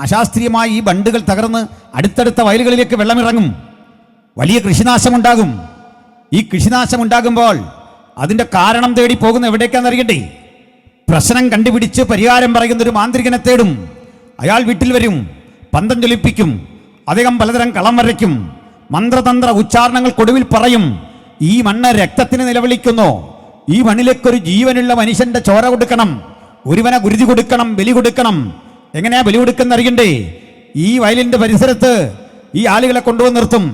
അശാസ്ത്രീയമായി ഈ ബണ്ടുകൾ തകർന്ന് അടുത്തടുത്ത വയലുകളിലേക്ക് വെള്ളമിറങ്ങും. വലിയ കൃഷിനാശമുണ്ടാകും. ഈ കൃഷിനാശമുണ്ടാകുമ്പോൾ അതിൻ്റെ കാരണം തേടി പോകുന്ന എവിടേക്കാണെന്നറിയണ്ടേ? പ്രശ്നം കണ്ടുപിടിച്ച് പരിഹാരം പറയുന്നൊരു മാന്ത്രികനെ തേടും. അയാൾ വീട്ടിൽ വരും, പന്തം ജ്വലിപ്പിക്കും, അദ്ദേഹം പലതരം കളം വരയ്ക്കും, മന്ത്രതന്ത്ര ഉച്ചാരണങ്ങൾ കൊടുവിൽ പറയും. ഈ മണ്ണ് രക്തത്തിന് നിലവിളിക്കുന്നു. ഈ മണ്ണിലേക്കൊരു ജീവനുള്ള മനുഷ്യന്റെ ചോര കൊടുക്കണം, ഒരുവനെ ഗുരുതി കൊടുക്കണം, ബലി കൊടുക്കണം. എങ്ങനെയാ ബലി കൊടുക്കുന്ന അറിയണ്ടേ? ഈ വയലിന്റെ പരിസരത്ത് ഈ ആളുകളെ കൊണ്ടുവന്ന് നിർത്തും.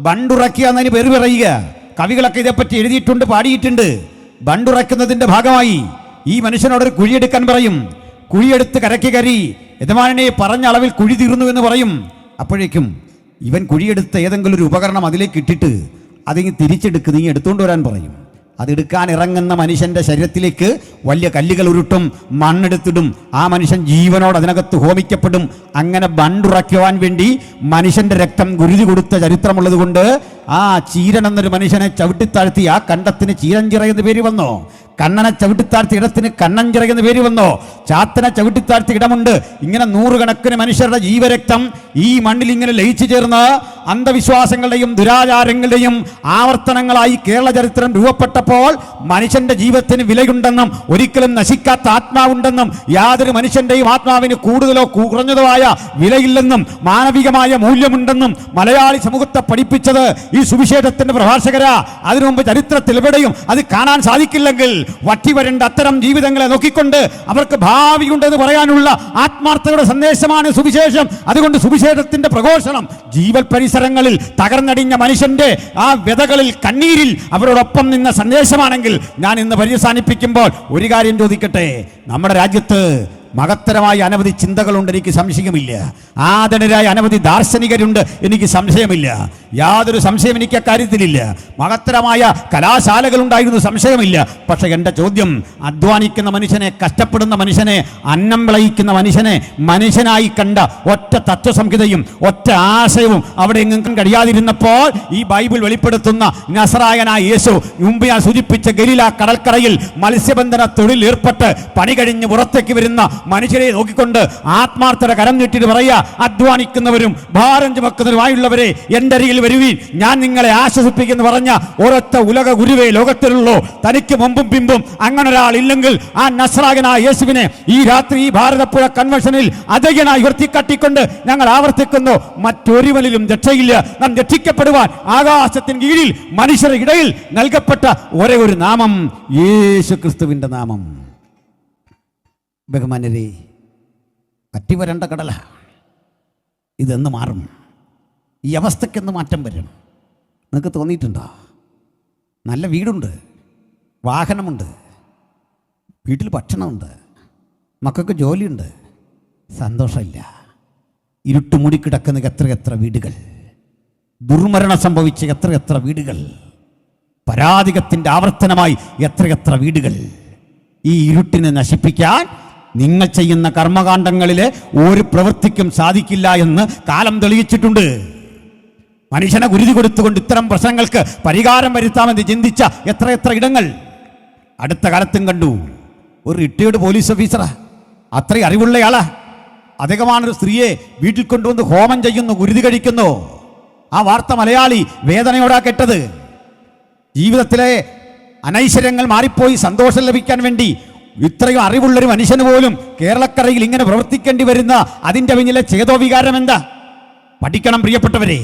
ബണ്ടുറക്കുക എന്നതിന് പേര് പറയുക. കവികളൊക്കെ ഇതേപ്പറ്റി എഴുതിയിട്ടുണ്ട്, പാടിയിട്ടുണ്ട്. ബണ്ടുറക്കുന്നതിന്റെ ഭാഗമായി ഈ മനുഷ്യനോടൊരു കുഴിയെടുക്കാൻ പറയും. കുഴിയെടുത്ത് കരയ്ക്ക് കരി, യജമാനനെ പറഞ്ഞ അളവിൽ കുഴി തീർന്നു എന്ന് പറയും. അപ്പോഴേക്കും ഇവൻ കുഴിയെടുത്ത് ഏതെങ്കിലും ഒരു ഉപകരണം അതിലേക്ക് ഇട്ടിട്ട് അതിങ്ങ് തിരിച്ചെടുക്ക്, നീ എടുത്തുകൊണ്ട് വരാൻ പറയും. അതെടുക്കാൻ ഇറങ്ങുന്ന മനുഷ്യന്റെ ശരീരത്തിലേക്ക് വലിയ കല്ലുകൾ ഉരുട്ടും, മണ്ണെടുത്തിടും. ആ മനുഷ്യൻ ജീവനോട് അതിനകത്ത് ഹോമിക്കപ്പെടും. അങ്ങനെ ബണ്ടുറയ്ക്കുവാൻ വേണ്ടി മനുഷ്യന്റെ രക്തം ഗുരുതി കൊടുത്ത ചരിത്രമുള്ളത് കൊണ്ട് ആ ചീരൻ എന്നൊരു മനുഷ്യനെ ചവിട്ടിത്താഴ്ത്തി ആ കണ്ടത്തിന് ചീരഞ്ചിറ എന്ന് പേര് വന്നോ? കണ്ണനെ ചവിട്ടിത്താഴ്ത്തി ഇടത്തിന് കണ്ണഞ്ചിറ എന്ന് പേര് വന്നോ? ചാത്തനെ ചവിട്ടിത്താഴ്ത്തി ഇടമുണ്ട്. ഇങ്ങനെ നൂറുകണക്കിന് മനുഷ്യരുടെ ജീവരക്തം ഈ മണ്ണിൽ ഇങ്ങനെ ലയിച്ചു ചേർന്ന് അന്ധവിശ്വാസങ്ങളുടെയും ദുരാചാരങ്ങളുടെയും ആവർത്തനങ്ങളായി കേരള ചരിത്രം രൂപപ്പെട്ടപ്പോൾ മനുഷ്യന്റെ ജീവിതത്തിന് വിലയുണ്ടെന്നും ഒരിക്കലും നശിക്കാത്ത ആത്മാവുണ്ടെന്നും യാതൊരു മനുഷ്യന്റെയും ആത്മാവിന് കൂടുതലോ കുറഞ്ഞതോ ആയ വിലയില്ലെന്നും മാനവികമായ മൂല്യമുണ്ടെന്നും മലയാളി സമൂഹത്തെ പഠിപ്പിച്ചത് ഈ സുവിശേഷത്തിന്റെ പ്രഭാഷകരാ. അതിനു മുമ്പ് ചരിത്രത്തിൽ എവിടെയും അത് കാണാൻ സാധിക്കില്ലെങ്കിൽ വറ്റിവരേണ്ട അത്തരം ജീവിതങ്ങളെ നോക്കിക്കൊണ്ട് അവർക്ക് ഭാവിയുണ്ടെന്ന് പറയാനുള്ള ആത്മാർത്ഥതയുടെ സന്ദേശമാണ് സുവിശേഷം. അതുകൊണ്ട് സുവിശേഷത്തിന്റെ പ്രഘോഷണം ജീവൽ പരിസരങ്ങളിൽ തകർന്നടിഞ്ഞ മനുഷ്യന്റെ ആ വ്യതകളിൽ കണ്ണീരിൽ അവരോടൊപ്പം നിന്ന സന്ദേശമാണെങ്കിൽ ഞാൻ ഇന്ന് പര്യവസാനിപ്പിക്കുമ്പോൾ ഒരു കാര്യം ചോദിക്കട്ടെ. നമ്മുടെ രാജ്യത്ത് മഹത്തരമായ അനവധി ചിന്തകളുണ്ട്, എനിക്ക് സംശയമില്ല. ആദരണരായ അനവധി ദാർശനികരുണ്ട്, എനിക്ക് സംശയമില്ല. യാതൊരു സംശയം എനിക്ക് അക്കാര്യത്തിലില്ല. മഹത്തരമായ കലാശാലകളുണ്ടായിരുന്നു, സംശയമില്ല. പക്ഷെ എൻ്റെ ചോദ്യം, അധ്വാനിക്കുന്ന മനുഷ്യനെ, കഷ്ടപ്പെടുന്ന മനുഷ്യനെ, അന്നം വിളയിക്കുന്ന മനുഷ്യനെ മനുഷ്യനായി കണ്ട ഒറ്റ തത്വസംഹിതയും ഒറ്റ ആശയവും അവിടെ എങ്ങും കഴിയാതിരുന്നപ്പോൾ ഈ ബൈബിൾ വെളിപ്പെടുത്തുന്ന നസറായനായ യേശു മുമ്പ് ഞാൻ സൂചിപ്പിച്ച ഗലീല കടൽക്കരയിൽ മത്സ്യബന്ധന തൊഴിൽ ഏർപ്പെട്ട് പണി കഴിഞ്ഞ് പുറത്തേക്ക് വരുന്ന മനുഷ്യരെ നോക്കിക്കൊണ്ട് ആത്മാർത്ഥത കരം നീട്ടിട്ട് പറയുക, അധ്വാനിക്കുന്നവരും ഭാരം ചുമക്കുന്നവരുമായുള്ളവരെ എൻ്റെ അരികിൽ വരുവീൻ, ഞാൻ നിങ്ങളെ ആശ്വസിപ്പിക്കുന്നു പറഞ്ഞ ഒരൊറ്റ ഉലക ഗുരുവേ ലോകത്തിലുള്ളൂ. തനിക്ക് മുമ്പും പിമ്പും അങ്ങനെ ഒരാൾ ഇല്ലെങ്കിൽ ആ നസ്രായനായ യേശുവിനെ ഈ രാത്രി ഈ ഭാരതപ്പുഴ കൺവെൻഷനിൽ അധൈര്യനായി ഉയർത്തിക്കാട്ടിക്കൊണ്ട് ഞങ്ങൾ ആവർത്തിക്കുന്നു, മറ്റൊരുവനിലും രക്ഷയില്ല. നാം രക്ഷിക്കപ്പെടുവാൻ ആകാശത്തിന് കീഴിൽ മനുഷ്യരുടെ ഇടയിൽ നൽകപ്പെട്ട ഒരേ ഒരു നാമം യേശു ക്രിസ്തുവിൻ്റെ നാമം. ബഹുമാന്യരെ, പറ്റിവരേണ്ട കടല ഇതെന്ന് മാറും. ഈ അവസ്ഥയ്ക്കെന്ന് മാറ്റം വരും. നിങ്ങൾക്ക് തോന്നിയിട്ടുണ്ടോ? നല്ല വീടുണ്ട്, വാഹനമുണ്ട്, വീട്ടിൽ ഭക്ഷണമുണ്ട്, മക്കൾക്ക് ജോലിയുണ്ട്, സന്തോഷമില്ല. ഇരുട്ട് മൂടിക്കിടക്കുന്ന എത്ര വീടുകൾ, ദുർമരണം സംഭവിച്ച എത്ര വീടുകൾ, പരാതികത്തിൻ്റെ ആവർത്തനമായി എത്ര വീടുകൾ. ഈ ഇരുട്ടിനെ നശിപ്പിക്കാൻ നിങ്ങൾ ചെയ്യുന്ന കർമ്മകാണ്ഡങ്ങളിലെ ഒരു പ്രവൃത്തിക്കും സാധിക്കില്ല എന്ന് കാലം തെളിയിച്ചിട്ടുണ്ട്. മനുഷ്യനെ ഗുരുതി കൊടുത്തുകൊണ്ട് ഇത്തരം പ്രശ്നങ്ങൾക്ക് പരിഹാരം വരുത്താമെന്ന് ചിന്തിച്ച എത്ര ഇടങ്ങൾ അടുത്ത കാലത്തും കണ്ടു. ഒരു റിട്ടയേർഡ് പോലീസ് ഓഫീസറാ, അത്രയും അറിവുള്ളയാളാ. അദ്ദേഹമാണൊരു സ്ത്രീയെ വീട്ടിൽ കൊണ്ടുവന്ന് ഹോമം ചെയ്യുന്നു, ഗുരുതി കഴിക്കുന്നു. ആ വാർത്ത മലയാളി വേദനയോടാ കേട്ടത്. ജീവിതത്തിലെ അനൈശ്വര്യങ്ങൾ മാറിപ്പോയി സന്തോഷം ലഭിക്കാൻ വേണ്ടി ഇത്രയും അറിവുള്ളൊരു മനുഷ്യന് പോലും കേരളക്കരയിൽ ഇങ്ങനെ പ്രവർത്തിക്കേണ്ടി വരുന്ന അതിൻ്റെ പിന്നിലെ ചേതോവികാരം എന്താ? പഠിക്കണം പ്രിയപ്പെട്ടവരെ.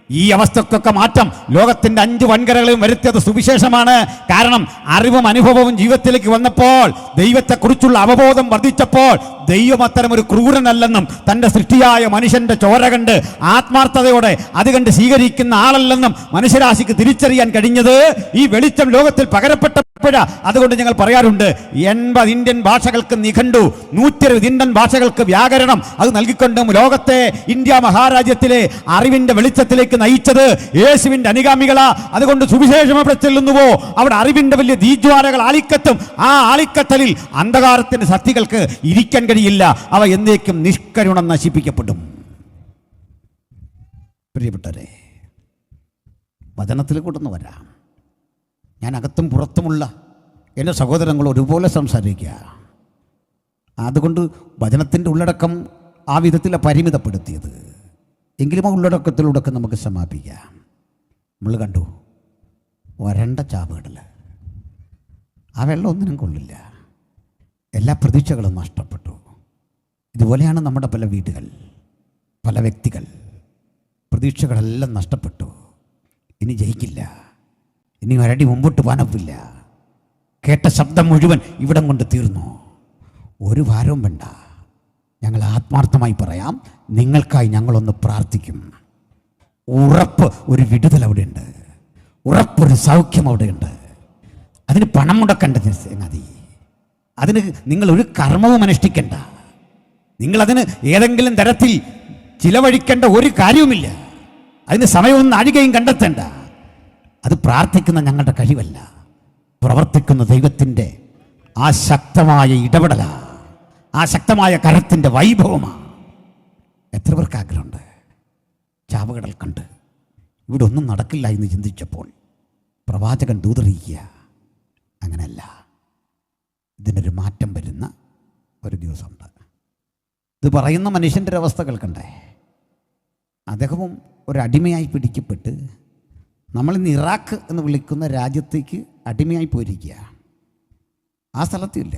ഈ അവസ്ഥക്കൊക്കെ മാറ്റം ലോകത്തിൻ്റെ 5 വൻകരകളും വരുത്തിയത് സുവിശേഷമാണ്. കാരണം അറിവും അനുഭവവും ജീവിതത്തിലേക്ക് വന്നപ്പോൾ, ദൈവത്തെക്കുറിച്ചുള്ള അവബോധം വർദ്ധിച്ചപ്പോൾ, ദൈവം അത്തരം ഒരു ക്രൂരനല്ലെന്നും തൻ്റെ സൃഷ്ടിയായ മനുഷ്യൻ്റെ ചോര കണ്ട് ആത്മാർത്ഥതയോടെ അത് കണ്ട് സ്വീകരിക്കുന്ന ആളല്ലെന്നും മനുഷ്യരാശിക്ക് തിരിച്ചറിയാൻ കഴിഞ്ഞത് ഈ വെളിച്ചം ലോകത്തിൽ പകരപ്പെട്ടപ്പോഴാ. അതുകൊണ്ട് ഞങ്ങൾ പറയാറുണ്ട്, 80 ഇന്ത്യൻ ഭാഷകൾക്ക് നിഘണ്ടു, 120 ഇന്ത്യൻ ഭാഷകൾക്ക് വ്യാകരണം അത് നൽകിക്കൊണ്ടും ലോകത്തെ ഇന്ത്യ മഹാരാജ്യത്തിലെ അറിവിന്റെ വെളിച്ചത്തിലേക്ക് നയിച്ചത് യേശുവിന്റെ അനുഗാമികളാ. അതുകൊണ്ട് സുവിശേഷം എവിടെ ചെല്ലുന്നുവോ അവിടെ അറിവിന്റെ വലിയ ദീജ്വാലകൾ ആളിക്കത്തും. ആ ആളിക്കത്തലിൽ അന്ധകാരത്തിന്റെ ശക്തികൾക്ക് ഇരിക്കാൻ കഴിയില്ല. അവ എന്നേക്കും നിഷ്കരുണം നശിപ്പിക്കപ്പെടും. പ്രിയപ്പെട്ടവരെ, വചനത്തിൽ കൊണ്ടൊന്ന് വരാം. ഞാൻ അകത്തും പുറത്തുമുള്ള എൻ്റെ സഹോദരങ്ങൾ ഒരുപോലെ സംസാരിക്കുക. അതുകൊണ്ട് വചനത്തിൻ്റെ ഉള്ളടക്കം ആ വിധത്തിലാണ് പരിമിതപ്പെടുത്തിയത്. എങ്കിലും ആ ഉള്ളടക്കത്തിലൂടെയൊക്കെ നമുക്ക് സമാപിക്കാം. നമ്മൾ കണ്ടു വരണ്ട ചാവുകടൽ, ആ വെള്ളം ഒന്നിനും കൊള്ളില്ല. എല്ലാ പ്രതീക്ഷകളും നഷ്ടപ്പെട്ടു. ഇതുപോലെയാണ് നമ്മുടെ പല വീടുകൾ, പല വ്യക്തികൾ. പ്രതീക്ഷകളെല്ലാം നഷ്ടപ്പെട്ടു. ഇനി ജയിക്കില്ല, ഇനി ഒരടി മുമ്പോട്ട് പോകാനൊപ്പില്ല. കേട്ട ശബ്ദം മുഴുവൻ ഇവിടം കൊണ്ട് തീർന്നു. ഒരു ഭാരവും വേണ്ട. ഞങ്ങൾ ആത്മാർത്ഥമായി പറയാം, നിങ്ങൾക്കായി ഞങ്ങളൊന്ന് പ്രാർത്ഥിക്കും. ഉറപ്പ് ഒരു വിടുതൽ അവിടെയുണ്ട്, ഉറപ്പൊരു സൗഖ്യം അവിടെയുണ്ട്. അതിന് പണം മുടക്കേണ്ട മതി. അതിന് നിങ്ങൾ ഒരു കർമ്മവും അനുഷ്ഠിക്കേണ്ട. നിങ്ങളതിന് ഏതെങ്കിലും തരത്തിൽ ചിലവഴിക്കേണ്ട ഒരു കാര്യവുമില്ല. അതിന് സമയവും നാഴികയും കണ്ടെത്തേണ്ട. അത് പ്രാർത്ഥിക്കുന്ന ഞങ്ങളുടെ കഴിവല്ല, പ്രവർത്തിക്കുന്ന ദൈവത്തിൻ്റെ ആ ശക്തമായ ഇടപെടലാണ്, ആ ശക്തമായ കരത്തിൻ്റെ വൈഭവമാണ്. എത്ര പേർക്ക് ആഗ്രഹമുണ്ട് ചാവുകടൽ കണ്ട് ഇവിടെ ഒന്നും നടക്കില്ല എന്ന് ചിന്തിച്ചപ്പോൾ പ്രവാചകൻ ദൂതറിയിക്കുക, അങ്ങനെയല്ല, ഇതിനൊരു മാറ്റം വരുന്ന ഒരു ദിവസമുണ്ട്. ഇത് പറയുന്ന മനുഷ്യൻ്റെ ഒരു അവസ്ഥ കേൾക്കണ്ടേ. അദ്ദേഹവും ഒരടിമയായി പിടിക്കപ്പെട്ട് നമ്മളിന്ന് ഇറാഖ് എന്ന് വിളിക്കുന്ന രാജ്യത്തേക്ക് അടിമയായി പോയിരിക്കുക. ആ സ്ഥലത്തില്ല.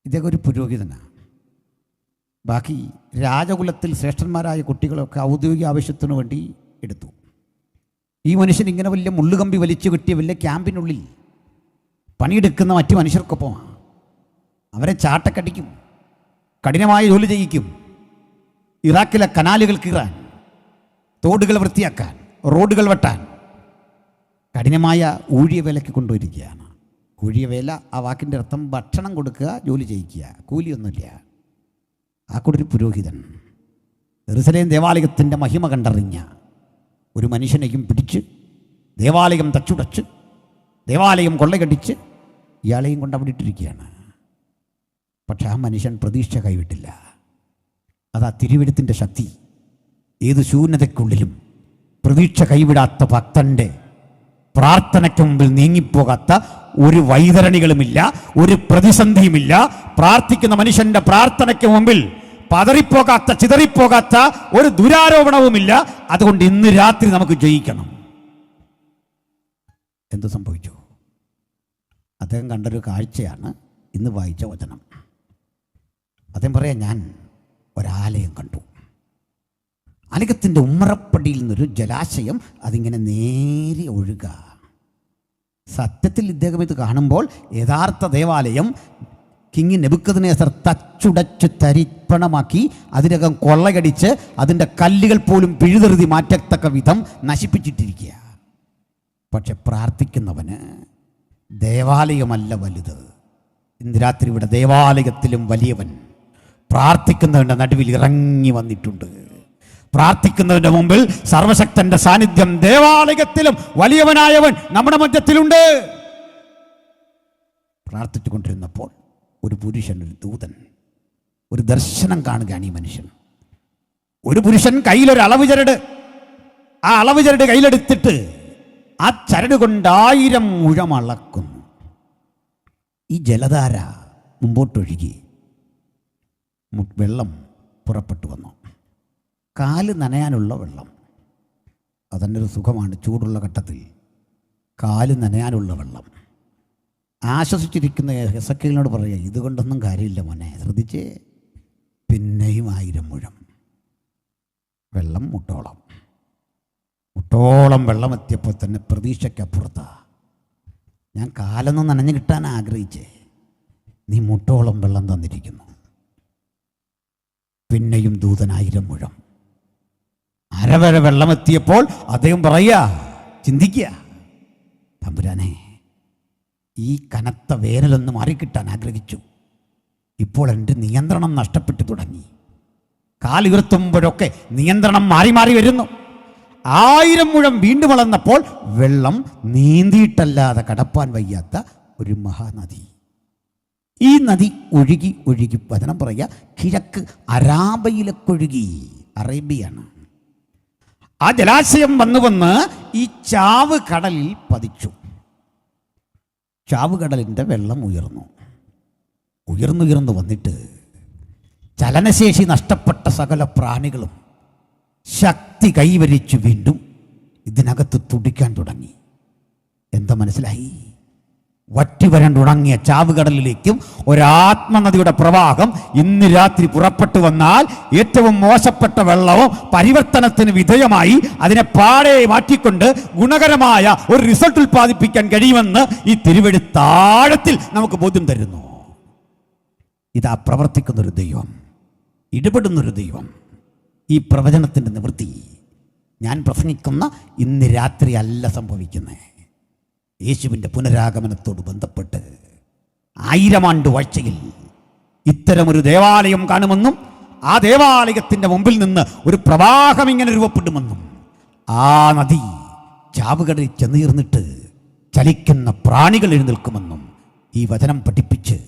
ഇദ്ദേഹം ഒരു പുരോഹിതനാണ്. ബാക്കി രാജകുലത്തിൽ ശ്രേഷ്ഠന്മാരായ കുട്ടികളൊക്കെ ഔദ്യോഗിക ആവശ്യത്തിനു വേണ്ടി എടുത്തു. ഈ മനുഷ്യൻ ഇങ്ങനെ വലിയ മുള്ളുകമ്പി വലിച്ചു കിട്ടിയ വലിയ ക്യാമ്പിനുള്ളിൽ പണിയെടുക്കുന്ന മറ്റു മനുഷ്യർക്കൊപ്പമാണ്. അവരെ ചാട്ടക്കടിക്കും, കഠിനമായ ജോലി ചെയ്യിക്കും. ഇറാഖിലെ കനാലുകൾ കീറാൻ, തോടുകൾ വൃത്തിയാക്കാൻ, റോഡുകൾ വെട്ടാൻ കഠിനമായ ഊഴിയവേലയ്ക്ക് കൊണ്ടുവരികയാണ്. ഊഴിയവേല, ആ വാക്കിൻ്റെ അർത്ഥം ഭക്ഷണം കൊടുക്കുക, ജോലി ചെയ്യിക്കുക, കൂലിയൊന്നുമില്ല. ആ കൂടെ ഒരു പുരോഹിതൻ യെരൂശലേം ദേവാലയത്തിൻ്റെ മഹിമ കണ്ടറിഞ്ഞ ഒരു മനുഷ്യനെയും പിടിച്ച് ദേവാലയം തച്ചുടച്ച് ദേവാലയം കൊള്ളയടിച്ച് ഇയാളെയും കൊണ്ട് അവിടെ ഇട്ടിരിക്കുകയാണ്. പക്ഷെ ആ മനുഷ്യൻ പ്രതീക്ഷ കൈവിട്ടില്ല. അതാ തിരുവെഴുത്തിൻ്റെ ശക്തി. ഏത് ശൂന്യതയ്ക്കുള്ളിലും പ്രതീക്ഷ കൈവിടാത്ത ഭക്തൻ്റെ പ്രാർത്ഥനയ്ക്ക് മുമ്പിൽ നീങ്ങിപ്പോകാത്ത ഒരു വൈതരണികളുമില്ല, ഒരു പ്രതിസന്ധിയുമില്ല. പ്രാർത്ഥിക്കുന്ന മനുഷ്യൻ്റെ പ്രാർത്ഥനയ്ക്ക് മുമ്പിൽ പതറിപ്പോകാത്ത, ചിതറിപ്പോകാത്ത ഒരു ദുരാരോപണവുമില്ല. അതുകൊണ്ട് ഇന്ന് രാത്രി നമുക്ക് ജയിക്കണം. എന്തു സംഭവിച്ചു? അദ്ദേഹം കണ്ടൊരു കാഴ്ചയാണ് ഇന്ന് വായിച്ച വചനം. അദ്ദേഹം പറയാം, ഞാൻ ഒരാലയം കണ്ടു. ആലയത്തിൻ്റെ ഉമ്മറപ്പടിയിൽ നിന്നൊരു ജലാശയം അതിങ്ങനെ നേരെ ഒഴുക. സത്യത്തിൽ ഇദ്ദേഹം ഇത് കാണുമ്പോൾ യഥാർത്ഥ ദേവാലയം കിങ് നെബൂഖദ്നേസർ തച്ചുടച്ച് തരിപ്പണമാക്കി അതിനകം കൊള്ളയടിച്ച് അതിൻ്റെ കല്ലുകൾ പോലും പിഴുതെറുതി മാറ്റത്തക്ക വിധം നശിപ്പിച്ചിട്ടിരിക്കുക. പക്ഷെ പ്രാർത്ഥിക്കുന്നവന് ദേവാലയമല്ല വലുത്. ഇന്ന് രാത്രി ഇവിടെ ദേവാലയത്തിലും വലിയവൻ പ്രാർത്ഥിക്കുന്നവൻ്റെ നടുവിൽ ഇറങ്ങി വന്നിട്ടുണ്ട്. പ്രാർത്ഥിക്കുന്നതിൻ്റെ മുമ്പിൽ സർവശക്തന്റെ സാന്നിധ്യം ദേവാലയത്തിലും വലിയവനായവൻ നമ്മുടെ മധ്യത്തിലുണ്ട്. പ്രാർത്ഥിച്ചു കൊണ്ടിരുന്നപ്പോൾ ഒരു പുരുഷൻ, ഒരു ദൂതൻ, ഒരു ദർശനം കാണുകയാണ് ഈ മനുഷ്യൻ. ഒരു പുരുഷൻ കയ്യിലൊരു അളവ് ചരട്, ആ അളവ് ചരട് കയ്യിലെടുത്തിട്ട് ആ ചരട് കൊണ്ട് 1000 മുഴം അളക്കുന്നു. ഈ ജലധാര മുമ്പോട്ടൊഴുകി വെള്ളം പുറപ്പെട്ടു വന്നു. കാല് നനയാനുള്ള വെള്ളം, അതിൻ്റെ ഒരു സുഖമാണ്. ചൂടുള്ള ഘട്ടത്തിൽ കാല് നനയാനുള്ള വെള്ളം. ആശ്വസിച്ചിരിക്കുന്ന ഹെസക്കേലിനോട് പറയുക, ഇതുകൊണ്ടൊന്നും കാര്യമില്ല മോനെ, ശ്രദ്ധിച്ചേ. പിന്നെയും 1000 മുഴം വെള്ളം, മുട്ടോളം വെള്ളം എത്തിയപ്പോൾ തന്നെ പ്രതീക്ഷയ്ക്കപ്പുറത്താ. ഞാൻ കാലൊന്നും നനഞ്ഞു കിട്ടാൻ ആഗ്രഹിച്ചേ. നീ മുട്ടോളം വെള്ളം തന്നിരിക്കുന്നു. പിന്നെയും ദൂതൻ 1000 മുഴം. അരവരെ വെള്ളമെത്തിയപ്പോൾ അദ്ദേഹം പറയുക, ചിന്തിക്കുക, തമ്പുരാനെ, ഈ കനത്ത വേനലൊന്ന് മാറിക്കിട്ടാൻ ആഗ്രഹിച്ചു. ഇപ്പോൾ എൻ്റെ നിയന്ത്രണം നഷ്ടപ്പെട്ടു തുടങ്ങി. കാലുയർത്തുമ്പോഴൊക്കെ നിയന്ത്രണം മാറി മാറി വരുന്നു. 1000 മുഴം വീണ്ടും വളർന്നപ്പോൾ വെള്ളം നീന്തിയിട്ടല്ലാതെ കടപ്പാൻ വയ്യാത്ത ഒരു മഹാനദി. ഈ നദി ഒഴുകി ഒഴുകി വചനം പറയുക കിഴക്ക് അരാബയിലേക്കൊഴുകി. അറേബ്യയാണ്. ആ ജലാശയം വന്ന് ഈ ചാവ് കടലിൽ പതിച്ചു. ചാവുകടലിൻ്റെ വെള്ളം ഉയർന്നുയർന്നു വന്നിട്ട് ചലനശേഷി നഷ്ടപ്പെട്ട സകല പ്രാണികളും ശക്തി കൈവരിച്ചു വീണ്ടും ഇതിനകത്ത് തുടിക്കാൻ തുടങ്ങി. എന്താ മനസ്സിലായി? വറ്റിവരണ്ടുണങ്ങിയ ചാവുകടലിലേക്കും ഒരാത്മനദിയുടെ പ്രവാഹം ഇന്ന് രാത്രി പുറപ്പെട്ടു വന്നാൽ ഏറ്റവും മോശപ്പെട്ട വെള്ളവും പരിവർത്തനത്തിന് വിധേയമായി അതിനെ പാടെ മാറ്റിക്കൊണ്ട് ഗുണകരമായ ഒരു റിസൾട്ട് ഉൽപ്പാദിപ്പിക്കാൻ കഴിയുമെന്ന് ഈ തിരുവെഴുത്താഴത്തിൽ നമുക്ക് ബോധ്യം തരുന്നു. ഇതാ പ്രവർത്തിക്കുന്നൊരു ദൈവം, ഇടപെടുന്നൊരു ദൈവം. ഈ പ്രവചനത്തിൻ്റെ നിവൃത്തി ഞാൻ പ്രസംഗിക്കുന്ന ഇന്ന് രാത്രി അല്ല സംഭവിക്കുന്നത്. യേശുവിൻ്റെ പുനരാഗമനത്തോട് ബന്ധപ്പെട്ട് 1000 ആണ്ട് വാഴ്ചയിൽ ഇത്തരമൊരു ദേവാലയം കാണുമെന്നും ആ ദേവാലയത്തിൻ്റെ മുമ്പിൽ നിന്ന് ഒരു പ്രവാഹം ഇങ്ങനെ രൂപപ്പെടുമെന്നും ആ നദി ചാവുകടലിൽ ചെന്നീർന്നിട്ട് ചലിക്കുന്ന പ്രാണികൾ എഴുന്നേൽക്കുമെന്നും ഈ വചനം പഠിപ്പിച്ച്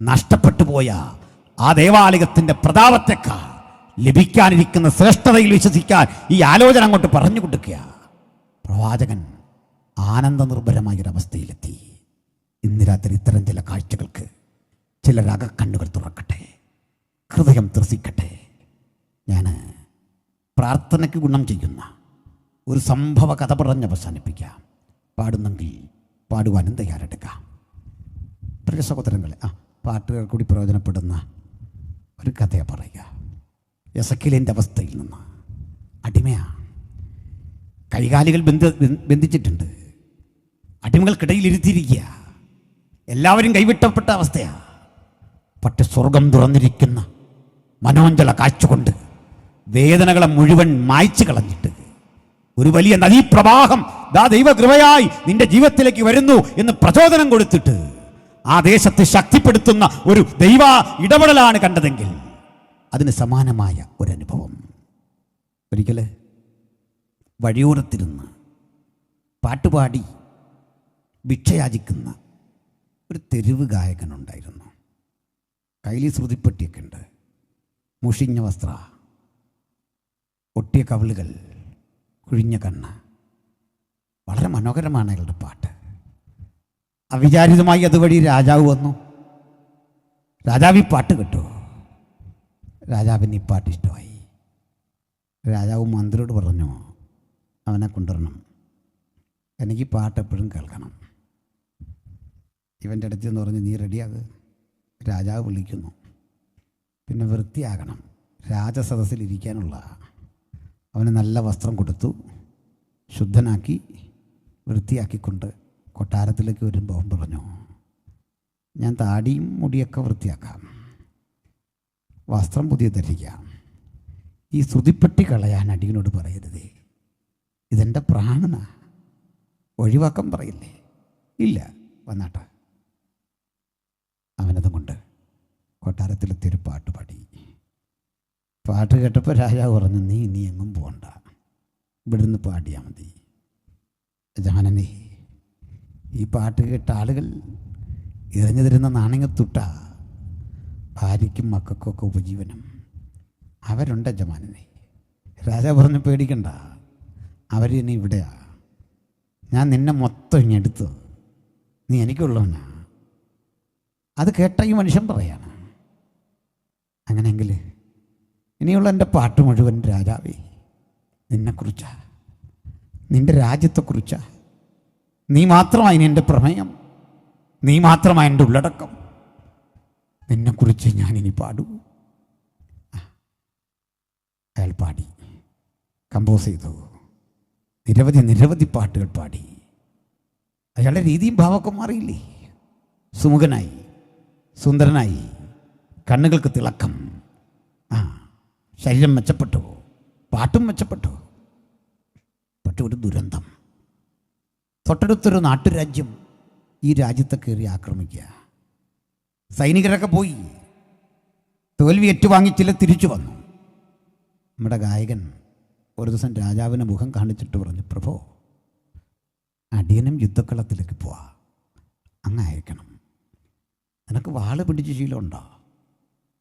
നഷ്ടപ്പെട്ടു പോയ ആ ദേവാലയത്തിൻ്റെ പ്രതാപത്തെക്കാൾ ലഭിക്കാനിരിക്കുന്ന ശ്രേഷ്ഠതയിൽ വിശ്വസിക്കാൻ ഈ ആലോചന അങ്ങോട്ട് പറഞ്ഞു കൊടുക്കുക. പ്രവാചകൻ ആനന്ദനിർഭരമായൊരവസ്ഥയിലെത്തി. ഇന്ന് രാത്രി ഇത്തരം ചില കാഴ്ചകൾക്ക് ചില അകക്കണ്ണുകൾ തുറക്കട്ടെ, ഹൃദയം ത്രസിക്കട്ടെ. ഞാൻ പ്രാർത്ഥനയ്ക്ക് ഗുണം ചെയ്യുന്ന ഒരു സംഭവ കഥ പറഞ്ഞ് അവസാനിപ്പിക്കാം. പാടുന്നെങ്കിൽ പാടുവാനും തയ്യാറെടുക്കാം. പ്രിയ സഹോദരങ്ങളെ, പാട്ടുകാർ കൂടി പ്രയോജനപ്പെടുന്ന ഒരു കഥയെ പറയുക. എസക്കിലിൻ്റെ അവസ്ഥയിൽ നിന്ന് അടിമയാണ്. കൈകാലികൾ ബന്ധിച്ചിട്ടുണ്ട്. അടിമകൾക്കിടയിൽ ഇരുത്തിയിരിക്കുക. എല്ലാവരും കൈവിട്ടപ്പെട്ട അവസ്ഥയാണ്. പക്ഷെ സ്വർഗം തുറന്നിരിക്കുന്ന മനോഞ്ജല കാഴ്ചകൊണ്ട് വേദനകളെ മുഴുവൻ മായ്ച്ചു കളഞ്ഞിട്ട് ഒരു വലിയ നദീപ്രവാഹം ദാ ദൈവകൃപയായി നിന്റെ ജീവിതത്തിലേക്ക് വരുന്നു എന്ന് പ്രചോദനം കൊടുത്തിട്ട് ആ ദേശത്തെ ശക്തിപ്പെടുത്തുന്ന ഒരു ദൈവ ഇടപെടലാണ് കണ്ടതെങ്കിൽ അതിന് സമാനമായ ഒരനുഭവം. ഒരിക്കൽ വഴിയോരത്തിരുന്ന് പാട്ടുപാടി ഭിക്ഷയാചിക്കുന്ന ഒരു തെരുവ് ഗായകനുണ്ടായിരുന്നു. കയ്യിൽ ശ്രുതിപ്പെട്ടിയൊക്കെ ഉണ്ട്, മുഷിഞ്ഞ വസ്ത്ര, ഒട്ടിയ കവിളുകൾ, കുഴിഞ്ഞ കണ്ണ്. വളരെ മനോഹരമാണ് അയാളുടെ പാട്ട്. അവിചാരിതമായി അതുവഴി രാജാവ് വന്നു. രാജാവ് ഈ പാട്ട് കേട്ടു. രാജാവിന് ഈ പാട്ട് ഇഷ്ടമായി. രാജാവ് മന്ത്രിയോട് പറഞ്ഞു, അവനെ കൊണ്ടുവരണം, എനിക്ക് ഈ പാട്ട് എപ്പോഴും കേൾക്കണം. ഇവൻ്റെ അടുത്ത് എന്ന് പറഞ്ഞ്, നീ റെഡിയാകുക. രാജാവ് വിളിക്കുന്നു. പിന്നെ വൃത്തിയാകണം, രാജസദസ്സിലിരിക്കാനുള്ള. അവന് നല്ല വസ്ത്രം കൊടുത്തു, ശുദ്ധനാക്കി വൃത്തിയാക്കിക്കൊണ്ട് കൊട്ടാരത്തിലേക്ക് വരുമ്പോൾ അവൻ പറഞ്ഞു, ഞാൻ താടിയും മുടിയൊക്കെ വൃത്തിയാക്കാം, വസ്ത്രം പുതിയ ധരിക്കാം, ഈ ശ്രുതിപ്പെട്ടി കളയാൻ അടിയനോട് പറയരുതേ, ഇതെൻ്റെ പ്രാണനാ, ഒഴിവാക്കാൻ പറയില്ലേ? ഇല്ല, വന്നാട്ടെ. അവനതും കൊണ്ട് കൊട്ടാരത്തിലെത്തിയൊരു പാട്ട് പാടി. പാട്ട് കേട്ടപ്പോൾ രാജാവ് പറഞ്ഞു, നീ എങ്ങും പോകണ്ട, ഇവിടുന്ന് പാടിയാൽ മതി. യജമാനനെ, ഈ പാട്ട് കേട്ട ആളുകൾ എറിഞ്ഞു തരുന്ന നാണയത്തുട്ട ഭാര്യയ്ക്കും മക്കൾക്കൊക്കെ ഉപജീവനം. അവരുണ്ട് യജമാനനെ. രാജാവ് പറഞ്ഞു, പേടിക്കണ്ട, അവർ ഇനി ഇവിടെയാ. ഞാൻ നിന്നെ മൊത്തം ഇങ്ങെടുത്തു, നീ എനിക്കുള്ളവനാ. അത് കേട്ട ഈ മനുഷ്യൻ പറയാണ്, അങ്ങനെയെങ്കിൽ ഇനിയുള്ള എൻ്റെ പാട്ട് മുഴുവൻ രാജാവേ നിന്നെക്കുറിച്ചാ, നിൻ്റെ രാജ്യത്തെക്കുറിച്ചാ. നീ മാത്രമായി എൻ്റെ പ്രമേയം, നീ മാത്രമായി എൻ്റെ ഉള്ളടക്കം. നിന്നെക്കുറിച്ച് ഞാനിനി പാടൂ. അയാൾ പാടി, കമ്പോസ് ചെയ്തു, നിരവധി പാട്ടുകൾ പാടി. അയാളുടെ രീതിയും ഭാവമൊക്കെ മാറിയില്ലേ? സുമുഖനായി, സുന്ദരനായി, കണ്ണുകൾക്ക് തിളക്കം, ശരീരം മെച്ചപ്പെട്ടു, പാട്ടും മെച്ചപ്പെട്ടു. പക്ഷെ ഒരു ദുരന്തം. തൊട്ടടുത്തൊരു നാട്ടുരാജ്യം ഈ രാജ്യത്തെ കയറി ആക്രമിക്കുക. സൈനികരൊക്കെ പോയി, തോൽവി ഏറ്റുവാങ്ങിച്ചില്ല, തിരിച്ചു വന്നു. നമ്മുടെ ഗായകൻ ഒരു ദിവസം രാജാവിന് മുഖം കാണിച്ചിട്ട് പറഞ്ഞു, പ്രഭോ, അടിയനും യുദ്ധക്കളത്തിലേക്ക് പോവാ, അങ്ങ് അയക്കണം. നിനക്ക് വാള് പിടിച്ച് ശീലമുണ്ടോ?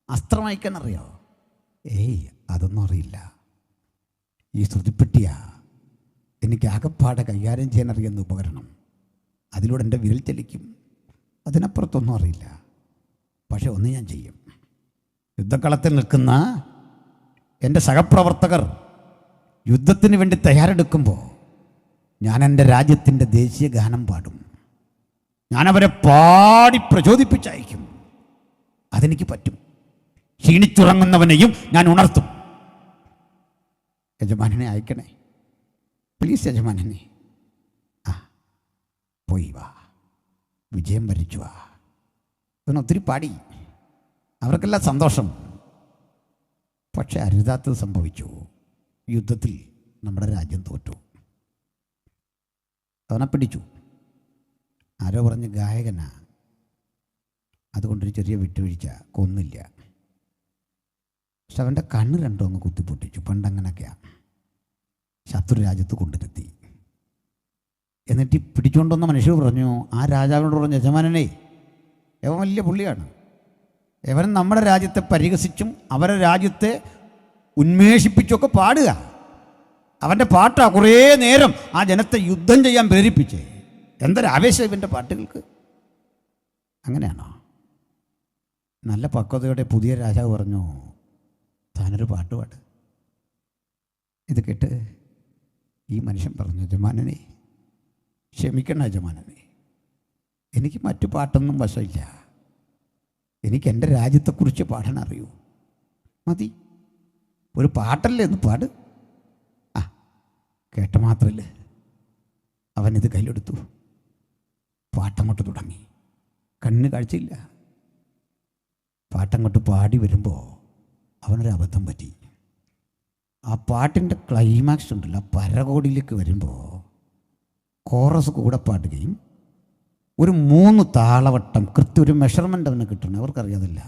അസ്ത്രം അയക്കാൻ അറിയോ? ഏയ്, അതൊന്നും അറിയില്ല. ഈ ശ്രുതിപ്പെട്ടിയാ എനിക്ക് ആകപ്പാടെ കൈകാര്യം ചെയ്യാൻ അറിയുന്ന ഉപകരണം. അതിലൂടെ എൻ്റെ വിരൽ ചലിക്കും. അതിനപ്പുറത്തൊന്നും അറിയില്ല. പക്ഷെ ഒന്ന് ഞാൻ ചെയ്യും. യുദ്ധക്കളത്തിൽ നിൽക്കുന്ന എൻ്റെ സഹപ്രവർത്തകർ യുദ്ധത്തിന് വേണ്ടി തയ്യാറെടുക്കുമ്പോൾ ഞാൻ എൻ്റെ രാജ്യത്തിൻ്റെ ദേശീയ ഗാനം പാടും. ഞാനവരെ പാടി പ്രചോദിപ്പിച്ചയക്കും. അതെനിക്ക് പറ്റും. ക്ഷീണിച്ചുറങ്ങുന്നവനെയും ഞാൻ ഉണർത്തും. യജമാനനെ അയക്കണേ, പ്ലീസ് യജമാനനെ. പോയി വാ, വിജയം വരിച്ചു വാ. ഒത്തിരി പാടി, അവർക്കെല്ലാം സന്തോഷം. പക്ഷെ അരുതാത്തത് സംഭവിച്ചു. യുദ്ധത്തിൽ നമ്മുടെ രാജ്യം തോറ്റു. അവനെ പിടിച്ചു. ആരോ പറഞ്ഞ് ഗായകനാ, അതുകൊണ്ടൊരു ചെറിയ വിട്ടുവീഴ്ച, കൊന്നില്ല. പക്ഷെ അവൻ്റെ കണ്ണ് രണ്ടും അങ്ങ് കുത്തിപ്പൊട്ടിച്ചു. പണ്ടങ്ങനൊക്കെയാണ്. ശത്രു രാജ്യത്ത് കൊണ്ടുവരുത്തി. എന്നിട്ട് ഈ പിടിച്ചുകൊണ്ടുവന്ന മനുഷ്യർ പറഞ്ഞു, ആ രാജാവിനോട് പറഞ്ഞു, യജമാനനെ, ഇവൻ വലിയ പുള്ളിയാണ്. ഇവൻ നമ്മുടെ രാജ്യത്തെ പരിഹസിച്ചും അവരെ രാജ്യത്തെ ഉന്മേഷിപ്പിച്ചൊക്കെ പാടുക. അവൻ്റെ പാട്ടാ കുറേ നേരം ആ ജനത്തെ യുദ്ധം ചെയ്യാൻ പ്രേരിപ്പിച്ചേ. എന്തൊരാവേശം ഇവൻ്റെ പാട്ടുകൾക്ക്. അങ്ങനെയാണോ? നല്ല പക്വതയോടെ പുതിയ രാജാവ് പറഞ്ഞു, താനൊരു പാട്ട് പാട്. ഇത് കേട്ട് ഈ മനുഷ്യൻ പറഞ്ഞു, യജമാനനെ, ക്ഷമിക്കണം യജമാനനെ, എനിക്ക് മറ്റു പാട്ടൊന്നും വശമില്ല. എനിക്ക് എൻ്റെ രാജ്യത്തെക്കുറിച്ച് പാടാൻ അറിയൂ. മതി, ഒരു പാട്ടല്ലേ എന്ന് പാട്. കേട്ട മാത്രമല്ലേ. അവനിത് കയ്യിലെടുത്തു, പാട്ടങ്ങോട്ട് തുടങ്ങി. കണ്ണിന് കാഴ്ചയില്ല. പാട്ടങ്ങോട്ട് പാടി വരുമ്പോൾ അവനൊരു അബദ്ധം പറ്റി. ആ പാട്ടിൻ്റെ ക്ലൈമാക്സ് ഉണ്ടല്ലോ, പരകോടിയിലേക്ക് വരുമ്പോൾ കോറസ് കൂടെ പാടുകയും ഒരു 3 താളവട്ടം കൃത്യം ഒരു മെഷർമെൻ്റ് അവന് കിട്ടണം. അവർക്കറിയാതില്ല.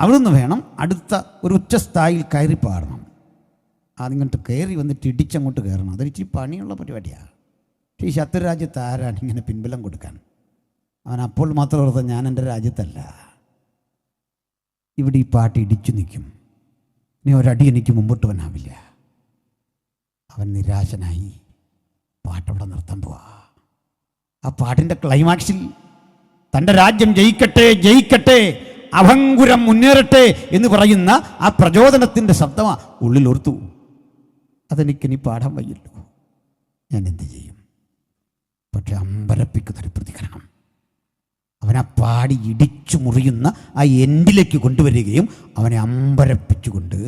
അവിടുന്ന് വേണം അടുത്ത ഒരു ഉച്ചസ്ഥായിൽ കയറി പാടണം. അതിങ്ങോട്ട് കയറി വന്നിട്ട് ഇടിച്ചങ്ങോട്ട് കയറണം. അതൊരിച്ചിരി പണിയുള്ള പരിപാടിയാണ്. പക്ഷേ ഈ ശത്രുരാജ്യത്ത് ആരാണ് ഇങ്ങനെ പിൻബലം കൊടുക്കാൻ? അവൻ അപ്പോൾ മാത്രം ഓർത്ത, ഞാൻ എൻ്റെ രാജ്യത്തല്ല, ഇവിടെ ഈ പാട്ട് ഇടിച്ചു നിൽക്കും, ഇനി ഒരടി എനിക്ക് മുമ്പോട്ട് വന്നാവില്ല. അവൻ നിരാശനായി പാട്ടവിടെ നിർത്താൻ പോവാ. ആ പാട്ടിൻ്റെ ക്ലൈമാക്സിൽ തൻ്റെ രാജ്യം ജയിക്കട്ടെ ജയിക്കട്ടെ, അഭംഗുരം മുന്നേറട്ടെ എന്ന് പറയുന്ന ആ പ്രചോദനത്തിൻ്റെ ശബ്ദമാണ് ഉള്ളിലോർത്തു. അതെനിക്കിനി പാടാൻ വയ്യല്ലോ, ഞാൻ എന്ത് ചെയ്യും? പക്ഷെ അമ്പരപ്പിക്കുന്നൊരു പ്രതികരണം. അവനെ പാടി ഇടിച്ചു മുറിയുന്ന ആ എൻഡിലേക്ക് കൊണ്ടുവരികയും അവനെ അമ്പരപ്പിച്ചുകൊണ്ട്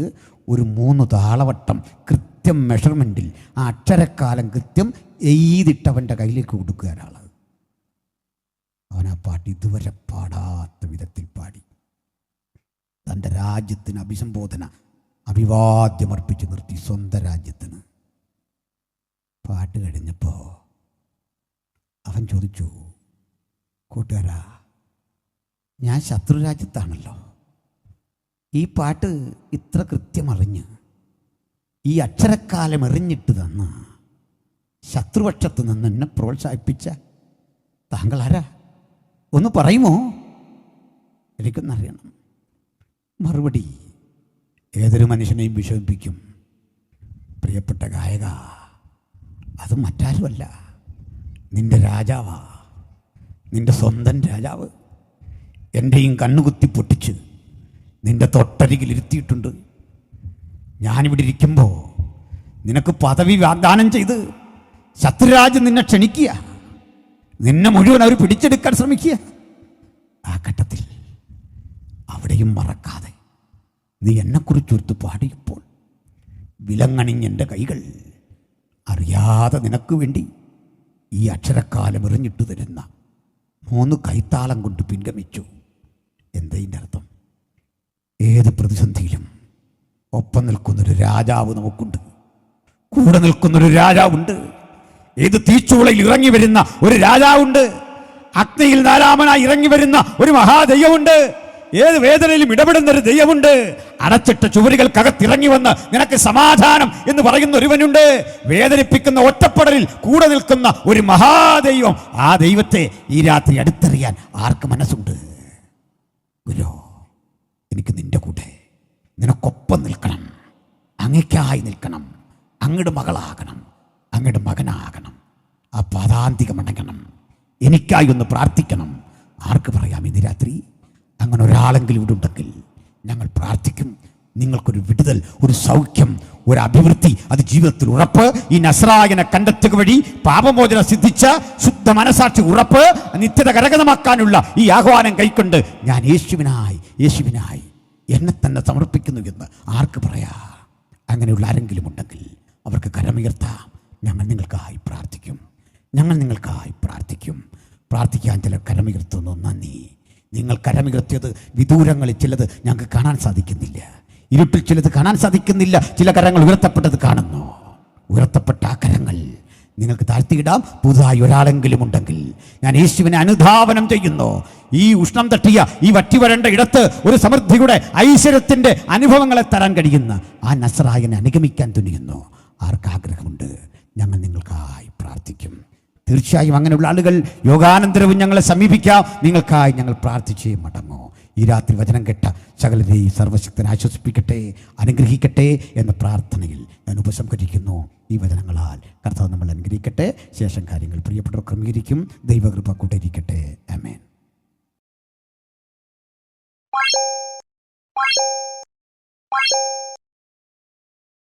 ഒരു 3 താളവട്ടം കൃത്യം മെഷർമെൻറ്റിൽ ആ അക്ഷരക്കാലം കൃത്യം എയ്തിട്ടവൻ്റെ കയ്യിലേക്ക് കൊടുക്കുക ഒരാൾ. അവൻ ആ പാട്ട് ഇതുവരെ പാടാത്ത വിധത്തിൽ പാടി തൻ്റെ രാജ്യത്തിന് അഭിസംബോധന അഭിവാദ്യമർപ്പിച്ച് നിർത്തി. സ്വന്തം രാജ്യത്തിന്. പാട്ട് കഴിഞ്ഞപ്പോൾ അവൻ ചോദിച്ചു, കൂട്ടുകാരാ, ഞാൻ ശത്രുരാജ്യത്താണല്ലോ, ഈ പാട്ട് ഇത്ര കൃത്യമറിഞ്ഞ് ഈ അക്ഷരക്കാലം എറിഞ്ഞിട്ട് തന്ന് ശത്രുപക്ഷത്ത് നിന്ന് എന്നെ പ്രോത്സാഹിപ്പിച്ച താങ്കൾ ആരാ? ഒന്ന് പറയുമോ? എനിക്കൊന്നറിയണം. മറുപടി ഏതൊരു മനുഷ്യനെയും വിഷമിപ്പിക്കും. പ്രിയപ്പെട്ട ഗായക, അത് മറ്റാരുമല്ല, നിന്റെ രാജാവാ, നിന്റെ സ്വന്തം രാജാവ്. എൻ്റെയും കണ്ണുകുത്തി പൊട്ടിച്ച് നിന്റെ തൊട്ടരികിൽ ഇരുത്തിയിട്ടുണ്ട്. ഞാനിവിടെ ഇരിക്കുമ്പോൾ നിനക്ക് പദവി വാഗ്ദാനം ചെയ്ത് ശത്രുരാജ്യം നിന്നെ ക്ഷണിക്കുക, നിന്നെ മുഴുവൻ അവർ പിടിച്ചെടുക്കാൻ ശ്രമിക്കുക. ആ ഘട്ടത്തിൽ അവിടെയും മറക്കാതെ നീ എന്നെക്കുറിച്ചൊരുത്ത് പാടിയപ്പോൾ വിലങ്ങണിഞ്ഞെൻ്റെ കൈകൾ അറിയാതെ നിനക്ക് വേണ്ടി ഈ അക്ഷരക്കാലം എറിഞ്ഞിട്ട് തരുന്ന 3 കൈത്താളം കൊണ്ട് പിൻഗമിച്ചു. എന്തതിൻ്റെ അർത്ഥം? ഏത് പ്രതിസന്ധിയിലും ഒപ്പം നിൽക്കുന്നൊരു രാജാവ് നമുക്കുണ്ട്, കൂടെ നിൽക്കുന്നൊരു രാജാവുണ്ട്. ഏത് തീച്ചൂളയിൽ ഇറങ്ങി വരുന്ന ഒരു രാജാവുണ്ട്, അഗ്നിയിൽ 4-മനായി ഇറങ്ങി വരുന്ന ഒരു മഹാദൈവമുണ്ട്, ഏത് വേദനയിലും ഇടപെടുന്ന ഒരു ദൈവമുണ്ട്. അടച്ചിട്ട ചുവരുകൾക്കകത്തിറങ്ങി വന്ന് നിനക്ക് സമാധാനം എന്ന് പറയുന്ന ഒരുവനുണ്ട്. വേദനിപ്പിക്കുന്ന ഒറ്റപ്പെടലിൽ കൂടെ നിൽക്കുന്ന ഒരു മഹാദൈവം. ആ ദൈവത്തെ ഈ രാത്രി അടുത്തറിയാൻ ആർക്ക് മനസ്സുണ്ട്? ഗുരു, എനിക്ക് നിന്റെ കൂടെ, നിനക്കൊപ്പം നിൽക്കണം, അങ്ങയ്ക്കായി നിൽക്കണം, അങ്ങയുടെ മകളാകണം, അങ്ങയുടെ മകനാകണം, ആ പാദാന്തികമടങ്ങണം, എനിക്കായി ഒന്ന് പ്രാർത്ഥിക്കണം. ആർക്ക് പറയാം ഇന്ന് രാത്രി? അങ്ങനെ ഒരാളെങ്കിലും ഇവിടെ ഉണ്ടെങ്കിൽ ഞങ്ങൾ പ്രാർത്ഥിക്കും. നിങ്ങൾക്കൊരു വിടുതൽ, ഒരു സൗഖ്യം, ഒരു അഭിവൃദ്ധി, അത് ജീവിതത്തിൽ ഉറപ്പ്. ഈ നസ്രായനെ കണ്ടെത്തുക വഴി പാപമോചനം സിദ്ധിച്ച ശുദ്ധ മനസാക്ഷി ഉറപ്പ്, നിത്യത കരഗതമാക്കാനുള്ള ഈ ആഹ്വാനം കൈക്കൊണ്ട് ഞാൻ യേശുവിനായി എന്നെ തന്നെ സമർപ്പിക്കുന്നു എന്ന് ആർക്ക് പറയാ? അങ്ങനെയുള്ള ആരെങ്കിലും ഉണ്ടെങ്കിൽ അവർക്ക് കരമുയർത്താം. ഞങ്ങൾ നിങ്ങൾക്കായി പ്രാർത്ഥിക്കും. പ്രാർത്ഥിക്കാൻ ചിലർ കരമുയർത്തുന്നു. നന്ദി. നിങ്ങൾ കരമുയർത്തിയത് വിദൂരങ്ങളിൽ ചിലത് ഞങ്ങൾക്ക് കാണാൻ സാധിക്കുന്നില്ല, ഇരുട്ടിൽ ചിലത് കാണാൻ സാധിക്കുന്നില്ല. ചില കരങ്ങൾ ഉയർത്തപ്പെട്ടത് കാണുന്നു. ഉയർത്തപ്പെട്ട ആ കരങ്ങൾ നിങ്ങൾക്ക് താഴ്ത്തിയിടാം. പുതുതായി ഒരാളെങ്കിലും ഉണ്ടെങ്കിൽ ഞാൻ യേശുവിനെ അനുധാവനം ചെയ്യുന്നു. ഈ ഉഷ്ണം തട്ടിയ, ഈ വറ്റിവരേണ്ട ഇടത്ത് ഒരു സമൃദ്ധിയുടെ ഐശ്വര്യത്തിൻ്റെ അനുഭവങ്ങളെ തരാൻ കഴിയുന്ന ആ നസ്രായനെ അനുഗമിക്കാൻ തുനിയുന്നു. ആർക്കാഗ്രഹമുണ്ട്? ഞങ്ങൾ നിങ്ങൾക്കായി പ്രാർത്ഥിക്കും. തീർച്ചയായും അങ്ങനെയുള്ള ആളുകൾ യോഗാനന്തരവും ഞങ്ങളെ സമീപിക്കാം. നിങ്ങൾക്കായി ഞങ്ങൾ പ്രാർത്ഥിച്ചേ മടങ്ങൂ. ഈ രാത്രി വചനം കേട്ട സകലരെയും സർവശക്തൻ ആശ്വസിപ്പിക്കട്ടെ, അനുഗ്രഹിക്കട്ടെ എന്ന പ്രാർത്ഥനയിൽ ഞാൻ ഉപസംഹരിക്കുന്നു. ഈ വചനങ്ങളാൽ കർത്താവ് നമ്മൾ അനുഗ്രഹിക്കട്ടെ. ശേഷം കാര്യങ്ങൾ പ്രിയപ്പെട്ടവർ ക്രമീകരിക്കും. ദൈവകൃപ കൂട്ടിയിരിക്കട്ടെ. ആമേൻ.